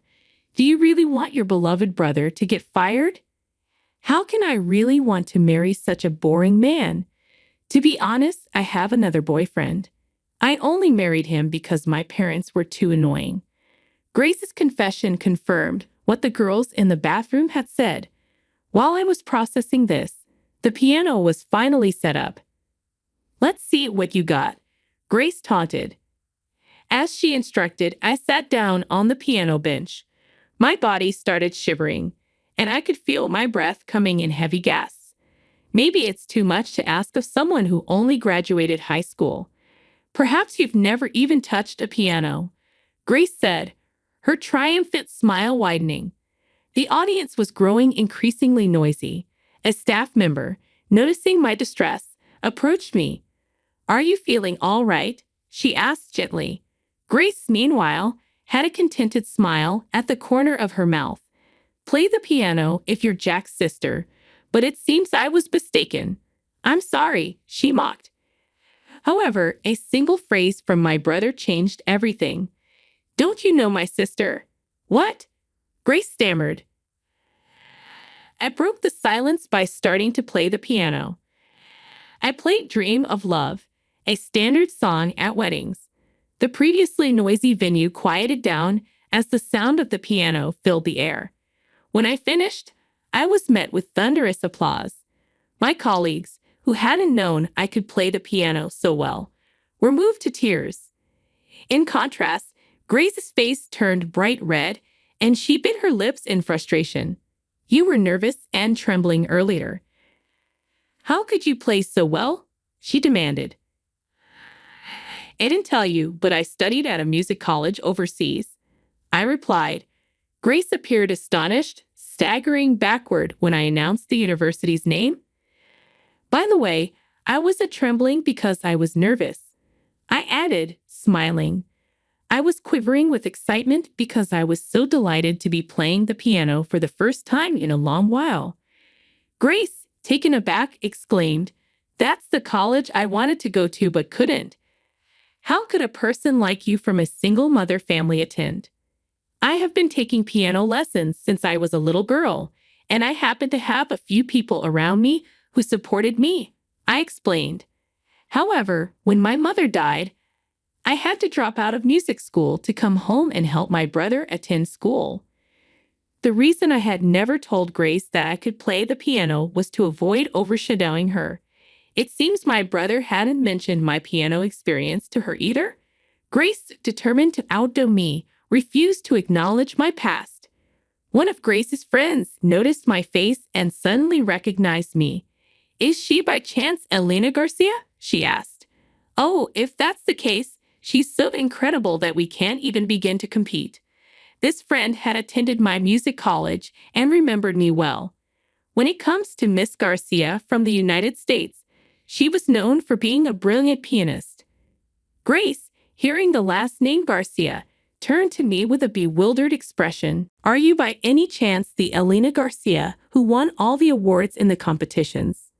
Do you really want your beloved brother to get fired? How can I really want to marry such a boring man? To be honest, I have another boyfriend. I only married him because my parents were too annoying." Grace's confession confirmed what the girls in the bathroom had said. While I was processing this, the piano was finally set up. "Let's see what you got," Grace taunted. As she instructed, I sat down on the piano bench. My body started shivering, and I could feel my breath coming in heavy gasps. Maybe it's too much to ask of someone who only graduated high school. "Perhaps you've never even touched a piano," Grace said, her triumphant smile widening. The audience was growing increasingly noisy. A staff member, noticing my distress, approached me. "Are you feeling all right?" she asked gently. Grace, meanwhile, had a contented smile at the corner of her mouth. "Play the piano if you're Jack's sister, but it seems I was mistaken." "I'm sorry," she mocked. However, a single phrase from my brother changed everything. "Don't you know my sister?" "What?" Grace stammered. I broke the silence by starting to play the piano. I played Dream of Love, a standard song at weddings. The previously noisy venue quieted down as the sound of the piano filled the air. When I finished, I was met with thunderous applause. My colleagues, who hadn't known I could play the piano so well, were moved to tears. In contrast, Grace's face turned bright red, and she bit her lips in frustration. "You were nervous and trembling earlier. How could you play so well?" she demanded. I didn't tell you, but I studied at a music college overseas. I replied. Grace appeared astonished, staggering backward when I announced the university's name. By the way, I wasn't trembling because I was nervous. I added, smiling. I was quivering with excitement because I was so delighted to be playing the piano for the first time in a long while. Grace, taken aback, exclaimed, "That's the college I wanted to go to but couldn't. How could a person like you from a single mother family attend? I have been taking piano lessons since I was a little girl, and I happen to have a few people around me who supported me," I explained. However, when my mother died, I had to drop out of music school to come home and help my brother attend school. The reason I had never told Grace that I could play the piano was to avoid overshadowing her. It seems my brother hadn't mentioned my piano experience to her either. Grace, determined to outdo me, refused to acknowledge my past. One of Grace's friends noticed my face and suddenly recognized me. "Is she by chance Elena Garcia?" she asked. "Oh, if that's the case, she's so incredible that we can't even begin to compete." This friend had attended my music college and remembered me well. When it comes to Miss Garcia from the United States, she was known for being a brilliant pianist. Grace, hearing the last name Garcia, turned to me with a bewildered expression. "Are you by any chance the Elena Garcia who won all the awards in the competitions?"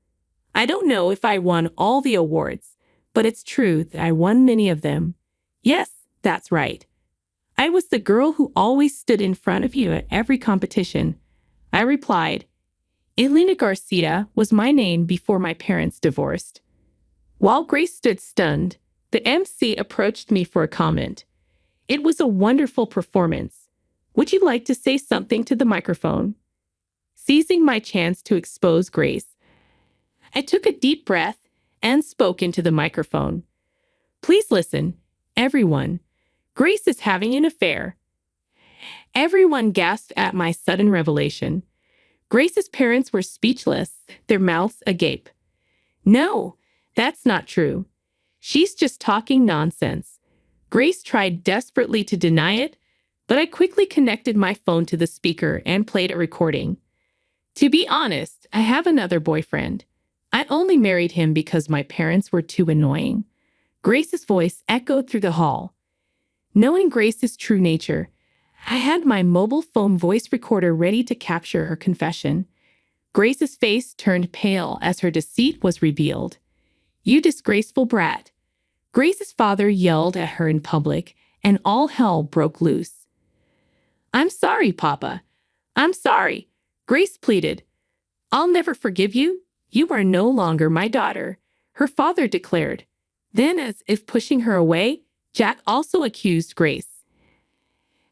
I don't know if I won all the awards, but it's true that I won many of them. Yes, that's right. I was the girl who always stood in front of you at every competition, I replied. Elena Garcia was my name before my parents divorced. While Grace stood stunned, the MC approached me for a comment. "It was a wonderful performance. Would you like to say something to the microphone?" Seizing my chance to expose Grace, I took a deep breath and spoke into the microphone. "Please listen, everyone. Grace is having an affair." Everyone gasped at my sudden revelation. Grace's parents were speechless, their mouths agape. "No, that's not true. She's just talking nonsense." Grace tried desperately to deny it, but I quickly connected my phone to the speaker and played a recording. "To be honest, I have another boyfriend. I only married him because my parents were too annoying." Grace's voice echoed through the hall. Knowing Grace's true nature, I had my mobile phone voice recorder ready to capture her confession. Grace's face turned pale as her deceit was revealed. "You disgraceful brat." Grace's father yelled at her in public, and all hell broke loose. "I'm sorry, Papa. I'm sorry," Grace pleaded. "I'll never forgive you. You are no longer my daughter," her father declared. Then, as if pushing her away, Jack also accused Grace.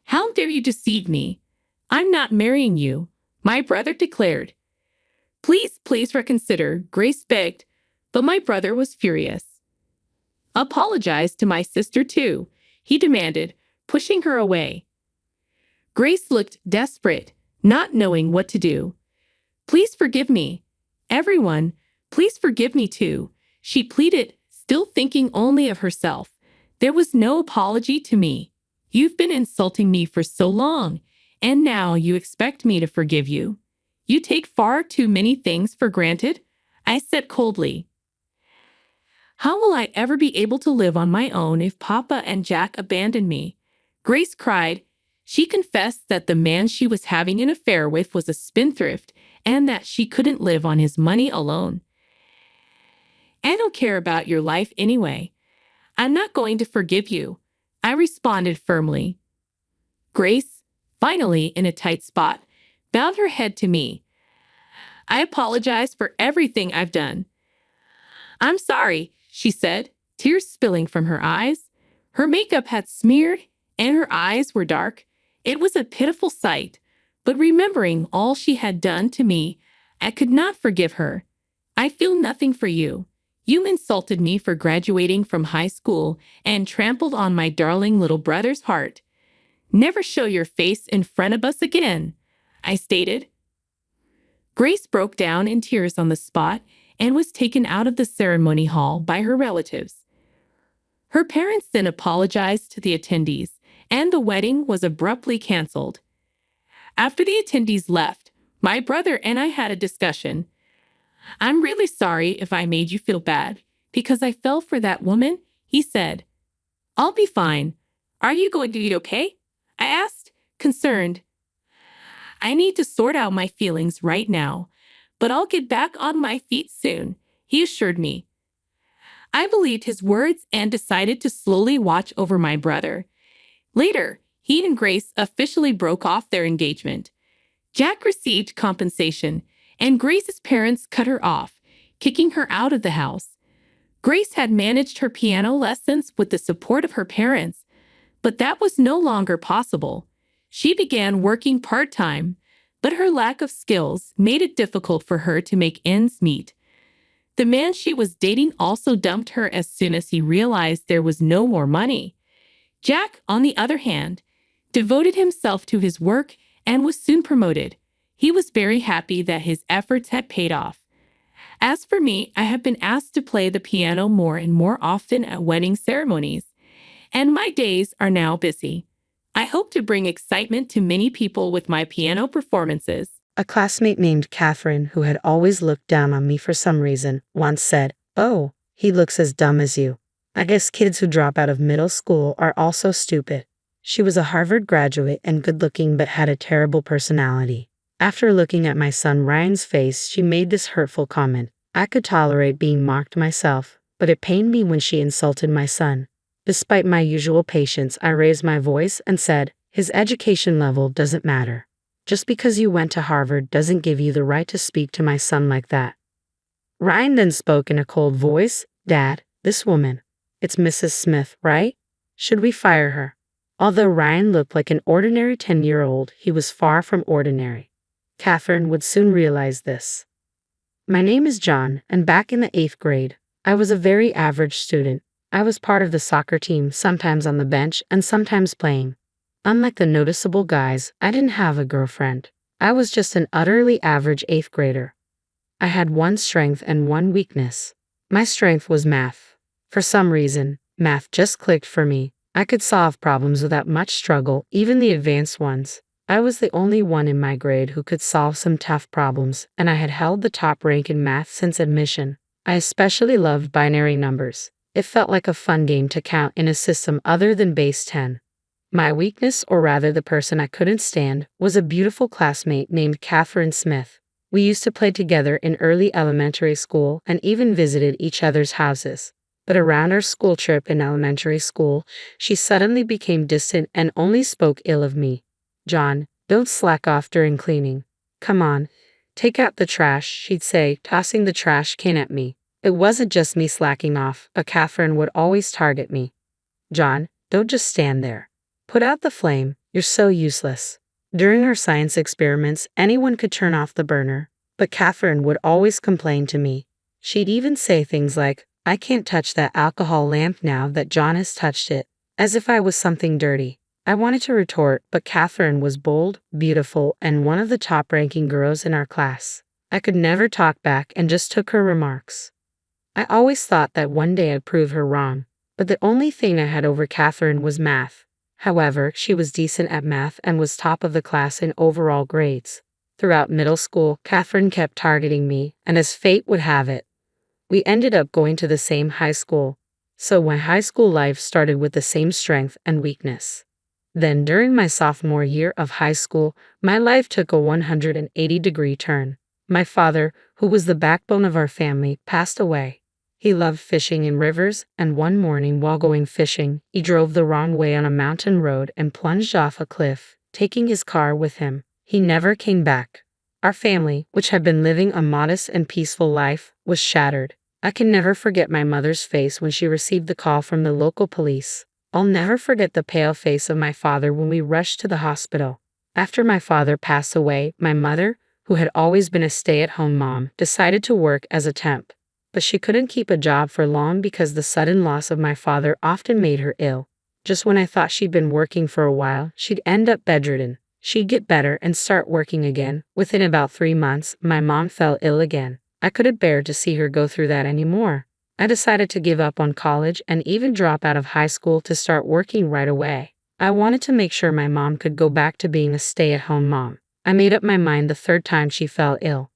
"How dare you deceive me? I'm not marrying you," my brother declared. Please reconsider," Grace begged, but my brother was furious. "Apologize to my sister too," he demanded, pushing her away. Grace looked desperate, not knowing what to do. "Please forgive me. Everyone, please forgive me too," she pleaded, still thinking only of herself. "There was no apology to me. You've been insulting me for so long, and now you expect me to forgive you. You take far too many things for granted," I said coldly. "How will I ever be able to live on my own if Papa and Jack abandon me?" Grace cried. She confessed that the man she was having an affair with was a spendthrift and that she couldn't live on his money alone. "I don't care about your life anyway. I'm not going to forgive you," I responded firmly. Grace, finally in a tight spot, bowed her head to me. "I apologize for everything I've done." "I'm sorry," she said, tears spilling from her eyes. Her makeup had smeared and her eyes were dark. It was a pitiful sight, but remembering all she had done to me, I could not forgive her. "I feel nothing for you. You insulted me for graduating from high school and trampled on my darling little brother's heart. Never show your face in front of us again," I stated. Grace broke down in tears on the spot and was taken out of the ceremony hall by her relatives. Her parents then apologized to the attendees, and the wedding was abruptly canceled. After the attendees left, my brother and I had a discussion. "I'm really sorry if I made you feel bad because I fell for that woman," he said. "I'll be fine. Are you going to be okay?" I asked, concerned. "I need to sort out my feelings right now, but I'll get back on my feet soon," he assured me. I believed his words and decided to slowly watch over my brother. Later, he and Grace officially broke off their engagement. Jack received compensation, and Grace's parents cut her off, kicking her out of the house. Grace had managed her piano lessons with the support of her parents, but that was no longer possible. She began working part-time, but her lack of skills made it difficult for her to make ends meet. The man she was dating also dumped her as soon as he realized there was no more money. Jack, on the other hand, devoted himself to his work and was soon promoted. He was very happy that his efforts had paid off. As for me, I have been asked to play the piano more and more often at wedding ceremonies, and my days are now busy. I hope to bring excitement to many people with my piano performances. A classmate named Catherine, who had always looked down on me for some reason, once said, "Oh, he looks as dumb as you. I guess kids who drop out of middle school are also stupid." She was a Harvard graduate and good-looking but had a terrible personality. After looking at my son Ryan's face, she made this hurtful comment. I could tolerate being mocked myself, but it pained me when she insulted my son. Despite my usual patience, I raised my voice and said, "His education level doesn't matter. Just because you went to Harvard doesn't give you the right to speak to my son like that." Ryan then spoke in a cold voice, "Dad, this woman, it's Mrs. Smith, right? Should we fire her?" Although Ryan looked like an ordinary 10-year-old, he was far from ordinary. Catherine would soon realize this. My name is John, and back in the 8th grade, I was a very average student. I was part of the soccer team, sometimes on the bench and sometimes playing. Unlike the noticeable guys, I didn't have a girlfriend. I was just an utterly average 8th grader. I had one strength and one weakness. My strength was math. For some reason, math just clicked for me. I could solve problems without much struggle, even the advanced ones. I was the only one in my grade who could solve some tough problems, and I had held the top rank in math since admission. I especially loved binary numbers. It felt like a fun game to count in a system other than base 10. My weakness, or rather the person I couldn't stand, was a beautiful classmate named Catherine Smith. We used to play together in early elementary school and even visited each other's houses. But around our school trip in elementary school, she suddenly became distant and only spoke ill of me. "John, don't slack off during cleaning. Come on, take out the trash," she'd say, tossing the trash can at me. It wasn't just me slacking off, but Catherine would always target me. "John, don't just stand there. Put out the flame, you're so useless." During her science experiments, anyone could turn off the burner, but Catherine would always complain to me. She'd even say things like, "I can't touch that alcohol lamp now that John has touched it," as if I was something dirty. I wanted to retort, but Catherine was bold, beautiful, and one of the top-ranking girls in our class. I could never talk back and just took her remarks. I always thought that one day I'd prove her wrong, but the only thing I had over Catherine was math. However, she was decent at math and was top of the class in overall grades. Throughout middle school, Catherine kept targeting me, and as fate would have it, we ended up going to the same high school. So my high school life started with the same strength and weakness. Then, during my sophomore year of high school, my life took a 180-degree turn. My father, who was the backbone of our family, passed away. He loved fishing in rivers, and one morning while going fishing, he drove the wrong way on a mountain road and plunged off a cliff, taking his car with him. He never came back. Our family, which had been living a modest and peaceful life, was shattered. I can never forget my mother's face when she received the call from the local police. I'll never forget the pale face of my father when we rushed to the hospital. After my father passed away, my mother, who had always been a stay-at-home mom, decided to work as a temp. But she couldn't keep a job for long because the sudden loss of my father often made her ill. Just when I thought she'd been working for a while, she'd end up bedridden. She'd get better and start working again. Within about 3 months, my mom fell ill again. I couldn't bear to see her go through that anymore. I decided to give up on college and even drop out of high school to start working right away. I wanted to make sure my mom could go back to being a stay-at-home mom. I made up my mind the third time she fell ill.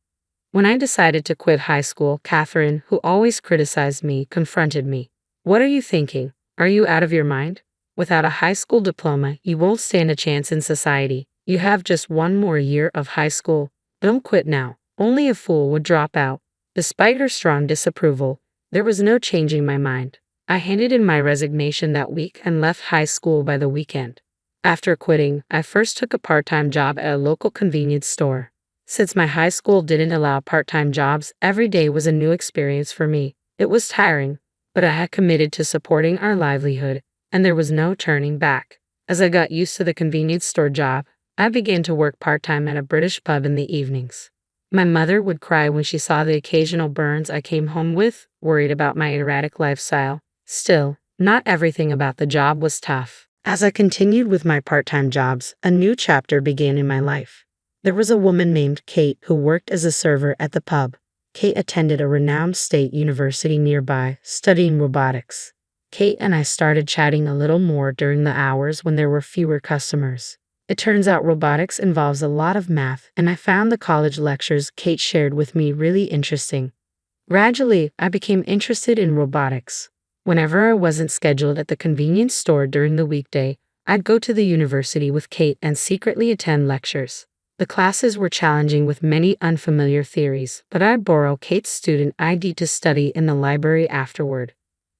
When I decided to quit high school, Catherine, who always criticized me, confronted me. What are you thinking? Are you out of your mind? Without a high school diploma, you won't stand a chance in society. You have just one more year of high school. Don't quit now. Only a fool would drop out. Despite her strong disapproval, there was no changing my mind. I handed in my resignation that week and left high school by the weekend. After quitting, I first took a part-time job at a local convenience store. Since my high school didn't allow part-time jobs, every day was a new experience for me. It was tiring, but I had committed to supporting our livelihood, and there was no turning back. As I got used to the convenience store job, I began to work part-time at a British pub in the evenings. My mother would cry when she saw the occasional burns I came home with, worried about my erratic lifestyle. Still, not everything about the job was tough. As I continued with my part-time jobs, a new chapter began in my life. There was a woman named Kate who worked as a server at the pub. Kate attended a renowned state university nearby, studying robotics. Kate and I started chatting a little more during the hours when there were fewer customers. It turns out robotics involves a lot of math, and I found the college lectures Kate shared with me really interesting. Gradually, I became interested in robotics. Whenever I wasn't scheduled at the convenience store during the weekday, I'd go to the university with Kate and secretly attend lectures. The classes were challenging with many unfamiliar theories, but I'd borrow Kate's student ID to study in the library afterward.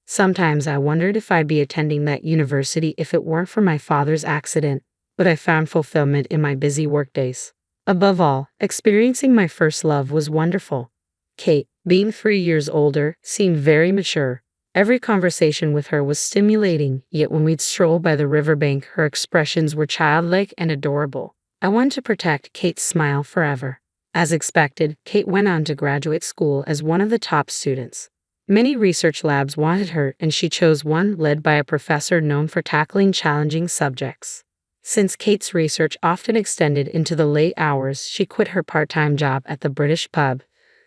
Sometimes I wondered if I'd be attending that university if it weren't for my father's accident, but I found fulfillment in my busy workdays. Above all, experiencing my first love was wonderful. Kate, being 3 years older, seemed very mature. Every conversation with her was stimulating, yet when we'd stroll by the riverbank, her expressions were childlike and adorable. I wanted to protect Kate's smile forever. As expected, Kate went on to graduate school as one of the top students. Many research labs wanted her, and she chose one led by a professor known for tackling challenging subjects. Since Kate's research often extended into the late hours, she quit her part-time job at the British pub,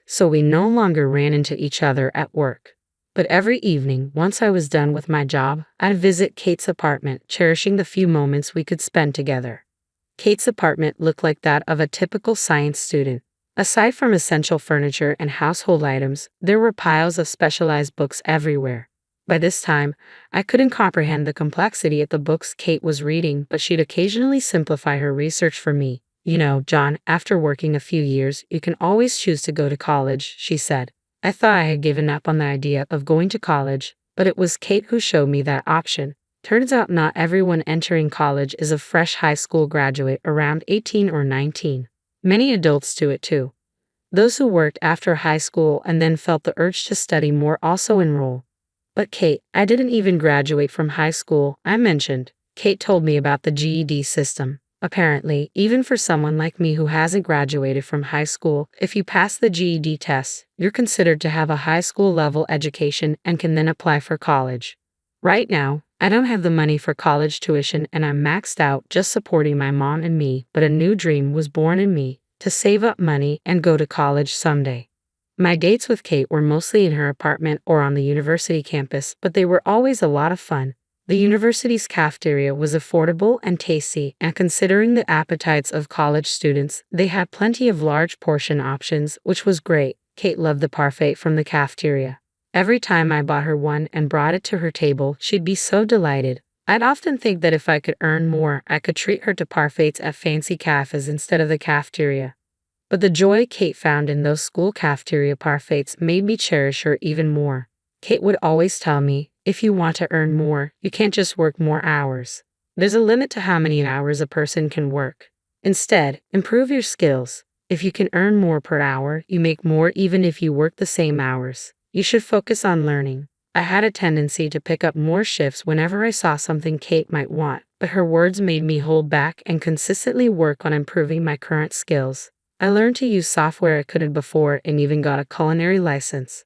so we no longer ran into each other at work. But every evening, once I was done with my job, I'd visit Kate's apartment, cherishing the few moments we could spend together. Kate's apartment looked like that of a typical science student. Aside from essential furniture and household items, there were piles of specialized books everywhere. By this time, I couldn't comprehend the complexity of the books Kate was reading, but she'd occasionally simplify her research for me. You know, John, after working a few years, you can always choose to go to college, she said. I thought I had given up on the idea of going to college, but it was Kate who showed me that option. Turns out not everyone entering college is a fresh high school graduate around 18 or 19. Many adults do it too. Those who worked after high school and then felt the urge to study more also enroll. But Kate, I didn't even graduate from high school, I mentioned. Kate told me about the GED system. Apparently, even for someone like me who hasn't graduated from high school, if you pass the GED test, you're considered to have a high school level education and can then apply for college. Right now, I don't have the money for college tuition and I'm maxed out just supporting my mom and me, but a new dream was born in me, to save up money and go to college someday. My dates with Kate were mostly in her apartment or on the university campus, but they were always a lot of fun. The university's cafeteria was affordable and tasty, and considering the appetites of college students, they had plenty of large portion options, which was great. Kate loved the parfait from the cafeteria. Every time I bought her one and brought it to her table, she'd be so delighted. I'd often think that if I could earn more, I could treat her to parfaits at fancy cafes instead of the cafeteria. But the joy Kate found in those school cafeteria parfaits made me cherish her even more. Kate would always tell me, if you want to earn more, you can't just work more hours. There's a limit to how many hours a person can work. Instead, improve your skills. If you can earn more per hour, you make more even if you work the same hours. You should focus on learning. I had a tendency to pick up more shifts whenever I saw something Kate might want, but her words made me hold back and consistently work on improving my current skills. I learned to use software I couldn't before and even got a culinary license.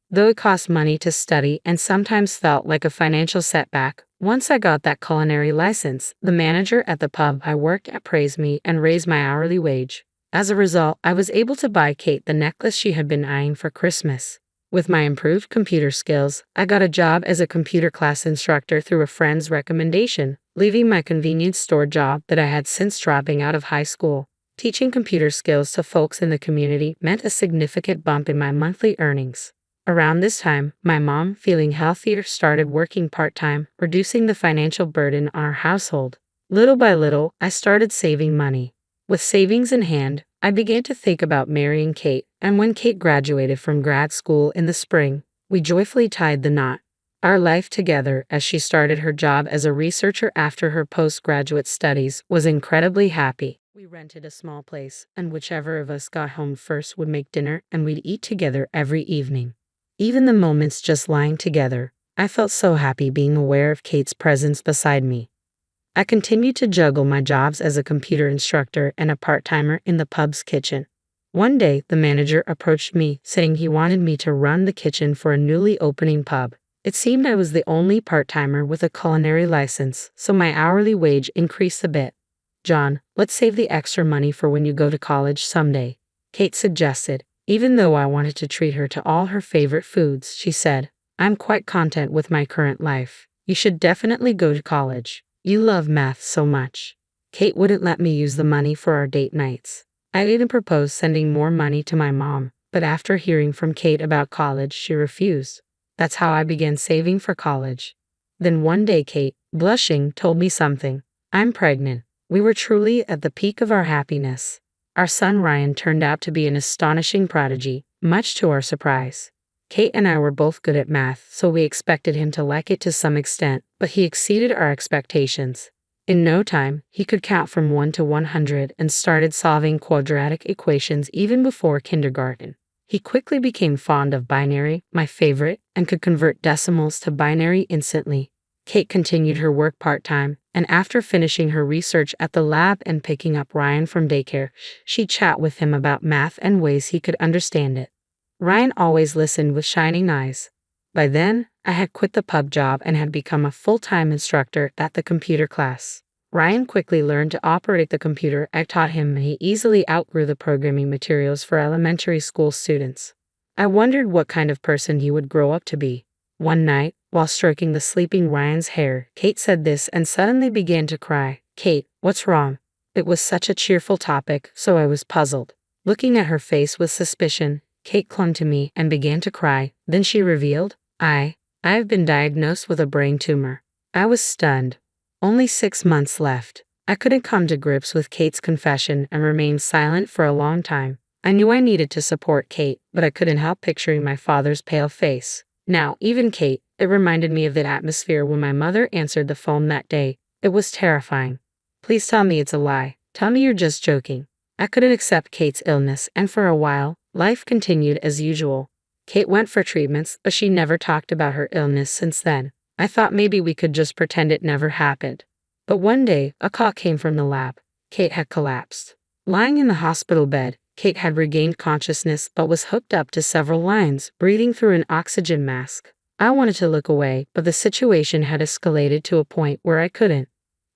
Though it cost money to study and sometimes felt like a financial setback, once I got that culinary license, the manager at the pub I worked at praised me and raised my hourly wage. As a result, I was able to buy Kate the necklace she had been eyeing for Christmas. With my improved computer skills, I got a job as a computer class instructor through a friend's recommendation, leaving my convenience store job that I had since dropping out of high school. Teaching computer skills to folks in the community meant a significant bump in my monthly earnings. Around this time, my mom, feeling healthier, started working part-time, reducing the financial burden on our household. Little by little, I started saving money. With savings in hand, I began to think about marrying Kate, and when Kate graduated from grad school in the spring, we joyfully tied the knot. Our life together, as she started her job as a researcher after her postgraduate studies, was incredibly happy. We rented a small place, and whichever of us got home first would make dinner, and we'd eat together every evening. Even the moments just lying together, I felt so happy being aware of Kate's presence beside me. I continued to juggle my jobs as a computer instructor and a part-timer in the pub's kitchen. One day, the manager approached me, saying he wanted me to run the kitchen for a newly opening pub. It seemed I was the only part-timer with a culinary license, so my hourly wage increased a bit. "John, let's save the extra money for when you go to college someday," Kate suggested. Even though I wanted to treat her to all her favorite foods, she said, "I'm quite content with my current life. You should definitely go to college. You love math so much." Kate wouldn't let me use the money for our date nights. I even proposed sending more money to my mom, but after hearing from Kate about college, she refused. That's how I began saving for college. Then one day Kate, blushing, told me something. "I'm pregnant." We were truly at the peak of our happiness. Our son Ryan turned out to be an astonishing prodigy, much to our surprise. Kate and I were both good at math, so we expected him to like it to some extent, but he exceeded our expectations. In no time, he could count from 1 to 100 and started solving quadratic equations even before kindergarten. He quickly became fond of binary, my favorite, and could convert decimals to binary instantly. Kate continued her work part-time, and after finishing her research at the lab and picking up Ryan from daycare, she'd chat with him about math and ways he could understand it. Ryan always listened with shining eyes. By then, I had quit the pub job and had become a full-time instructor at the computer class. Ryan quickly learned to operate the computer I taught him, and he easily outgrew the programming materials for elementary school students. I wondered what kind of person he would grow up to be. One night, while stroking the sleeping Ryan's hair, Kate said this and suddenly began to cry. "Kate, what's wrong?" It was such a cheerful topic, so I was puzzled. Looking at her face with suspicion, Kate clung to me and began to cry. Then she revealed, I've been diagnosed with a brain tumor." I was stunned. Only 6 months left. I couldn't come to grips with Kate's confession and remained silent for a long time. I knew I needed to support Kate, but I couldn't help picturing my father's pale face. Now, even Kate, it reminded me of that atmosphere when my mother answered the phone that day. It was terrifying. "Please tell me it's a lie. Tell me you're just joking." I couldn't accept Kate's illness, and for a while, life continued as usual. Kate went for treatments, but she never talked about her illness since then. I thought maybe we could just pretend it never happened. But one day, a call came from the lab. Kate had collapsed. Lying in the hospital bed, Kate had regained consciousness but was hooked up to several lines, breathing through an oxygen mask. I wanted to look away, but the situation had escalated to a point where I couldn't.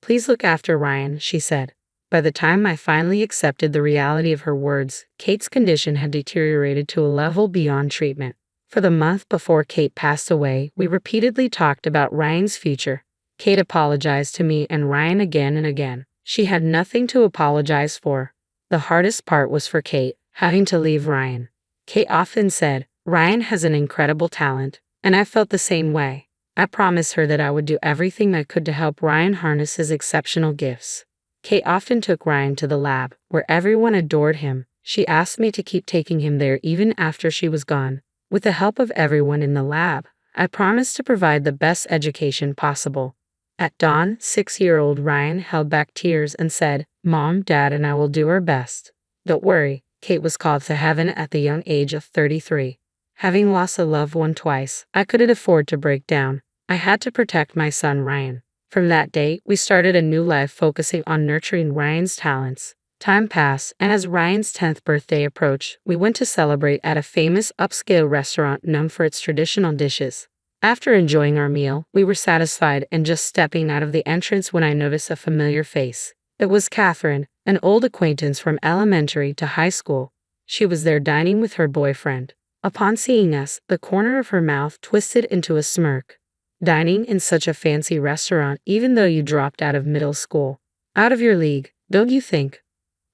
"Please look after Ryan," she said. By the time I finally accepted the reality of her words, Kate's condition had deteriorated to a level beyond treatment. For the month before Kate passed away, we repeatedly talked about Ryan's future. Kate apologized to me and Ryan again and again. She had nothing to apologize for. The hardest part was for Kate, having to leave Ryan. Kate often said, "Ryan has an incredible talent," and I felt the same way. I promised her that I would do everything I could to help Ryan harness his exceptional gifts. Kate often took Ryan to the lab, where everyone adored him. She asked me to keep taking him there even after she was gone. With the help of everyone in the lab, I promised to provide the best education possible. At dawn, 6-year-old Ryan held back tears and said, "Mom, Dad, and I will do our best." Don't worry, Kate was called to heaven at the young age of 33. Having lost a loved one twice, I couldn't afford to break down. I had to protect my son Ryan. From that day, we started a new life focusing on nurturing Ryan's talents. Time passed, and as Ryan's 10th birthday approached, we went to celebrate at a famous upscale restaurant known for its traditional dishes. After enjoying our meal, we were satisfied and just stepping out of the entrance when I noticed a familiar face. It was Catherine, an old acquaintance from elementary to high school. She was there dining with her boyfriend. Upon seeing us, the corner of her mouth twisted into a smirk. Dining in such a fancy restaurant even though you dropped out of middle school. Out of your league, don't you think?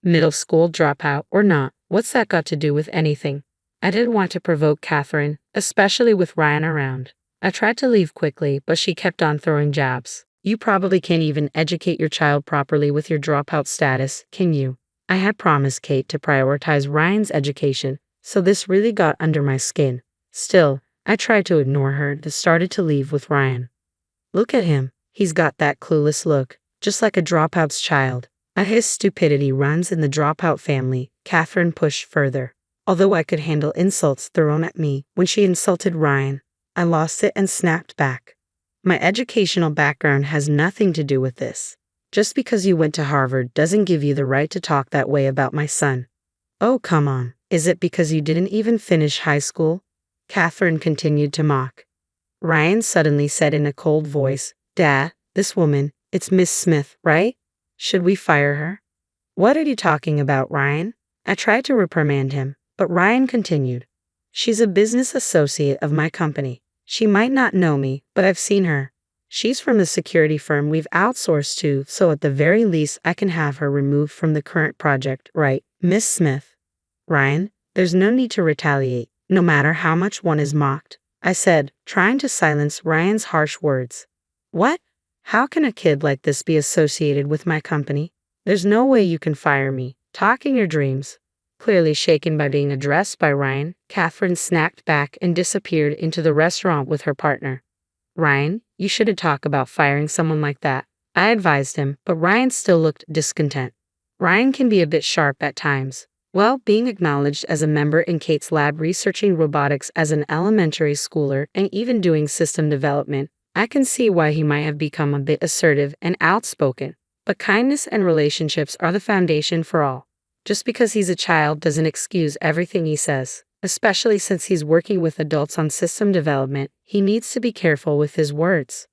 Middle school dropout or not, what's that got to do with anything? I didn't want to provoke Catherine, especially with Ryan around. I tried to leave quickly, but she kept on throwing jabs. You probably can't even educate your child properly with your dropout status, can you? I had promised Kate to prioritize Ryan's education, so this really got under my skin. Still, I tried to ignore her and started to leave with Ryan. Look at him. He's got that clueless look, just like a dropout's child. His stupidity runs in the dropout family, Catherine pushed further. Although I could handle insults thrown at me when she insulted Ryan, I lost it and snapped back. My educational background has nothing to do with this. Just because you went to Harvard doesn't give you the right to talk that way about my son. Oh, come on. Is it because you didn't even finish high school? Catherine continued to mock. Ryan suddenly said in a cold voice, Dad, this woman, it's Miss Smith, right? Should we fire her? What are you talking about, Ryan? I tried to reprimand him, but Ryan continued. She's a business associate of my company. She might not know me, but I've seen her. She's from the security firm we've outsourced to, so at the very least I can have her removed from the current project, right, Miss Smith? Ryan, there's no need to retaliate, no matter how much one is mocked, I said, trying to silence Ryan's harsh words. What? How can a kid like this be associated with my company? There's no way you can fire me. Talking your dreams. Clearly shaken by being addressed by Ryan, Catherine snapped back and disappeared into the restaurant with her partner. Ryan, you shouldn't talk about firing someone like that. I advised him, but Ryan still looked discontent. Ryan can be a bit sharp at times. Well, being acknowledged as a member in Kate's lab researching robotics as an elementary schooler and even doing system development, I can see why he might have become a bit assertive and outspoken. But kindness and relationships are the foundation for all. Just because he's a child doesn't excuse everything he says. Especially since he's working with adults on system development, he needs to be careful with his words.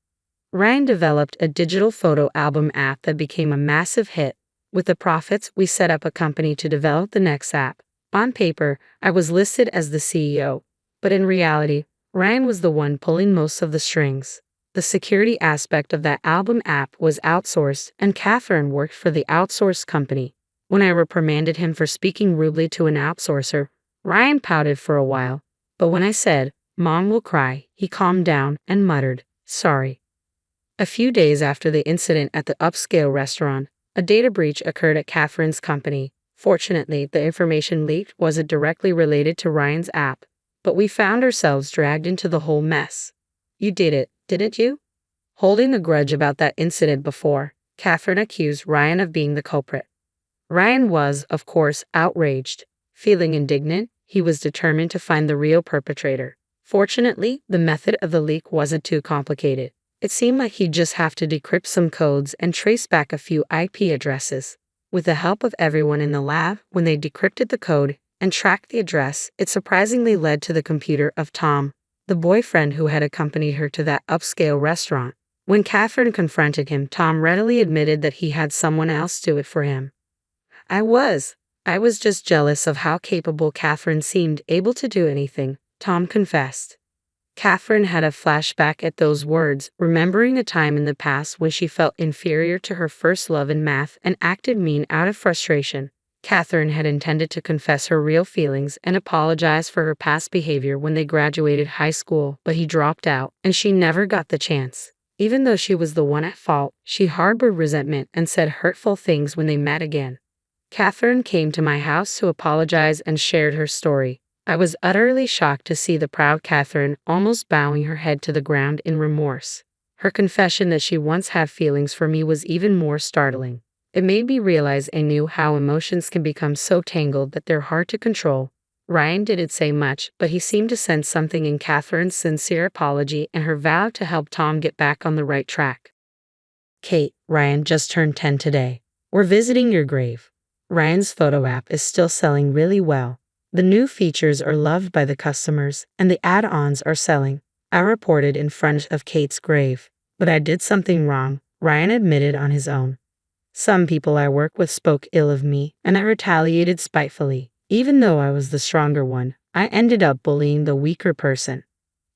Ryan developed a digital photo album app that became a massive hit. With the profits, we set up a company to develop the next app. On paper, I was listed as the CEO, but in reality, Ryan was the one pulling most of the strings. The security aspect of that album app was outsourced, and Catherine worked for the outsourced company. When I reprimanded him for speaking rudely to an outsourcer, Ryan pouted for a while, but when I said, Mom will cry, he calmed down and muttered, sorry. A few days after the incident at the upscale restaurant, a data breach occurred at Catherine's company. Fortunately, the information leaked wasn't directly related to Ryan's app, but we found ourselves dragged into the whole mess. You did it, didn't you? Holding a grudge about that incident before, Catherine accused Ryan of being the culprit. Ryan was, of course, outraged. Feeling indignant, he was determined to find the real perpetrator. Fortunately, the method of the leak wasn't too complicated. It seemed like he'd just have to decrypt some codes and trace back a few IP addresses. With the help of everyone in the lab, when they decrypted the code and tracked the address, it surprisingly led to the computer of Tom, the boyfriend who had accompanied her to that upscale restaurant. When Catherine confronted him, Tom readily admitted that he had someone else do it for him. I was just jealous of how capable Catherine seemed able to do anything, Tom confessed. Catherine had a flashback at those words, remembering a time in the past when she felt inferior to her first love in math and acted mean out of frustration. Catherine had intended to confess her real feelings and apologize for her past behavior when they graduated high school, but he dropped out, and she never got the chance. Even though she was the one at fault, she harbored resentment and said hurtful things when they met again. Catherine came to my house to apologize and shared her story. I was utterly shocked to see the proud Catherine almost bowing her head to the ground in remorse. Her confession that she once had feelings for me was even more startling. It made me realize anew how emotions can become so tangled that they're hard to control. Ryan didn't say much, but he seemed to sense something in Catherine's sincere apology and her vow to help Tom get back on the right track. Kate, Ryan just turned 10 today. We're visiting your grave. Ryan's photo app is still selling really well. The new features are loved by the customers, and the add-ons are selling. I reported in front of Kate's grave, but I did something wrong, Ryan admitted on his own. Some people I work with spoke ill of me, and I retaliated spitefully. Even though I was the stronger one, I ended up bullying the weaker person.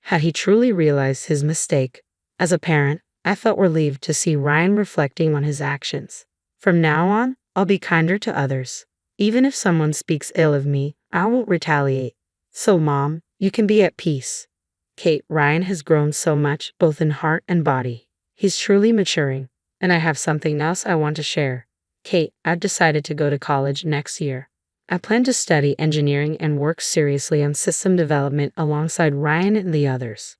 Had he truly realized his mistake? As a parent, I felt relieved to see Ryan reflecting on his actions. From now on, I'll be kinder to others. Even if someone speaks ill of me, I won't retaliate. So, Mom, you can be at peace. Kate, Ryan has grown so much, both in heart and body. He's truly maturing. And I have something else I want to share. Kate, I've decided to go to college next year. I plan to study engineering and work seriously on system development alongside Ryan and the others.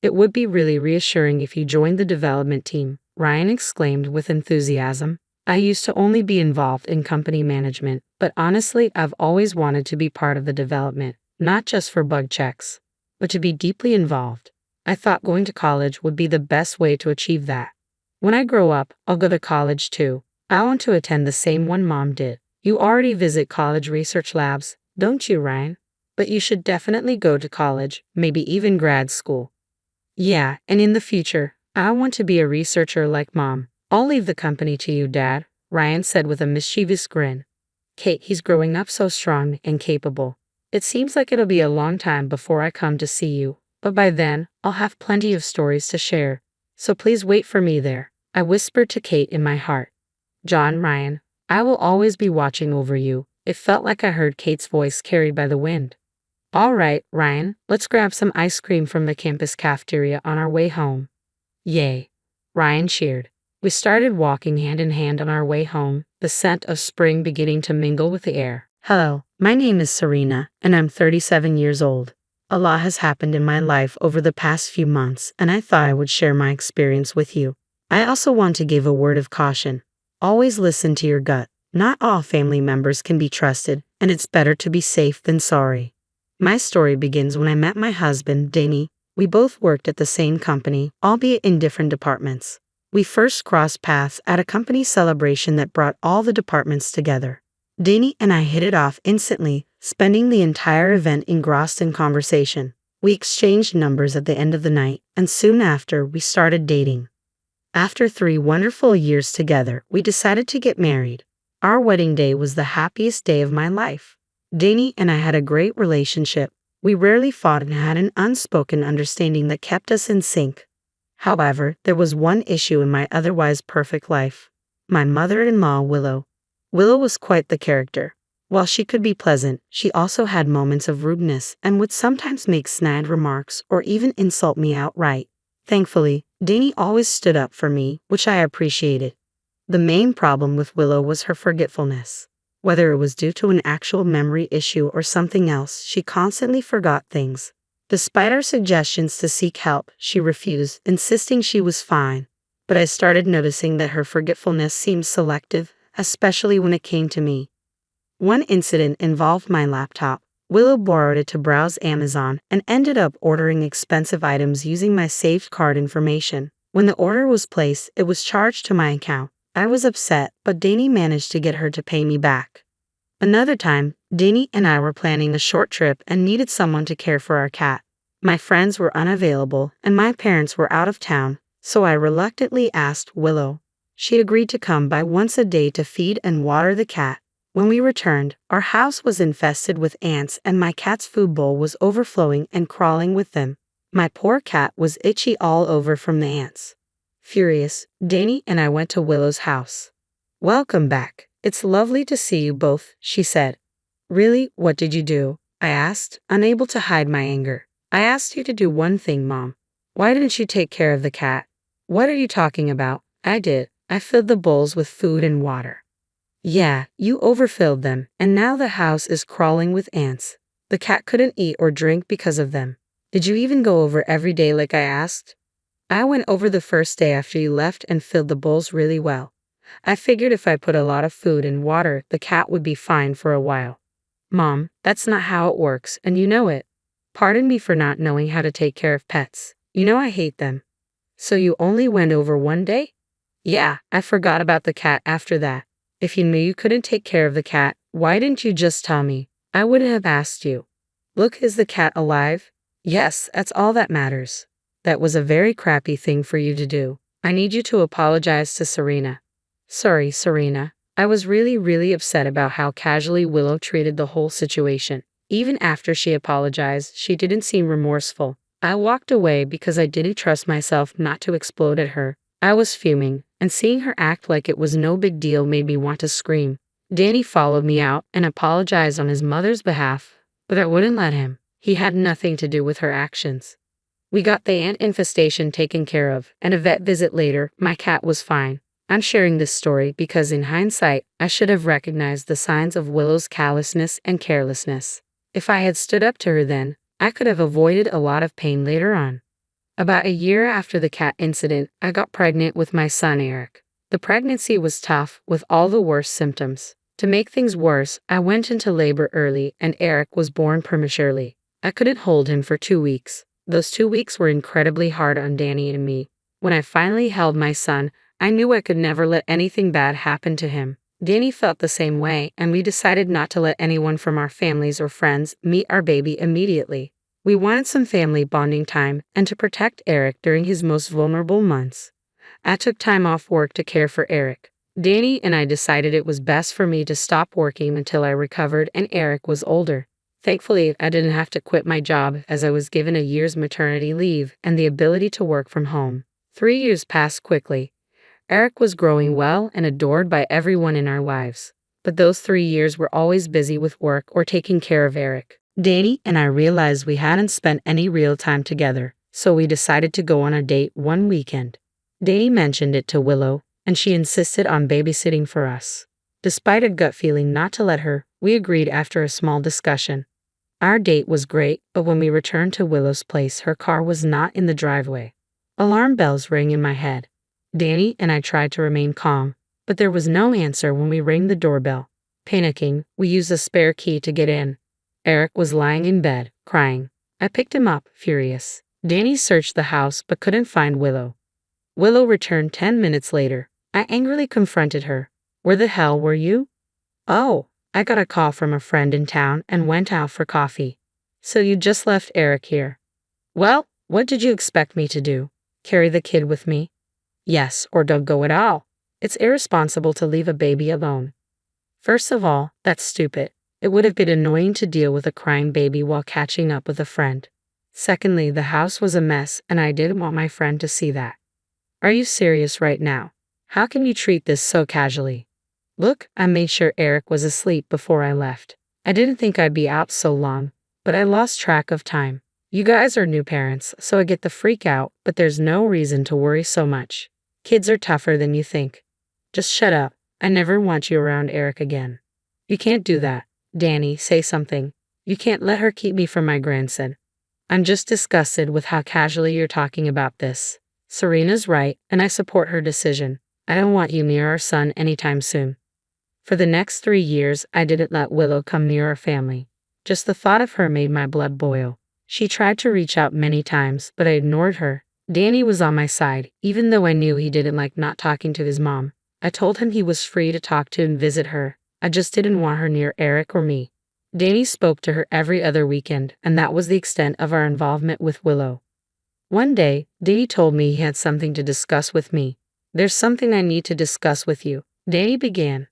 It would be really reassuring if you joined the development team, Ryan exclaimed with enthusiasm. I used to only be involved in company management, but honestly, I've always wanted to be part of the development, not just for bug checks, but to be deeply involved. I thought going to college would be the best way to achieve that. When I grow up, I'll go to college too. I want to attend the same one Mom did. You already visit college research labs, don't you, Ryan? But you should definitely go to college, maybe even grad school. Yeah, and in the future, I want to be a researcher like Mom. I'll leave the company to you, Dad, Ryan said with a mischievous grin. Kate, he's growing up so strong and capable. It seems like it'll be a long time before I come to see you, but by then, I'll have plenty of stories to share. So please wait for me there, I whispered to Kate in my heart. John, Ryan, I will always be watching over you. It felt like I heard Kate's voice carried by the wind. All right, Ryan, let's grab some ice cream from the campus cafeteria on our way home. Yay, Ryan cheered. We started walking hand in hand on our way home, the scent of spring beginning to mingle with the air. Hello, my name is Serena, and I'm 37 years old. A lot has happened in my life over the past few months, and I thought I would share my experience with you. I also want to give a word of caution. Always listen to your gut. Not all family members can be trusted, and it's better to be safe than sorry. My story begins when I met my husband, Danny. We both worked at the same company, albeit in different departments. We first crossed paths at a company celebration that brought all the departments together. Danny and I hit it off instantly, spending the entire event engrossed in conversation. We exchanged numbers at the end of the night, and soon after, we started dating. After 3 wonderful years together, we decided to get married. Our wedding day was the happiest day of my life. Danny and I had a great relationship. We rarely fought and had an unspoken understanding that kept us in sync. However, there was one issue in my otherwise perfect life. My mother-in-law, Willow. Willow was quite the character. While she could be pleasant, she also had moments of rudeness and would sometimes make snide remarks or even insult me outright. Thankfully, Danny always stood up for me, which I appreciated. The main problem with Willow was her forgetfulness. Whether it was due to an actual memory issue or something else, she constantly forgot things. Despite our suggestions to seek help, she refused, insisting she was fine. But I started noticing that her forgetfulness seemed selective, especially when it came to me. One incident involved my laptop. Willow borrowed it to browse Amazon and ended up ordering expensive items using my saved card information. When the order was placed, it was charged to my account. I was upset, but Danny managed to get her to pay me back. Another time, Danny and I were planning a short trip and needed someone to care for our cat. My friends were unavailable, and my parents were out of town, so I reluctantly asked Willow. She agreed to come by once a day to feed and water the cat. When we returned, our house was infested with ants and my cat's food bowl was overflowing and crawling with them. My poor cat was itchy all over from the ants. Furious, Danny and I went to Willow's house. Welcome back. It's lovely to see you both, she said. Really, what did you do? I asked, unable to hide my anger. I asked you to do one thing, Mom. Why didn't you take care of the cat? What are you talking about? I did. I filled the bowls with food and water. Yeah, you overfilled them, and now the house is crawling with ants. The cat couldn't eat or drink because of them. Did you even go over every day like I asked? I went over the first day after you left and filled the bowls really well. I figured if I put a lot of food and water, the cat would be fine for a while. Mom, that's not how it works, and you know it. Pardon me for not knowing how to take care of pets. You know I hate them. So you only went over one day? Yeah, I forgot about the cat after that. If you knew you couldn't take care of the cat, why didn't you just tell me? I wouldn't have asked you. Look, is the cat alive? Yes, that's all that matters. That was a very crappy thing for you to do. I need you to apologize to Serena. Sorry, Serena. I was really upset about how casually Willow treated the whole situation. Even after she apologized, she didn't seem remorseful. I walked away because I didn't trust myself not to explode at her. I was fuming, and seeing her act like it was no big deal made me want to scream. Danny followed me out and apologized on his mother's behalf, but I wouldn't let him. He had nothing to do with her actions. We got the ant infestation taken care of, and a vet visit later, my cat was fine. I'm sharing this story because in hindsight, I should have recognized the signs of Willow's callousness and carelessness. If I had stood up to her then, I could have avoided a lot of pain later on. About a year after the cat incident, I got pregnant with my son Eric. The pregnancy was tough, with all the worst symptoms. To make things worse, I went into labor early and Eric was born prematurely. I couldn't hold him for 2 weeks. Those 2 weeks were incredibly hard on Danny and me. When I finally held my son, I knew I could never let anything bad happen to him. Danny felt the same way, and we decided not to let anyone from our families or friends meet our baby immediately. We wanted some family bonding time and to protect Eric during his most vulnerable months. I took time off work to care for Eric. Danny and I decided it was best for me to stop working until I recovered and Eric was older. Thankfully, I didn't have to quit my job as I was given a year's maternity leave and the ability to work from home. 3 years passed quickly. Eric was growing well and adored by everyone in our lives. But those 3 years were always busy with work or taking care of Eric. Danny and I realized we hadn't spent any real time together, so we decided to go on a date one weekend. Danny mentioned it to Willow, and she insisted on babysitting for us. Despite a gut feeling not to let her, we agreed after a small discussion. Our date was great, but when we returned to Willow's place, her car was not in the driveway. Alarm bells rang in my head. Danny and I tried to remain calm, but there was no answer when we rang the doorbell. Panicking, we used a spare key to get in. Eric was lying in bed, crying. I picked him up, furious. Danny searched the house but couldn't find Willow. Willow returned 10 minutes later. I angrily confronted her. Where the hell were you? Oh, I got a call from a friend in town and went out for coffee. So you just left Eric here? Well, what did you expect me to do? Carry the kid with me? Yes, or don't go at all. It's irresponsible to leave a baby alone. First of all, that's stupid. It would have been annoying to deal with a crying baby while catching up with a friend. Secondly, the house was a mess and I didn't want my friend to see that. Are you serious right now? How can you treat this so casually? Look, I made sure Eric was asleep before I left. I didn't think I'd be out so long, but I lost track of time. You guys are new parents, so I get the freak out, but there's no reason to worry so much. Kids are tougher than you think. Just shut up. I never want you around Eric again. You can't do that. Danny, say something. You can't let her keep me from my grandson. I'm just disgusted with how casually you're talking about this. Serena's right, and I support her decision. I don't want you near our son anytime soon. For the next 3 years, I didn't let Willow come near our family. Just the thought of her made my blood boil. She tried to reach out many times, but I ignored her. Danny was on my side, even though I knew he didn't like not talking to his mom. I told him he was free to talk to and visit her. I just didn't want her near Eric or me. Danny spoke to her every other weekend, and that was the extent of our involvement with Willow. One day, Danny told me he had something to discuss with me. There's something I need to discuss with you, Danny began.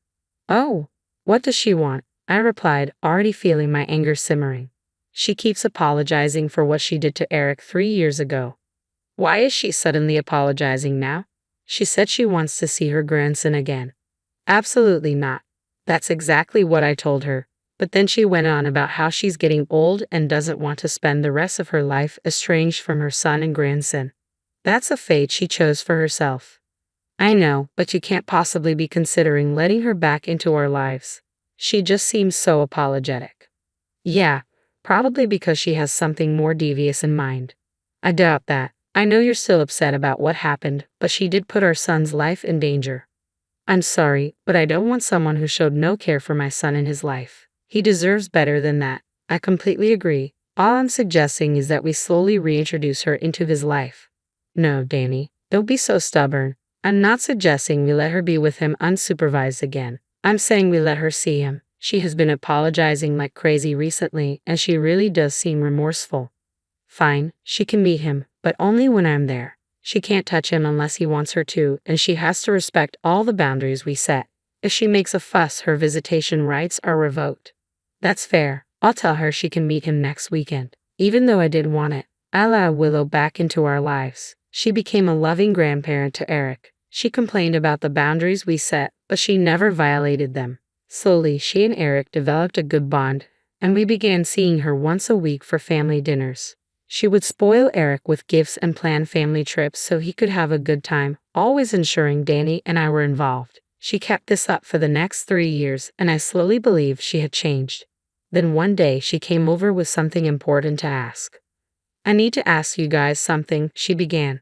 Oh, what does she want? I replied, already feeling my anger simmering. She keeps apologizing for what she did to Eric 3 years ago. Why is she suddenly apologizing now? She said she wants to see her grandson again. Absolutely not. That's exactly what I told her. But then she went on about how she's getting old and doesn't want to spend the rest of her life estranged from her son and grandson. That's a fate she chose for herself. I know, but you can't possibly be considering letting her back into our lives. She just seems so apologetic. Yeah, probably because she has something more devious in mind. I doubt that. I know you're still upset about what happened, but she did put our son's life in danger. I'm sorry, but I don't want someone who showed no care for my son in his life. He deserves better than that. I completely agree. All I'm suggesting is that we slowly reintroduce her into his life. No, Danny, don't be so stubborn. I'm not suggesting we let her be with him unsupervised again. I'm saying we let her see him. She has been apologizing like crazy recently, and she really does seem remorseful. Fine, she can meet him, but only when I'm there. She can't touch him unless he wants her to, and she has to respect all the boundaries we set. If she makes a fuss, her visitation rights are revoked. That's fair. I'll tell her she can meet him next weekend. Even though I didn't want it, I allowed Willow back into our lives. She became a loving grandparent to Eric. She complained about the boundaries we set, but she never violated them. Slowly, she and Eric developed a good bond, and we began seeing her once a week for family dinners. She would spoil Eric with gifts and plan family trips so he could have a good time, always ensuring Danny and I were involved. She kept this up for the next 3 years, and I slowly believed she had changed. Then one day she came over with something important to ask. "I need to ask you guys something," she began.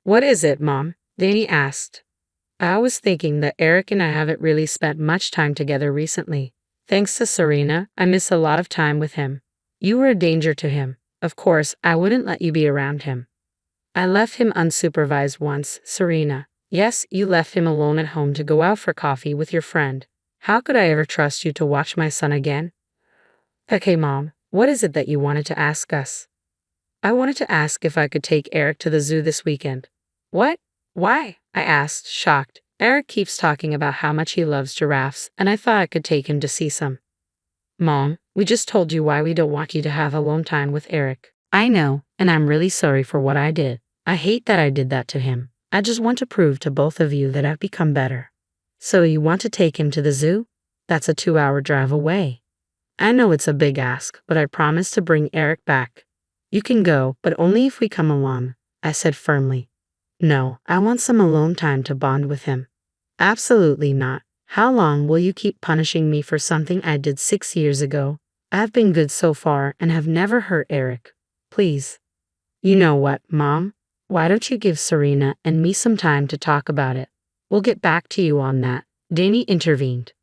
"What is it, Mom?" Danny asked. "I was thinking that Eric and I haven't really spent much time together recently. Thanks to Serena, I miss a lot of time with him. You were a danger to him. Of course, I wouldn't let you be around him. I left him unsupervised once, Serena. Yes, you left him alone at home to go out for coffee with your friend. How could I ever trust you to watch my son again?" "Okay, Mom, what is it that you wanted to ask us?" "I wanted to ask if I could take Eric to the zoo this weekend." "What? Why?" I asked, shocked. "Eric keeps talking about how much he loves giraffes, and I thought I could take him to see some." "Mom, we just told you why we don't want you to have alone time with Eric." "I know, and I'm really sorry for what I did. I hate that I did that to him. I just want to prove to both of you that I've become better." "So you want to take him to the zoo? That's a 2-hour drive away." "I know it's a big ask, but I promise to bring Eric back." "You can go, but only if we come along," I said firmly. "No, I want some alone time to bond with him." "Absolutely not. How long will you keep punishing me for something I did 6 years ago? I've been good so far and have never hurt Eric. Please." "You know what, Mom? Why don't you give Serena and me some time to talk about it? We'll get back to you on that," Danny intervened.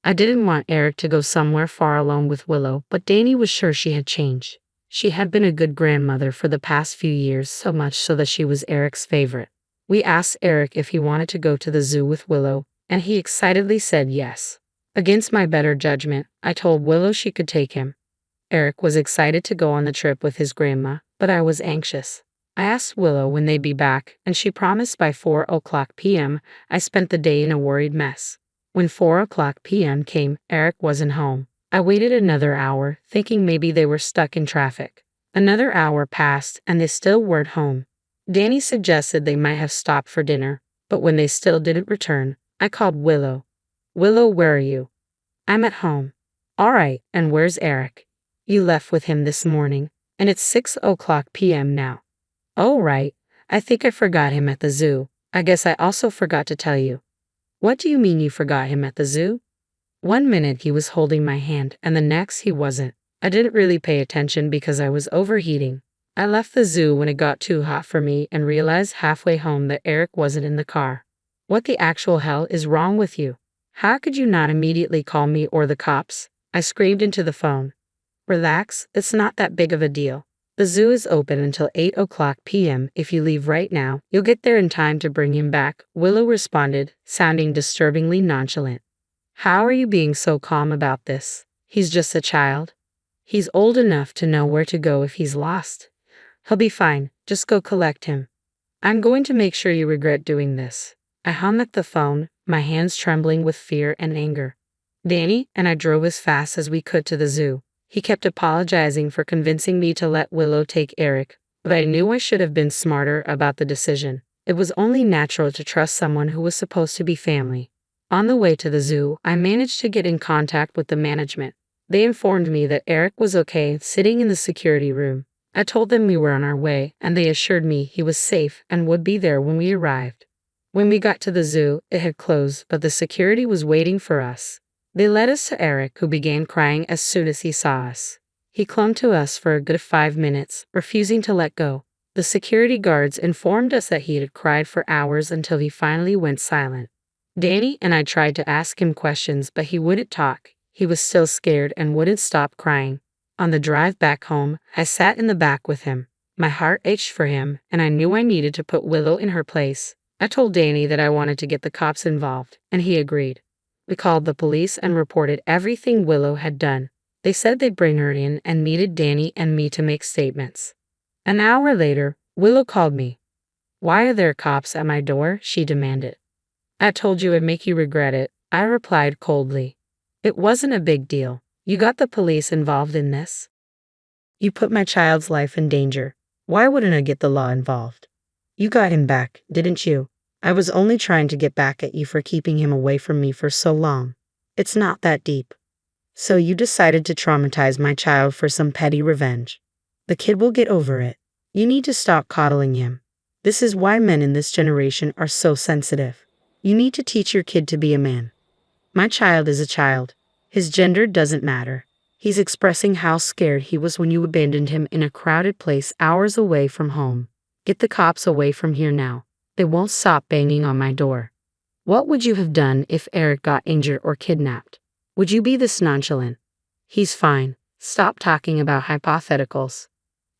I didn't want Eric to go somewhere far alone with Willow, but Danny was sure she had changed. She had been a good grandmother for the past few years, so much so that she was Eric's favorite. We asked Eric if he wanted to go to the zoo with Willow, and he excitedly said yes. Against my better judgment, I told Willow she could take him. Eric was excited to go on the trip with his grandma, but I was anxious. I asked Willow when they'd be back, and she promised by 4:00 p.m. I spent the day in a worried mess. When 4:00 p.m. came, Eric wasn't home. I waited another hour, thinking maybe they were stuck in traffic. Another hour passed, and they still weren't home. Danny suggested they might have stopped for dinner, but when they still didn't return, I called Willow. "Willow, where are you?" "I'm at home." "All right, and where's Eric?" "You left with him this morning, and it's 6:00 p.m. now." "Oh, right. I think I forgot him at the zoo. I guess I also forgot to tell you." "What do you mean you forgot him at the zoo?" "One minute he was holding my hand, and the next he wasn't. I didn't really pay attention because I was overheating. I left the zoo when it got too hot for me and realized halfway home that Eric wasn't in the car." "What the actual hell is wrong with you? How could you not immediately call me or the cops?" I screamed into the phone. "Relax, it's not that big of a deal. The zoo is open until 8:00 p.m. If you leave right now, you'll get there in time to bring him back," Willow responded, sounding disturbingly nonchalant. "How are you being so calm about this? He's just a child. He's old enough to know where to go if he's lost. He'll be fine, just go collect him. I'm going to make sure you regret doing this." I hung up the phone, my hands trembling with fear and anger. Danny and I drove as fast as we could to the zoo. He kept apologizing for convincing me to let Willow take Eric, but I knew I should have been smarter about the decision. It was only natural to trust someone who was supposed to be family. On the way to the zoo, I managed to get in contact with the management. They informed me that Eric was okay sitting in the security room. I told them we were on our way, and they assured me he was safe and would be there when we arrived. When we got to the zoo, it had closed, but the security was waiting for us. They led us to Eric, who began crying as soon as he saw us. He clung to us for a good 5 minutes, refusing to let go. The security guards informed us that he had cried for hours until he finally went silent. Danny and I tried to ask him questions, but he wouldn't talk. He was still scared and wouldn't stop crying. On the drive back home, I sat in the back with him. My heart ached for him, and I knew I needed to put Willow in her place. I told Danny that I wanted to get the cops involved, and he agreed. We called the police and reported everything Willow had done. They said they'd bring her in and needed Danny and me to make statements. An hour later, Willow called me. "Why are there cops at my door?" she demanded. "I told you it'd make you regret it," I replied coldly. "It wasn't a big deal. You got the police involved in this? You put my child's life in danger. Why wouldn't I get the law involved? You got him back, didn't you? I was only trying to get back at you for keeping him away from me for so long. It's not that deep. So you decided to traumatize my child for some petty revenge. The kid will get over it. You need to stop coddling him. This is why men in this generation are so sensitive. You need to teach your kid to be a man. My child is a child. His gender doesn't matter. He's expressing how scared he was when you abandoned him in a crowded place hours away from home. Get the cops away from here now. They won't stop banging on my door. What would you have done if Eric got injured or kidnapped? Would you be this nonchalant? He's fine. Stop talking about hypotheticals.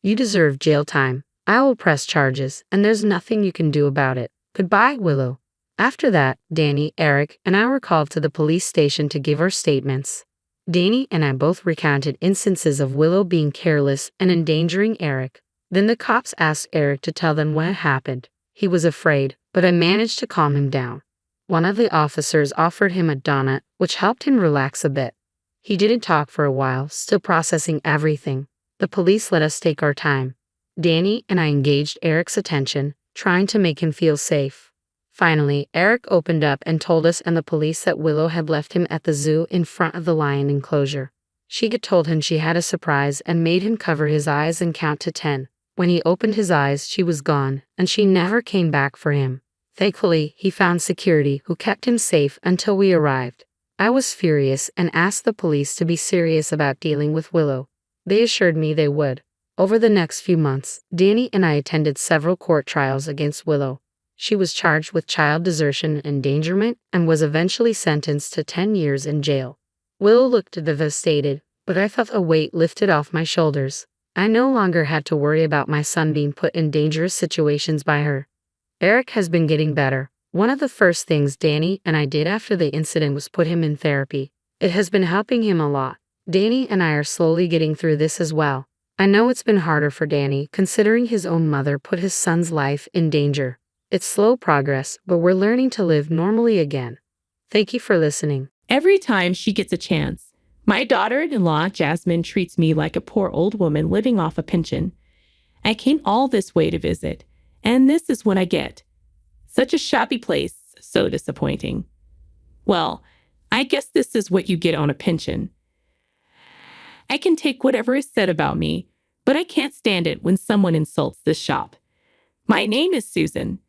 You deserve jail time. I will press charges, and there's nothing you can do about it. Goodbye, Willow. After that, Danny, Eric, and I were called to the police station to give our statements. Danny and I both recounted instances of Willow being careless and endangering Eric. Then the cops asked Eric to tell them what happened. He was afraid, but I managed to calm him down. One of the officers offered him a donut, which helped him relax a bit. He didn't talk for a while, still processing everything. The police let us take our time. Danny and I engaged Eric's attention, trying to make him feel safe. Finally, Eric opened up and told us and the police that Willow had left him at the zoo in front of the lion enclosure. She had told him she had a surprise and made him cover his eyes and count to 10. When he opened his eyes, she was gone, and she never came back for him. Thankfully, he found security who kept him safe until we arrived. I was furious and asked the police to be serious about dealing with Willow. They assured me they would. Over the next few months, Danny and I attended several court trials against Willow. She was charged with child desertion and endangerment and was eventually sentenced to 10 years in jail. Willow looked devastated, but I felt a weight lifted off my shoulders. I no longer had to worry about my son being put in dangerous situations by her. Eric has been getting better. One of the first things Danny and I did after the incident was put him in therapy. It has been helping him a lot. Danny and I are slowly getting through this as well. I know it's been harder for Danny, considering his own mother put his son's life in danger. It's slow progress, but we're learning to live normally again. Thank you for listening. Every time she gets a chance, my daughter-in-law, Jasmine, treats me like a poor old woman living off a pension. I came all this way to visit, and this is what I get. Such a shoppy place, so disappointing. Well, I guess this is what you get on a pension. I can take whatever is said about me, but I can't stand it when someone insults this shop. My name is Susan.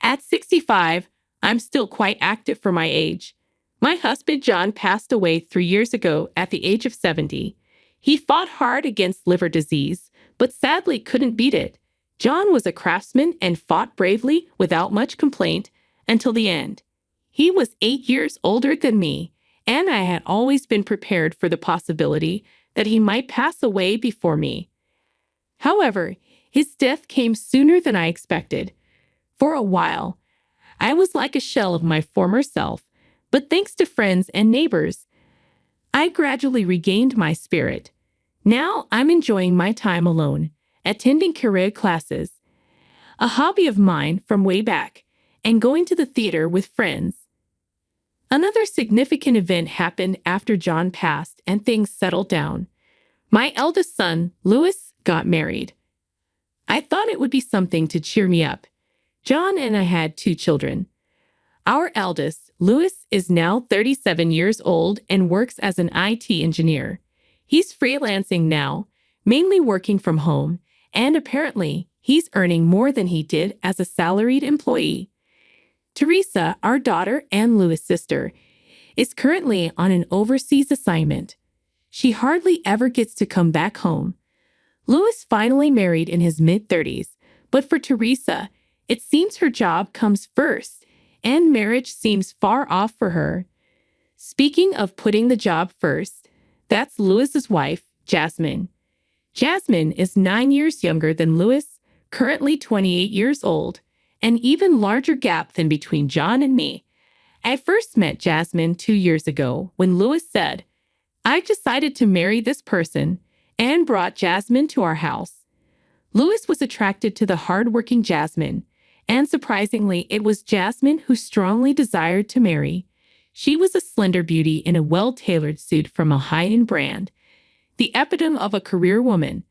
At 65, I'm still quite active for my age. My husband, John, passed away 3 years ago at the age of 70. He fought hard against liver disease, but sadly couldn't beat it. John was a craftsman and fought bravely without much complaint until the end. He was 8 years older than me, and I had always been prepared for the possibility that he might pass away before me. However, his death came sooner than I expected. For a while, I was like a shell of my former self, but thanks to friends and neighbors, I gradually regained my spirit. Now I'm enjoying my time alone, attending career classes, a hobby of mine from way back, and going to the theater with friends. Another significant event happened after John passed and things settled down. My eldest son, Louis, got married. I thought it would be something to cheer me up. John and I had 2 children. Our eldest, Louis, is now 37 years old and works as an IT engineer. He's freelancing now, mainly working from home, and apparently he's earning more than he did as a salaried employee. Teresa, our daughter and Louis' sister, is currently on an overseas assignment. She hardly ever gets to come back home. Louis finally married in his mid-30s, but for Teresa, it seems her job comes first, and marriage seems far off for her. Speaking of putting the job first, that's Louis's wife, Jasmine. Jasmine is 9 years younger than Louis, currently 28 years old, an even larger gap than between John and me. I first met Jasmine 2 years ago when Louis said, "I decided to marry this person," and brought Jasmine to our house. Louis was attracted to the hardworking Jasmine, and surprisingly, it was Jasmine who strongly desired to marry. She was a slender beauty in a well-tailored suit from a high-end brand, the epitome of a career woman,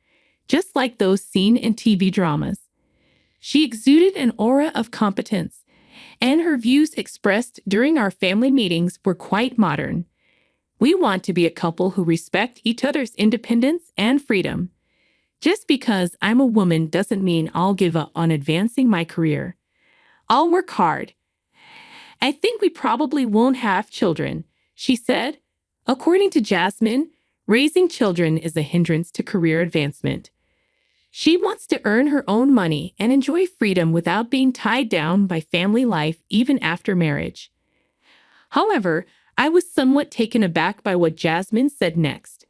just like those seen in TV dramas. She exuded an aura of competence, and her views expressed during our family meetings were quite modern. We want to be a couple who respect each other's independence and freedom. Just because I'm a woman doesn't mean I'll give up on advancing my career. I'll work hard. I think we probably won't have children, she said. According to Jasmine, raising children is a hindrance to career advancement. She wants to earn her own money and enjoy freedom without being tied down by family life even after marriage. However, I was somewhat taken aback by what Jasmine said next.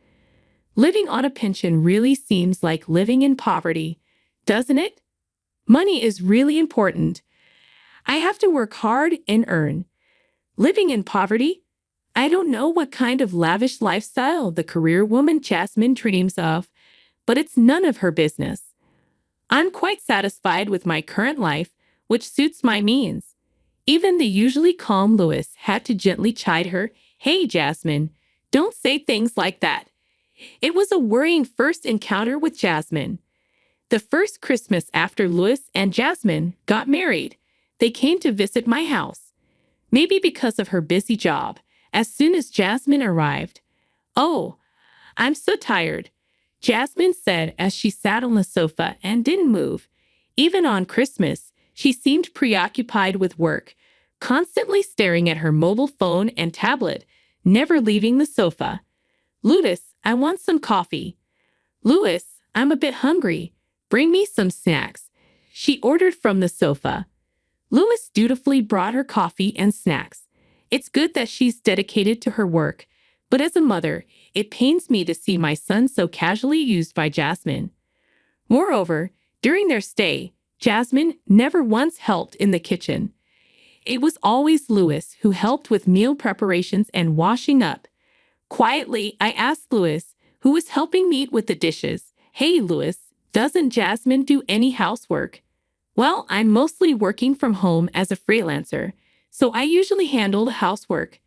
Living on a pension really seems like living in poverty, doesn't it? Money is really important. I have to work hard and earn. Living in poverty? I don't know what kind of lavish lifestyle the career woman Jasmine dreams of, but it's none of her business. I'm quite satisfied with my current life, which suits my means. Even the usually calm Louis had to gently chide her. Hey, Jasmine, don't say things like that. It was a worrying first encounter with Jasmine. The first Christmas after Louis and Jasmine got married, they came to visit my house. Maybe because of her busy job, as soon as Jasmine arrived. Oh, I'm so tired, Jasmine said as she sat on the sofa and didn't move. Even on Christmas, she seemed preoccupied with work, constantly staring at her mobile phone and tablet, never leaving the sofa. Louis, I want some coffee. Louis, I'm a bit hungry. Bring me some snacks, she ordered from the sofa. Louis dutifully brought her coffee and snacks. It's good that she's dedicated to her work, but as a mother, it pains me to see my son so casually used by Jasmine. Moreover, during their stay, Jasmine never once helped in the kitchen. It was always Louis who helped with meal preparations and washing up. Quietly, I asked Louis, who was helping me with the dishes, "Hey, Louis, doesn't Jasmine do any housework?" Well, I'm mostly working from home as a freelancer, so I usually handle the housework.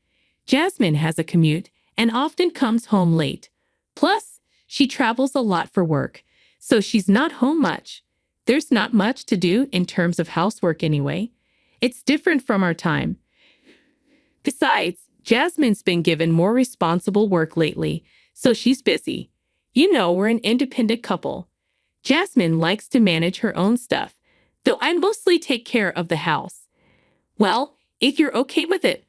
Jasmine has a commute and often comes home late. Plus, she travels a lot for work, so she's not home much. There's not much to do in terms of housework anyway. It's different from our time. Besides, Jasmine's been given more responsible work lately, so she's busy. You know, we're an independent couple. Jasmine likes to manage her own stuff, though I mostly take care of the house. Well, if you're okay with it,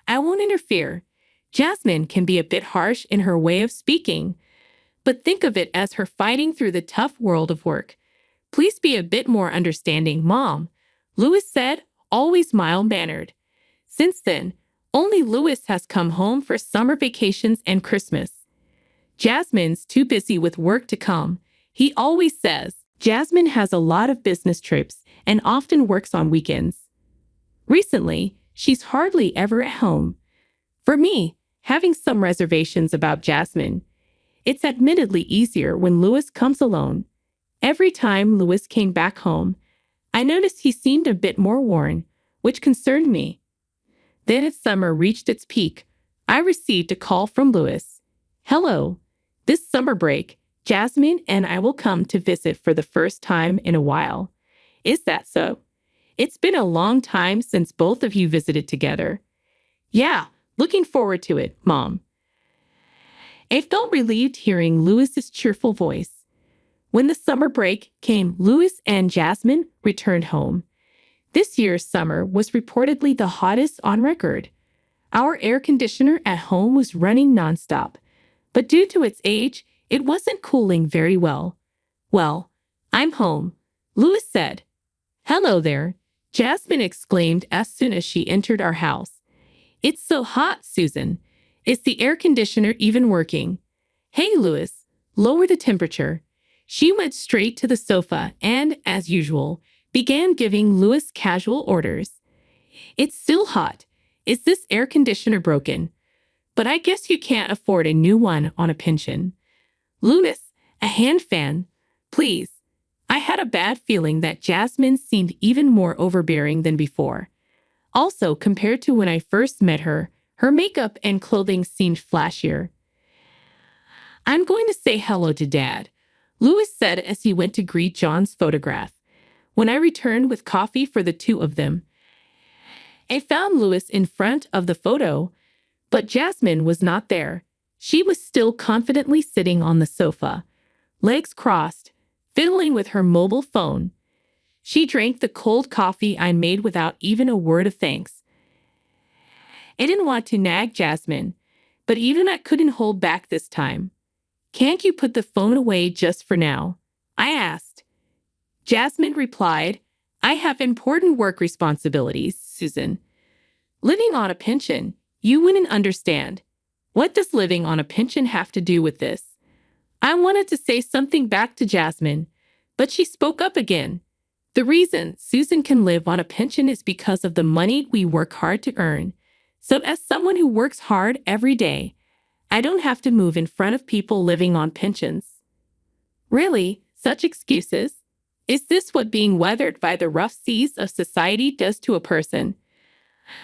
I won't interfere. Jasmine can be a bit harsh in her way of speaking, but think of it as her fighting through the tough world of work. Please be a bit more understanding, Mom, Louis said, always mild-mannered. Since then, only Louis has come home for summer vacations and Christmas. Jasmine's too busy with work to come. He always says Jasmine has a lot of business trips and often works on weekends. Recently, she's hardly ever at home. For me, having some reservations about Jasmine, it's admittedly easier when Louis comes alone. Every time Louis came back home, I noticed he seemed a bit more worn, which concerned me. Then as summer reached its peak, I received a call from Louis. "Hello. This summer break, Jasmine and I will come to visit for the first time in a while." "Is that so? It's been a long time since both of you visited together." "Yeah, looking forward to it, Mom." I felt relieved hearing Louis's cheerful voice. When the summer break came, Louis and Jasmine returned home. This year's summer was reportedly the hottest on record. Our air conditioner at home was running nonstop, but due to its age, it wasn't cooling very well. "Well, I'm home," Louis said. "Hello there," Jasmine exclaimed as soon as she entered our house. "It's so hot, Susan. Is the air conditioner even working?" "Hey, Louis, lower the temperature." She went straight to the sofa and, as usual, began giving Louis casual orders. "It's still hot. Is this air conditioner broken? But I guess you can't afford a new one on a pension." "Louis, a hand fan, please." I had a bad feeling that Jasmine seemed even more overbearing than before. Also, compared to when I first met her, Her makeup and clothing seemed flashier. "I'm going to say hello to Dad," Louis said as he went to greet John's photograph. When I returned with coffee for the two of them, I found Louis in front of the photo, but Jasmine was not there. She was still confidently sitting on the sofa, legs crossed, fiddling with her mobile phone. She drank the cold coffee I made without even a word of thanks. I didn't want to nag Jasmine, but even I couldn't hold back this time. "Can't you put the phone away just for now?" I asked. Jasmine replied, "I have important work responsibilities, Susan. Living on a pension, you wouldn't understand. What does living on a pension have to do with this?" I wanted to say something back to Jasmine, but she spoke up again. "The reason Susan can live on a pension is because of the money we work hard to earn. So as someone who works hard every day, I don't have to move in front of people living on pensions." Really? Such excuses? Is this what being weathered by the rough seas of society does to a person?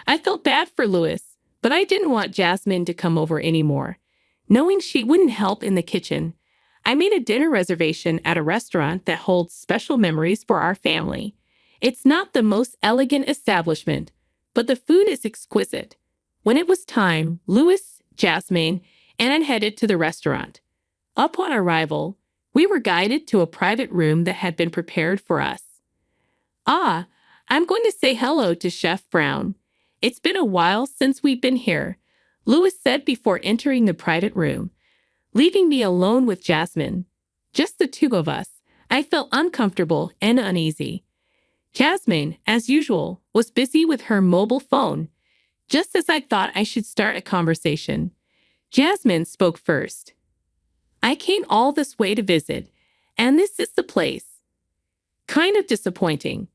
I felt bad for Louis, but I didn't want Jasmine to come over anymore. Knowing she wouldn't help in the kitchen, I made a dinner reservation at a restaurant that holds special memories for our family. It's not the most elegant establishment, but the food is exquisite. When it was time, Louis, Jasmine, and I headed to the restaurant. Upon arrival, we were guided to a private room that had been prepared for us. "Ah, I'm going to say hello to Chef Brown. It's been a while since we've been here," Louis said before entering the private room, leaving me alone with Jasmine. Just the two of us. I felt uncomfortable and uneasy. Jasmine, as usual, was busy with her mobile phone. Just as I thought I should start a conversation, Jasmine spoke first. "I came all this way to visit, and this is the place." "Kind of disappointing."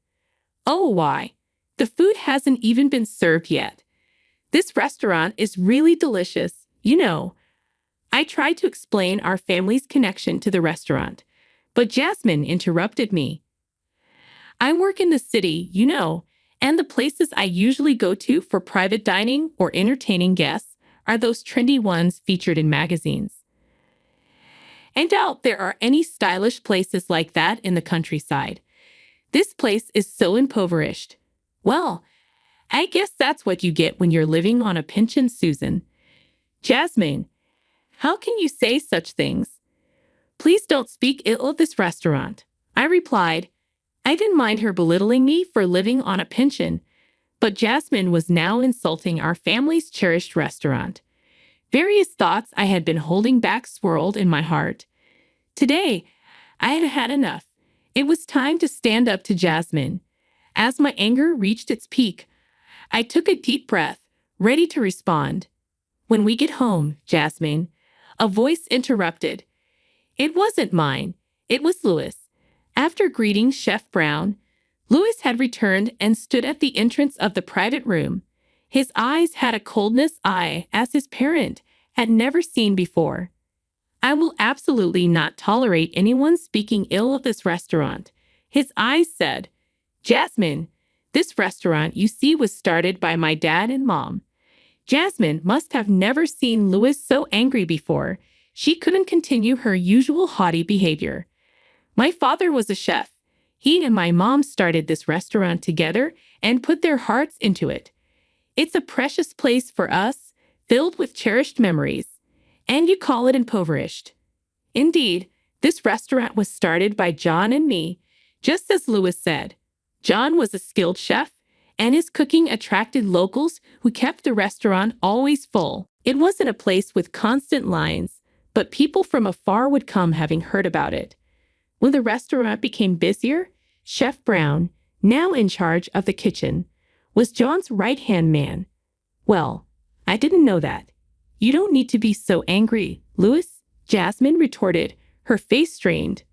"Oh, why? The food hasn't even been served yet. This restaurant is really delicious, you know." I tried to explain our family's connection to the restaurant, but Jasmine interrupted me. "I work in the city, you know, and the places I usually go to for private dining or entertaining guests are those trendy ones featured in magazines. I doubt there are any stylish places like that in the countryside. This place is so impoverished." "Well, I guess that's what you get when you're living on a pension, Susan." "Jasmine, how can you say such things? Please don't speak ill of this restaurant," I replied. I didn't mind her belittling me for living on a pension, but Jasmine was now insulting our family's cherished restaurant. Various thoughts I had been holding back swirled in my heart. Today, I had had enough. It was time to stand up to Jasmine. As my anger reached its peak, I took a deep breath, ready to respond. "When we get home, Jasmine," a voice interrupted. It wasn't mine. It was Louis. After greeting Chef Brown, Louis had returned and stood at the entrance of the private room. His eyes had a coldness I, as his parent, had never seen before. "I will absolutely not tolerate anyone speaking ill of this restaurant," his eyes said. "Jasmine, this restaurant you see was started by my dad and mom." Jasmine must have never seen Louis so angry before. She couldn't continue her usual haughty behavior. "My father was a chef. He and my mom started this restaurant together and put their hearts into it. It's a precious place for us, filled with cherished memories. And you call it impoverished." Indeed, this restaurant was started by John and me, just as Louis said. John was a skilled chef, and his cooking attracted locals who kept the restaurant always full. It wasn't a place with constant lines, but people from afar would come having heard about it. When the restaurant became busier, Chef Brown, now in charge of the kitchen, was John's right-hand man. "Well, I didn't know that." "You don't need to be so angry, Louis," Jasmine retorted, her face strained.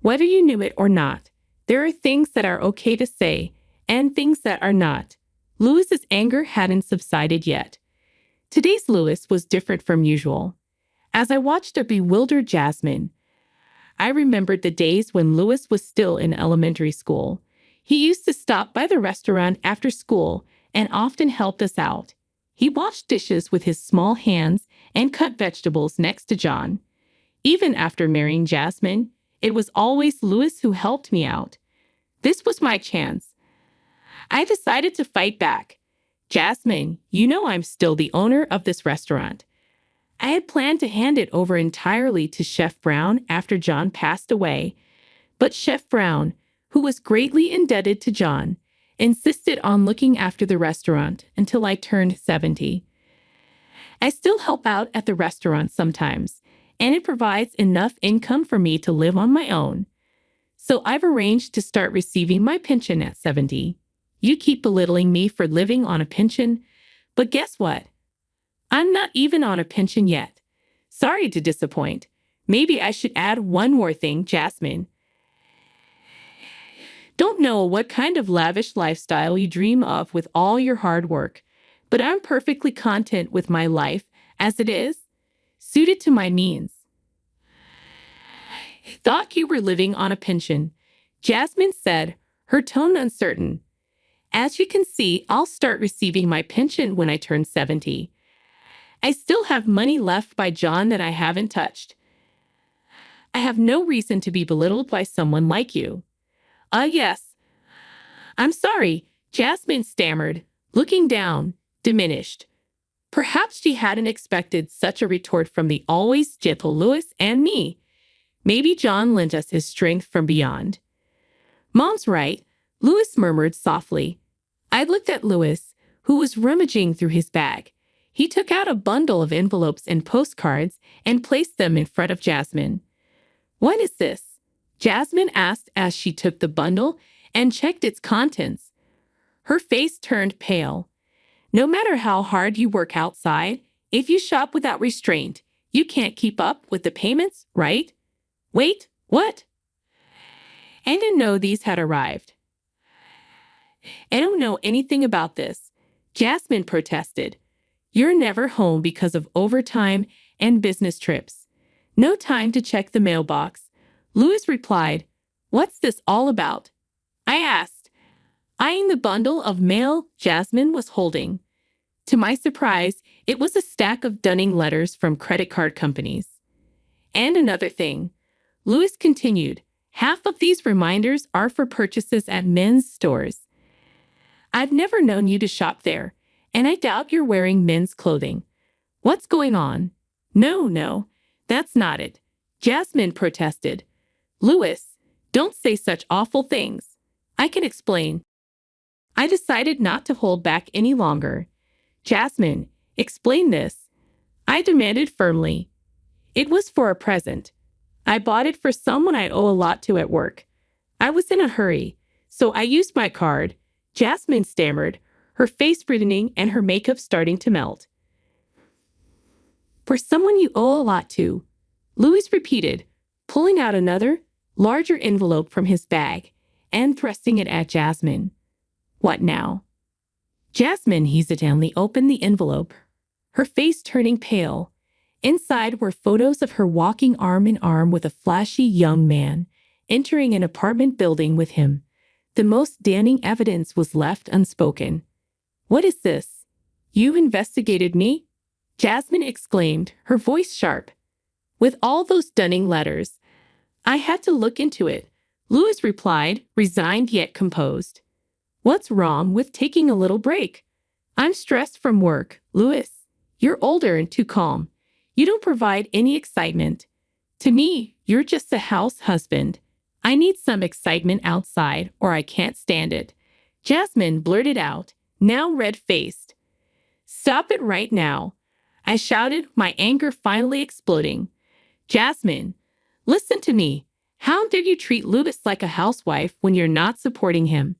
"Whether you knew it or not, there are things that are okay to say and things that are not." Louis's anger hadn't subsided yet. Today's Louis was different from usual. As I watched a bewildered Jasmine, I remembered the days when Louis was still in elementary school. He used to stop by the restaurant after school and often helped us out. He washed dishes with his small hands and cut vegetables next to John. Even after marrying Jasmine, it was always Louis who helped me out. This was my chance. I decided to fight back. Jasmine, you know I'm still the owner of this restaurant. I had planned to hand it over entirely to Chef Brown after John passed away, but Chef Brown, who was greatly indebted to John, insisted on looking after the restaurant until I turned 70. I still help out at the restaurant sometimes, and it provides enough income for me to live on my own. So I've arranged to start receiving my pension at 70. You keep belittling me for living on a pension, but guess what? I'm not even on a pension yet. Sorry to disappoint. Maybe I should add one more thing, Jasmine. Don't know what kind of lavish lifestyle you dream of with all your hard work, but I'm perfectly content with my life as it is, suited to my means. Thought you were living on a pension, Jasmine said, her tone uncertain. As you can see, I'll start receiving my pension when I turn 70. I still have money left by John that I haven't touched. I have no reason to be belittled by someone like you. Yes. I'm sorry, Jasmine stammered, looking down, diminished. Perhaps she hadn't expected such a retort from the always gentle Louis and me. Maybe John lent us his strength from beyond. Mom's right, Louis murmured softly. I looked at Louis, who was rummaging through his bag. He took out a bundle of envelopes and postcards and placed them in front of Jasmine. What is this? Jasmine asked as she took the bundle and checked its contents. Her face turned pale. No matter how hard you work outside, if you shop without restraint, you can't keep up with the payments, right? Wait, what? I didn't know these had arrived. I don't know anything about this, Jasmine protested. You're never home because of overtime and business trips. No time to check the mailbox. Louis replied, What's this all about? I asked, eyeing the bundle of mail Jasmine was holding. To my surprise, it was a stack of dunning letters from credit card companies. And another thing, Louis continued, half of these reminders are for purchases at men's stores. I've never known you to shop there, and I doubt you're wearing men's clothing. What's going on? No, that's not it, Jasmine protested. Louis, don't say such awful things. I can explain. I decided not to hold back any longer. Jasmine, explain this. I demanded firmly. It was for a present. I bought it for someone I owe a lot to at work. I was in a hurry, so I used my card. Jasmine stammered, her face reddening and her makeup starting to melt. For someone you owe a lot to, Louis repeated, pulling out another, larger envelope from his bag and thrusting it at Jasmine. What now? Jasmine hesitantly opened the envelope, her face turning pale. Inside were photos of her walking arm in arm with a flashy young man, entering an apartment building with him. The most damning evidence was left unspoken. What is this? You investigated me? Jasmine exclaimed, her voice sharp. With all those dunning letters, I had to look into it, Louis replied, resigned yet composed. What's wrong with taking a little break? I'm stressed from work, Louis. You're older and too calm. You don't provide any excitement. To me, you're just a house husband. I need some excitement outside or I can't stand it. Jasmine blurted out, now red-faced. Stop it right now, I shouted, my anger finally exploding. Jasmine, listen to me. How dare you treat Louis like a housewife when you're not supporting him?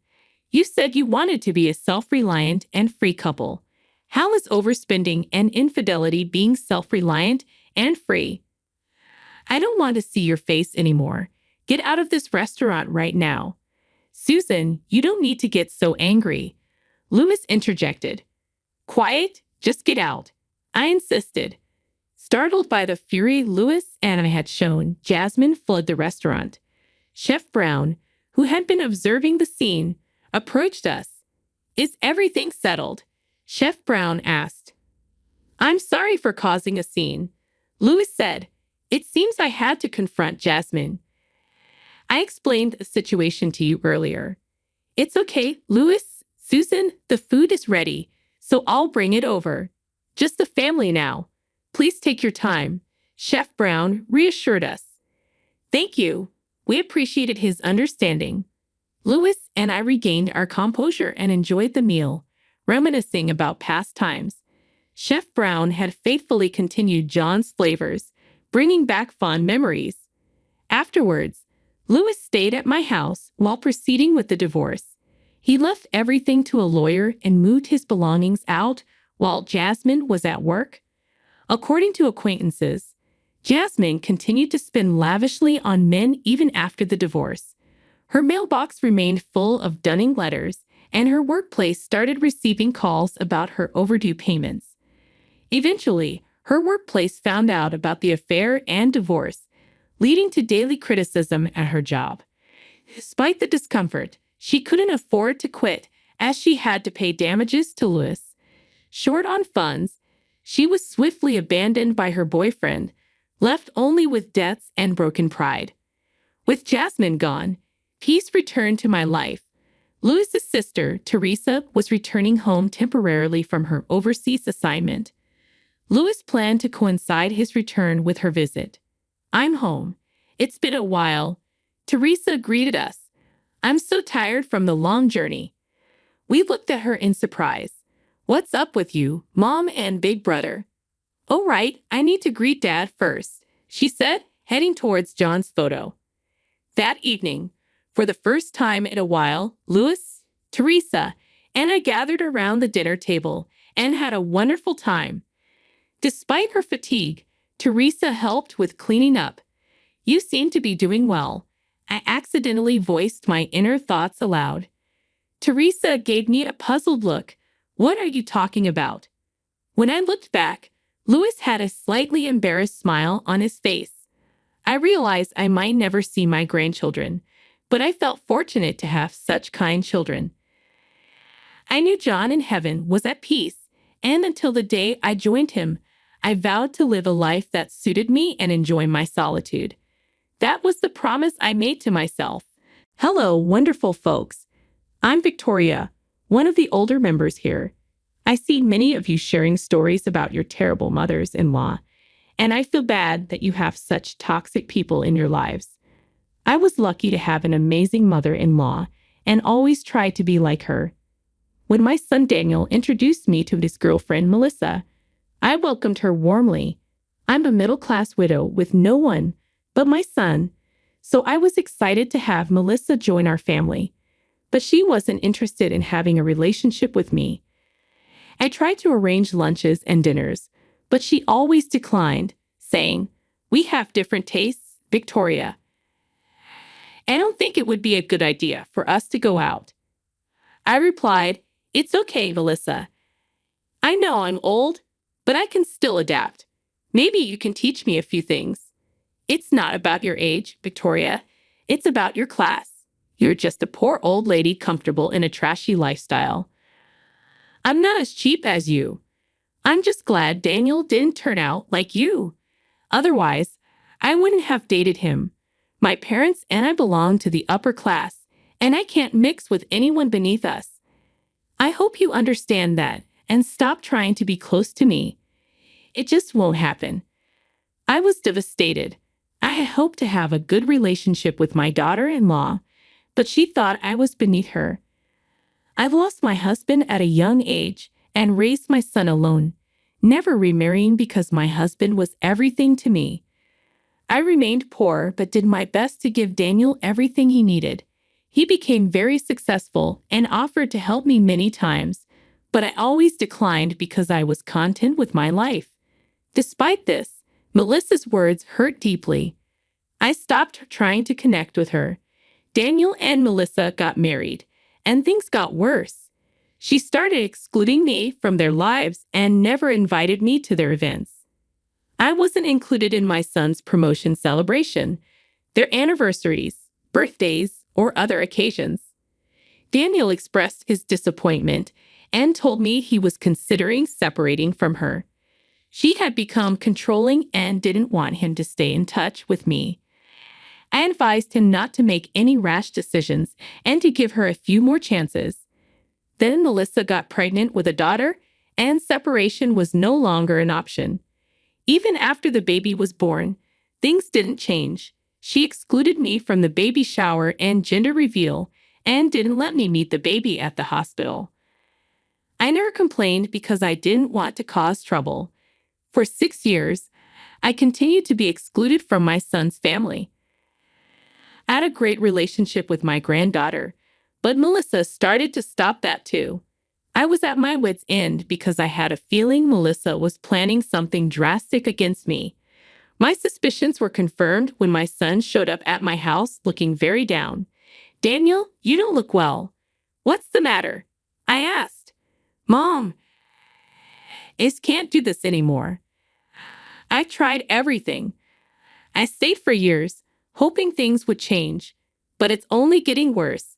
You said you wanted to be a self-reliant and free couple. How is overspending and infidelity being self-reliant and free? I don't want to see your face anymore. Get out of this restaurant right now. Susan, you don't need to get so angry. Louis interjected. Quiet, just get out. I insisted. Startled by the fury Louis and I had shown, Jasmine fled the restaurant. Chef Brown, who had been observing the scene, approached us. Is everything settled? Chef Brown asked. I'm sorry for causing a scene. Louis said, "It seems I had to confront Jasmine. I explained the situation to you earlier." "It's okay, Louis. Susan, the food is ready, so I'll bring it over. Just the family now. Please take your time," Chef Brown reassured us. "Thank you." We appreciated his understanding. Louis and I regained our composure and enjoyed the meal, reminiscing about past times. Chef Brown had faithfully continued John's flavors, bringing back fond memories. Afterwards, Louis stayed at my house while proceeding with the divorce. He left everything to a lawyer and moved his belongings out while Jasmine was at work. According to acquaintances, Jasmine continued to spend lavishly on men even after the divorce. Her mailbox remained full of dunning letters, and her workplace started receiving calls about her overdue payments. Eventually, her workplace found out about the affair and divorce, leading to daily criticism at her job. Despite the discomfort, she couldn't afford to quit as she had to pay damages to Louis. Short on funds, she was swiftly abandoned by her boyfriend, left only with debts and broken pride. With Jasmine gone, peace returned to my life. Louis's sister, Teresa, was returning home temporarily from her overseas assignment. Louis planned to coincide his return with her visit. "I'm home. It's been a while." Teresa greeted us. "I'm so tired from the long journey." We looked at her in surprise. "What's up with you, Mom and Big Brother?" "Oh, right, I need to greet Dad first," she said, heading towards John's photo. That evening, for the first time in a while, Louis, Teresa, and I gathered around the dinner table and had a wonderful time. Despite her fatigue, Teresa helped with cleaning up. "You seem to be doing well." I accidentally voiced my inner thoughts aloud. Teresa gave me a puzzled look. "What are you talking about?" When I looked back, Louis had a slightly embarrassed smile on his face. I realized I might never see my grandchildren, but I felt fortunate to have such kind children. I knew John in heaven was at peace, and until the day I joined him, I vowed to live a life that suited me and enjoy my solitude. That was the promise I made to myself. Hello, wonderful folks. I'm Victoria, one of the older members here. I see many of you sharing stories about your terrible mothers-in-law, and I feel bad that you have such toxic people in your lives. I was lucky to have an amazing mother-in-law and always tried to be like her. When my son Daniel introduced me to his girlfriend Melissa, I welcomed her warmly. I'm a middle-class widow with no one but my son, so I was excited to have Melissa join our family. But she wasn't interested in having a relationship with me. I tried to arrange lunches and dinners, but she always declined, saying, "We have different tastes, Victoria. I don't think it would be a good idea for us to go out." I replied, "It's okay, Melissa. I know I'm old, but I can still adapt. Maybe you can teach me a few things." "It's not about your age, Victoria. It's about your class. You're just a poor old lady comfortable in a trashy lifestyle. I'm not as cheap as you. I'm just glad Daniel didn't turn out like you. Otherwise, I wouldn't have dated him. My parents and I belong to the upper class, and I can't mix with anyone beneath us. I hope you understand that and stop trying to be close to me. It just won't happen." I was devastated. I had hoped to have a good relationship with my daughter-in-law, but she thought I was beneath her. I lost my husband at a young age and raised my son alone, never remarrying because my husband was everything to me. I remained poor but did my best to give Daniel everything he needed. He became very successful and offered to help me many times, but I always declined because I was content with my life. Despite this, Melissa's words hurt deeply. I stopped trying to connect with her. Daniel and Melissa got married, and things got worse. She started excluding me from their lives and never invited me to their events. I wasn't included in my son's promotion celebration, their anniversaries, birthdays, or other occasions. Daniel expressed his disappointment and told me he was considering separating from her. She had become controlling and didn't want him to stay in touch with me. I advised him not to make any rash decisions and to give her a few more chances. Then Melissa got pregnant with a daughter, and separation was no longer an option. Even after the baby was born, things didn't change. She excluded me from the baby shower and gender reveal and didn't let me meet the baby at the hospital. I never complained because I didn't want to cause trouble. For 6 years, I continued to be excluded from my son's family. I had a great relationship with my granddaughter, but Melissa started to stop that too. I was at my wit's end because I had a feeling Melissa was planning something drastic against me. My suspicions were confirmed when my son showed up at my house looking very down. "Daniel, you don't look well. What's the matter?" I asked. "Mom, I can't do this anymore. I tried everything. I stayed for years, hoping things would change, but it's only getting worse.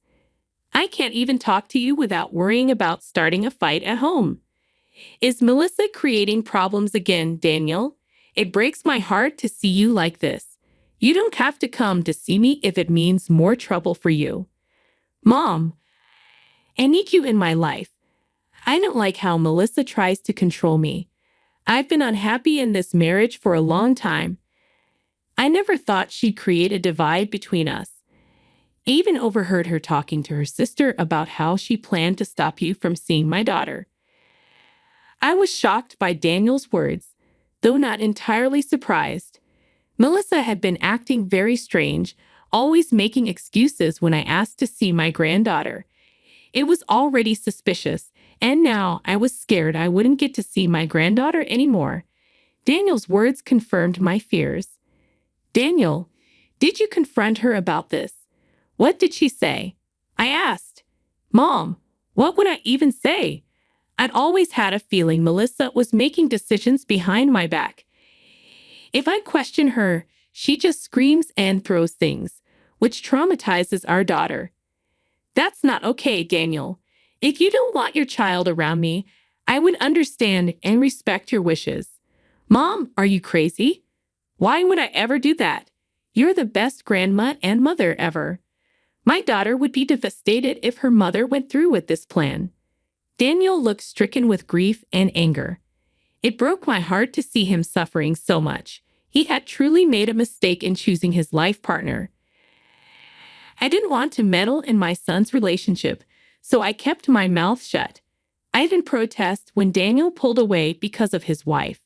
I can't even talk to you without worrying about starting a fight at home. Is Melissa creating problems again, Daniel? It breaks my heart to see you like this. You don't have to come to see me if it means more trouble for you. Mom, I need you in my life. I don't like how Melissa tries to control me. I've been unhappy in this marriage for a long time. I never thought she'd create a divide between us. I even overheard her talking to her sister about how she planned to stop you from seeing my daughter." I was shocked by Daniel's words, though not entirely surprised. Melissa had been acting very strange, always making excuses when I asked to see my granddaughter. It was already suspicious, and now I was scared I wouldn't get to see my granddaughter anymore. Daniel's words confirmed my fears. "Daniel, did you confront her about this? What did she say?" I asked. "Mom, what would I even say? I'd always had a feeling Melissa was making decisions behind my back. If I question her, she just screams and throws things, which traumatizes our daughter. That's not okay, Daniel. If you don't want your child around me, I would understand and respect your wishes. Mom, are you crazy? Why would I ever do that? You're the best grandma and mother ever. My daughter would be devastated if her mother went through with this plan." Daniel looked stricken with grief and anger. It broke my heart to see him suffering so much. He had truly made a mistake in choosing his life partner. I didn't want to meddle in my son's relationship, so I kept my mouth shut. I didn't protest when Daniel pulled away because of his wife.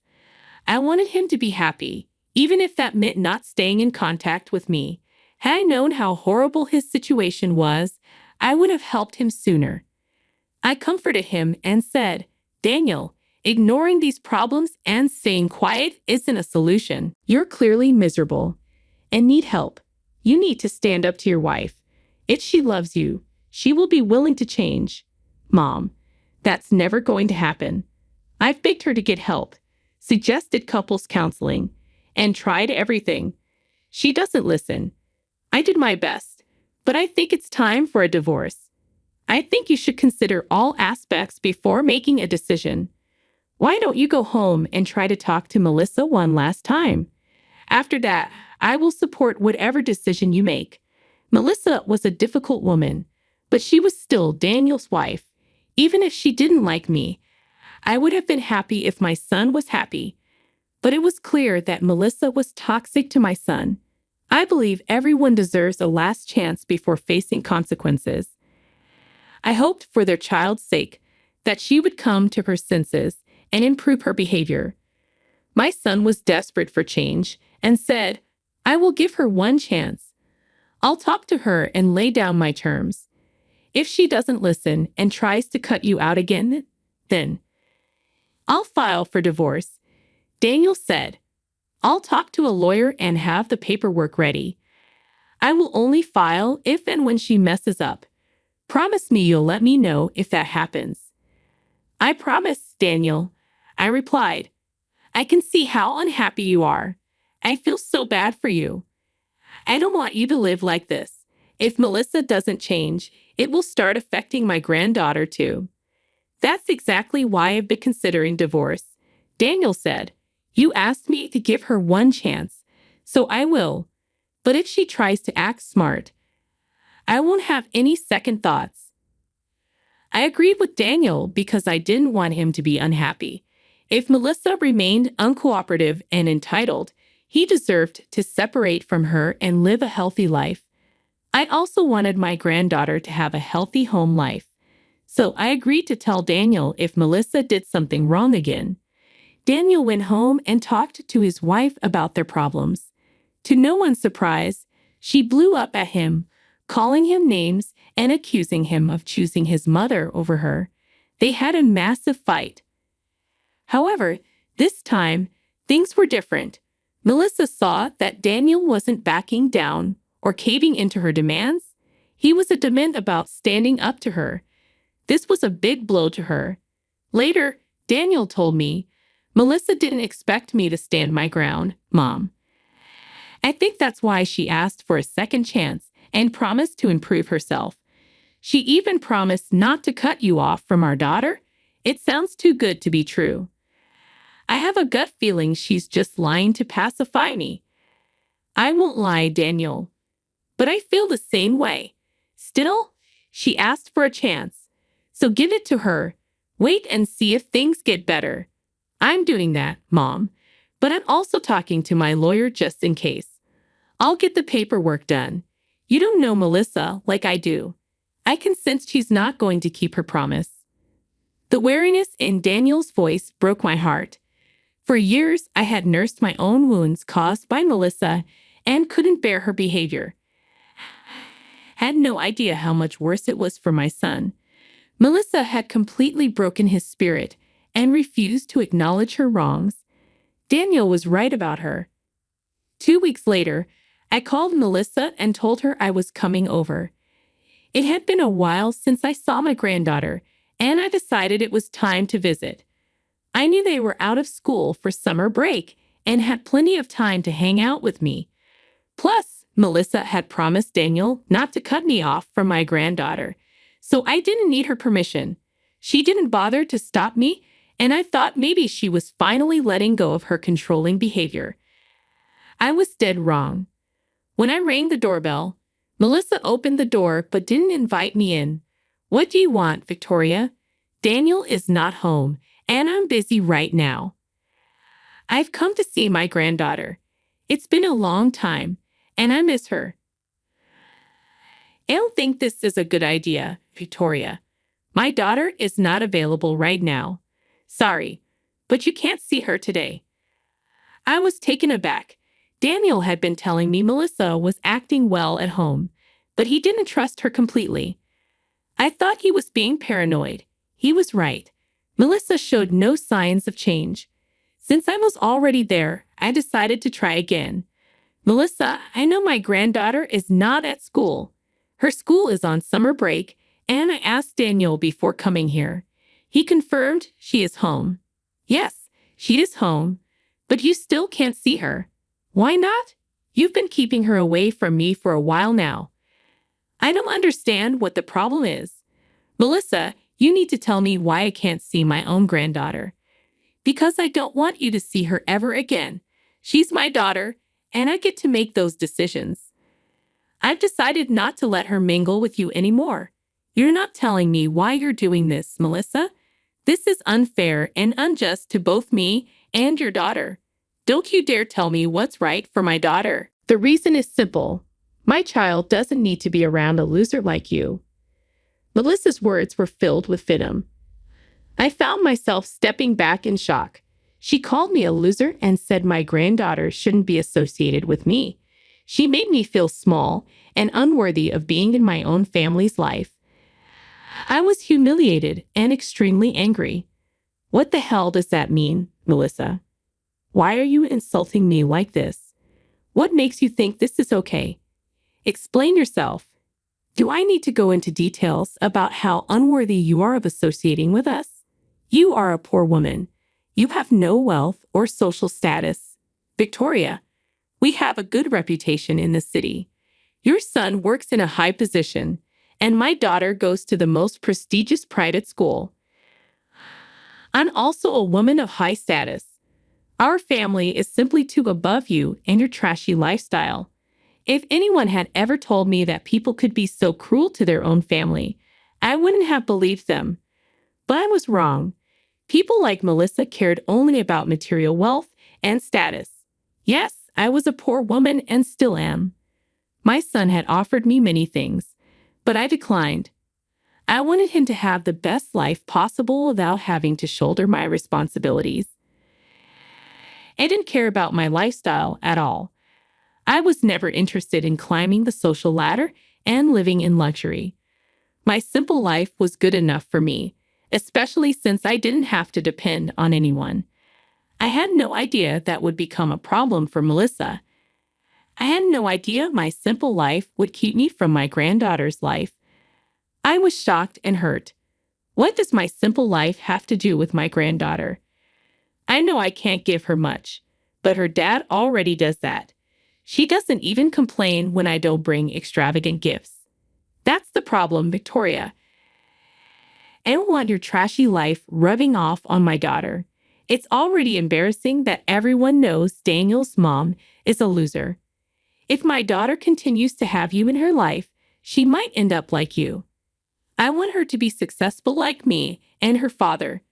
I wanted him to be happy, even if that meant not staying in contact with me. Had I known how horrible his situation was, I would have helped him sooner. I comforted him and said, "Daniel, ignoring these problems and staying quiet isn't a solution. You're clearly miserable and need help. You need to stand up to your wife. If she loves you, she will be willing to change. Mom, that's never going to happen. I've begged her to get help, suggested couples counseling, and tried everything. She doesn't listen. I did my best, but I think it's time for a divorce. I think you should consider all aspects before making a decision. Why don't you go home and try to talk to Melissa one last time? After that, I will support whatever decision you make." Melissa was a difficult woman, but she was still Daniel's wife. Even if she didn't like me, I would have been happy if my son was happy. But it was clear that Melissa was toxic to my son. I believe everyone deserves a last chance before facing consequences. I hoped for their child's sake that she would come to her senses and improve her behavior. My son was desperate for change and said, "I will give her one chance. I'll talk to her and lay down my terms. If she doesn't listen and tries to cut you out again, then I'll file for divorce." Daniel said, "I'll talk to a lawyer and have the paperwork ready. I will only file if and when she messes up. Promise me you'll let me know if that happens." "I promise, Daniel," I replied. "I can see how unhappy you are. I feel so bad for you. I don't want you to live like this. If Melissa doesn't change, it will start affecting my granddaughter too." "That's exactly why I've been considering divorce," Daniel said. You asked me to give her one chance, so I will. But if she tries to act smart, I won't have any second thoughts. I agreed with Daniel because I didn't want him to be unhappy. If Melissa remained uncooperative and entitled, he deserved to separate from her and live a healthy life. I also wanted my granddaughter to have a healthy home life. So I agreed to tell Daniel if Melissa did something wrong again. Daniel went home and talked to his wife about their problems. To no one's surprise, she blew up at him, calling him names and accusing him of choosing his mother over her. They had a massive fight. However, this time, things were different. Melissa saw that Daniel wasn't backing down or caving into her demands. He was adamant about standing up to her. This was a big blow to her. Later, Daniel told me, "Melissa didn't expect me to stand my ground, Mom. I think that's why she asked for a second chance and promised to improve herself. She even promised not to cut you off from our daughter. It sounds too good to be true. I have a gut feeling she's just lying to pacify me." "I won't lie, Daniel. But I feel the same way. Still, she asked for a chance. So give it to her. Wait and see if things get better." "I'm doing that, Mom. But I'm also talking to my lawyer just in case. I'll get the paperwork done. You don't know Melissa like I do. I can sense she's not going to keep her promise." The weariness in Daniel's voice broke my heart. For years, I had nursed my own wounds caused by Melissa and couldn't bear her behavior. Had no idea how much worse it was for my son. Melissa had completely broken his spirit and refused to acknowledge her wrongs. Daniel was right about her. 2 weeks later, I called Melissa and told her I was coming over. It had been a while since I saw my granddaughter, and I decided it was time to visit. I knew they were out of school for summer break and had plenty of time to hang out with me. Plus, Melissa had promised Daniel not to cut me off from my granddaughter, so I didn't need her permission. She didn't bother to stop me, and I thought maybe she was finally letting go of her controlling behavior. I was dead wrong. When I rang the doorbell, Melissa opened the door but didn't invite me in. "What do you want, Victoria? Daniel is not home, and I'm busy right now. I've come to see my granddaughter. It's been a long time, and I miss her." "I don't think this is a good idea, Victoria. My daughter is not available right now. Sorry, but you can't see her today." I was taken aback. Daniel had been telling me Melissa was acting well at home, but he didn't trust her completely. I thought he was being paranoid. He was right. Melissa showed no signs of change. Since I was already there, I decided to try again. "Melissa, I know my granddaughter is not at school. Her school is on summer break, and I asked Daniel before coming here. He confirmed she is home." "Yes, she is home, but you still can't see her." "Why not? You've been keeping her away from me for a while now." "I don't understand what the problem is. Melissa, you need to tell me why I can't see my own granddaughter." "Because I don't want you to see her ever again. She's my daughter, and I get to make those decisions. I've decided not to let her mingle with you anymore." "You're not telling me why you're doing this, Melissa. This is unfair and unjust to both me and your daughter. Don't you dare tell me what's right for my daughter." "The reason is simple. My child doesn't need to be around a loser like you." Melissa's words were filled with venom. I found myself stepping back in shock. She called me a loser and said my granddaughter shouldn't be associated with me. She made me feel small and unworthy of being in my own family's life. I was humiliated and extremely angry. "What the hell does that mean, Melissa? Why are you insulting me like this? What makes you think this is okay? Explain yourself. Do I need to go into details about how unworthy you are of associating with us? You are a poor woman. You have no wealth or social status. Victoria, we have a good reputation in the city. Your son works in a high position, and my daughter goes to the most prestigious private school. I'm also a woman of high status. Our family is simply too above you and your trashy lifestyle. If anyone had ever told me that people could be so cruel to their own family, I wouldn't have believed them. But I was wrong. People like Melissa cared only about material wealth and status. Yes, I was a poor woman and still am. My son had offered me many things, but I declined. I wanted him to have the best life possible without having to shoulder my responsibilities. I didn't care about my lifestyle at all. I was never interested in climbing the social ladder and living in luxury. My simple life was good enough for me, especially since I didn't have to depend on anyone. I had no idea that would become a problem for Melissa. I had no idea my simple life would keep me from my granddaughter's life. I was shocked and hurt. What does my simple life have to do with my granddaughter? I know I can't give her much, but her dad already does that. She doesn't even complain when I don't bring extravagant gifts. That's the problem, Victoria. I don't want your trashy life rubbing off on my daughter. It's already embarrassing that everyone knows Daniel's mom is a loser. If my daughter continues to have you in her life, she might end up like you. I want her to be successful like me and her father.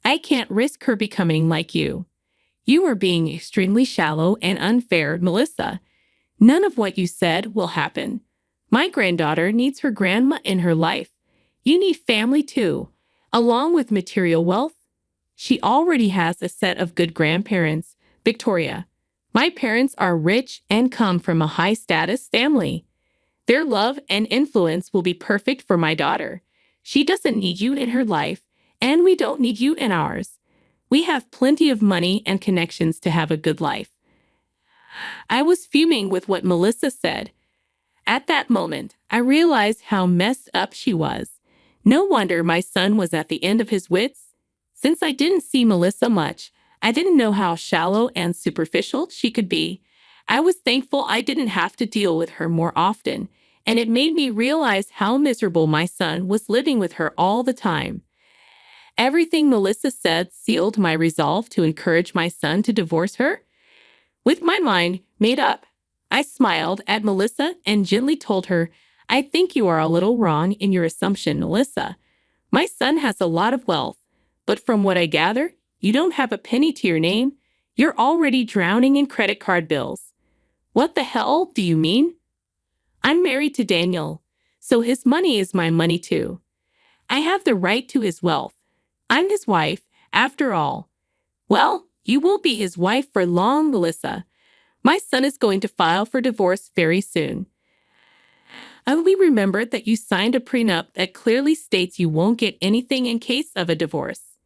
I can't risk her becoming like you. You are being extremely shallow and unfair, Melissa. None of what you said will happen. My granddaughter needs her grandma in her life. You need family too, along with material wealth. She already has a set of good grandparents, Victoria. My parents are rich and come from a high-status family. Their love and influence will be perfect for my daughter. She doesn't need you in her life, and we don't need you in ours. We have plenty of money and connections to have a good life. I was fuming with what Melissa said. At that moment, I realized how messed up she was. No wonder my son was at the end of his wits. Since I didn't see Melissa much, I didn't know how shallow and superficial she could be. I was thankful I didn't have to deal with her more often, and it made me realize how miserable my son was living with her all the time. Everything Melissa said sealed my resolve to encourage my son to divorce her. With my mind made up, I smiled at Melissa and gently told her, I think you are a little wrong in your assumption, Melissa. My son has a lot of wealth, but from what I gather, you don't have a penny to your name. You're already drowning in credit card bills. What the hell do you mean? I'm married to Daniel, so his money is my money too. I have the right to his wealth. I'm his wife, after all. Well, you won't be his wife for long, Melissa. My son is going to file for divorce very soon. I only remembered that you signed a prenup that clearly states you won't get anything in case of a divorce.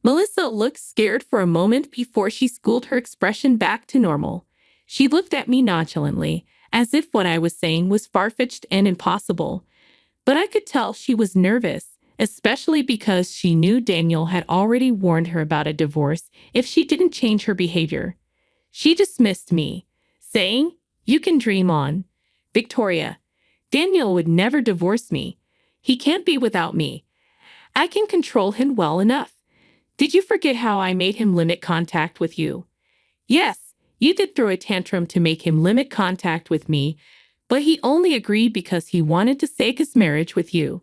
Melissa looked scared for a moment before she schooled her expression back to normal. She looked at me nonchalantly, as if what I was saying was far-fetched and impossible. But I could tell she was nervous, especially because she knew Daniel had already warned her about a divorce if she didn't change her behavior. She dismissed me, saying, You can dream on. Victoria, Daniel would never divorce me. He can't be without me. I can control him well enough. Did you forget how I made him limit contact with you? Yes, you did throw a tantrum to make him limit contact with me, but he only agreed because he wanted to save his marriage with you.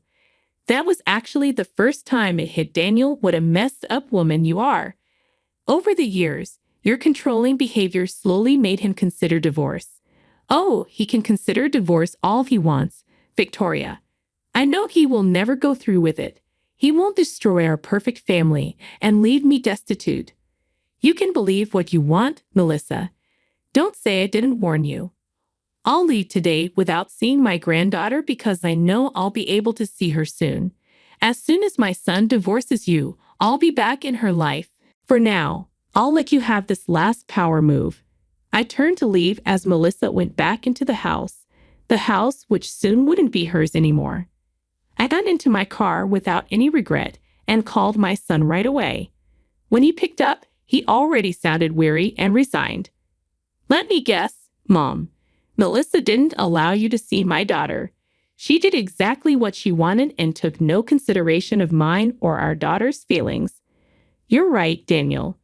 That was actually the first time it hit Daniel what a messed up woman you are. Over the years, your controlling behavior slowly made him consider divorce. Oh, he can consider divorce all he wants, Victoria. I know he will never go through with it. He won't destroy our perfect family and leave me destitute. You can believe what you want, Melissa. Don't say I didn't warn you. I'll leave today without seeing my granddaughter because I know I'll be able to see her soon. As soon as my son divorces you, I'll be back in her life. For now, I'll let you have this last power move. I turned to leave as Melissa went back into the house which soon wouldn't be hers anymore. I got into my car without any regret and called my son right away. When he picked up, he already sounded weary and resigned. Let me guess, Mom. Melissa didn't allow you to see my daughter. She did exactly what she wanted and took no consideration of mine or our daughter's feelings. You're right, Daniel.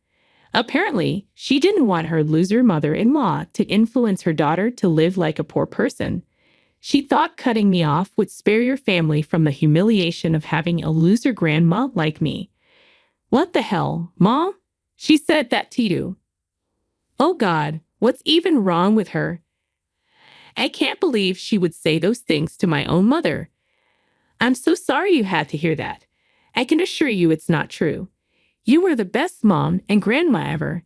Apparently, she didn't want her loser mother-in-law to influence her daughter to live like a poor person. She thought cutting me off would spare your family from the humiliation of having a loser grandma like me. What the hell, Mom? She said that to you. Oh God, what's even wrong with her? I can't believe she would say those things to my own mother. I'm so sorry you had to hear that. I can assure you it's not true. You were the best mom and grandma ever.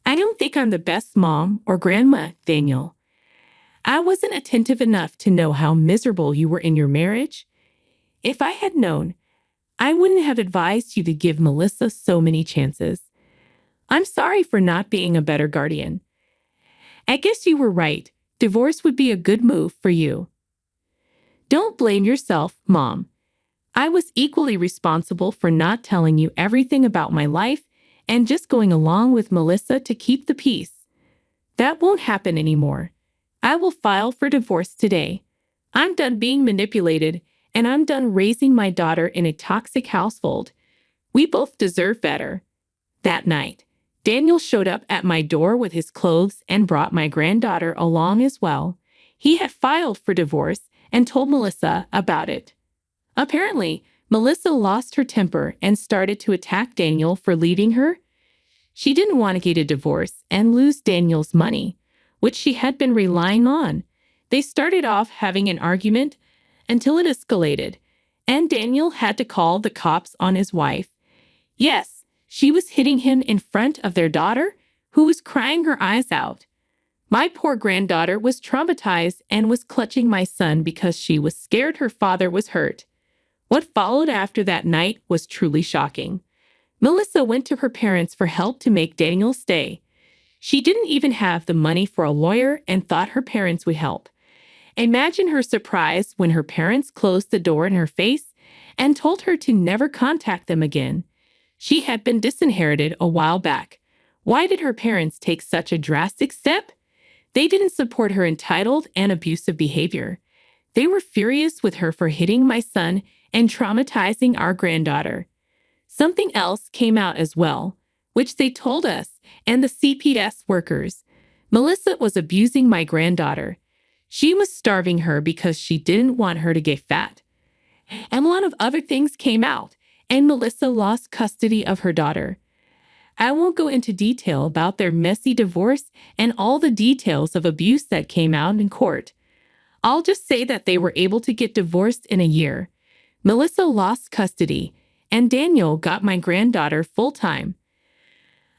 I don't think I'm the best mom or grandma, Daniel. I wasn't attentive enough to know how miserable you were in your marriage. If I had known, I wouldn't have advised you to give Melissa so many chances. I'm sorry for not being a better guardian. I guess you were right. Divorce would be a good move for you. Don't blame yourself, Mom. I was equally responsible for not telling you everything about my life and just going along with Melissa to keep the peace. That won't happen anymore. I will file for divorce today. I'm done being manipulated, and I'm done raising my daughter in a toxic household. We both deserve better. That night, Daniel showed up at my door with his clothes and brought my granddaughter along as well. He had filed for divorce and told Melissa about it. Apparently, Melissa lost her temper and started to attack Daniel for leaving her. She didn't want to get a divorce and lose Daniel's money, which she had been relying on. They started off having an argument until it escalated, and Daniel had to call the cops on his wife. Yes, she was hitting him in front of their daughter, who was crying her eyes out. My poor granddaughter was traumatized and was clutching my son because she was scared her father was hurt. What followed after that night was truly shocking. Melissa went to her parents for help to make Daniel stay. She didn't even have the money for a lawyer and thought her parents would help. Imagine her surprise when her parents closed the door in her face and told her to never contact them again. She had been disinherited a while back. Why did her parents take such a drastic step? They didn't support her entitled and abusive behavior. They were furious with her for hitting my son and traumatizing our granddaughter. Something else came out as well, which they told us and the CPS workers. Melissa was abusing my granddaughter. She was starving her because she didn't want her to get fat. And a lot of other things came out, and Melissa lost custody of her daughter. I won't go into detail about their messy divorce and all the details of abuse that came out in court. I'll just say that they were able to get divorced in a year. Melissa lost custody, and Daniel got my granddaughter full-time.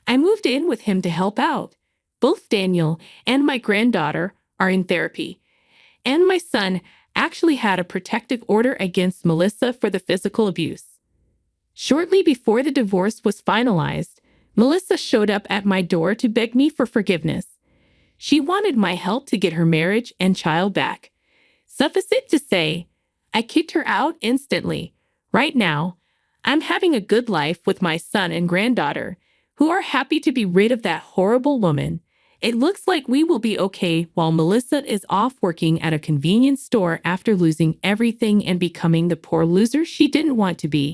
I moved in with him to help out. Both Daniel and my granddaughter are in therapy, and my son actually had a protective order against Melissa for the physical abuse. Shortly before the divorce was finalized, Melissa showed up at my door to beg me for forgiveness. She wanted my help to get her marriage and child back. Suffice it to say, I kicked her out instantly. Right now, I'm having a good life with my son and granddaughter, who are happy to be rid of that horrible woman. It looks like we will be okay while Melissa is off working at a convenience store after losing everything and becoming the poor loser she didn't want to be.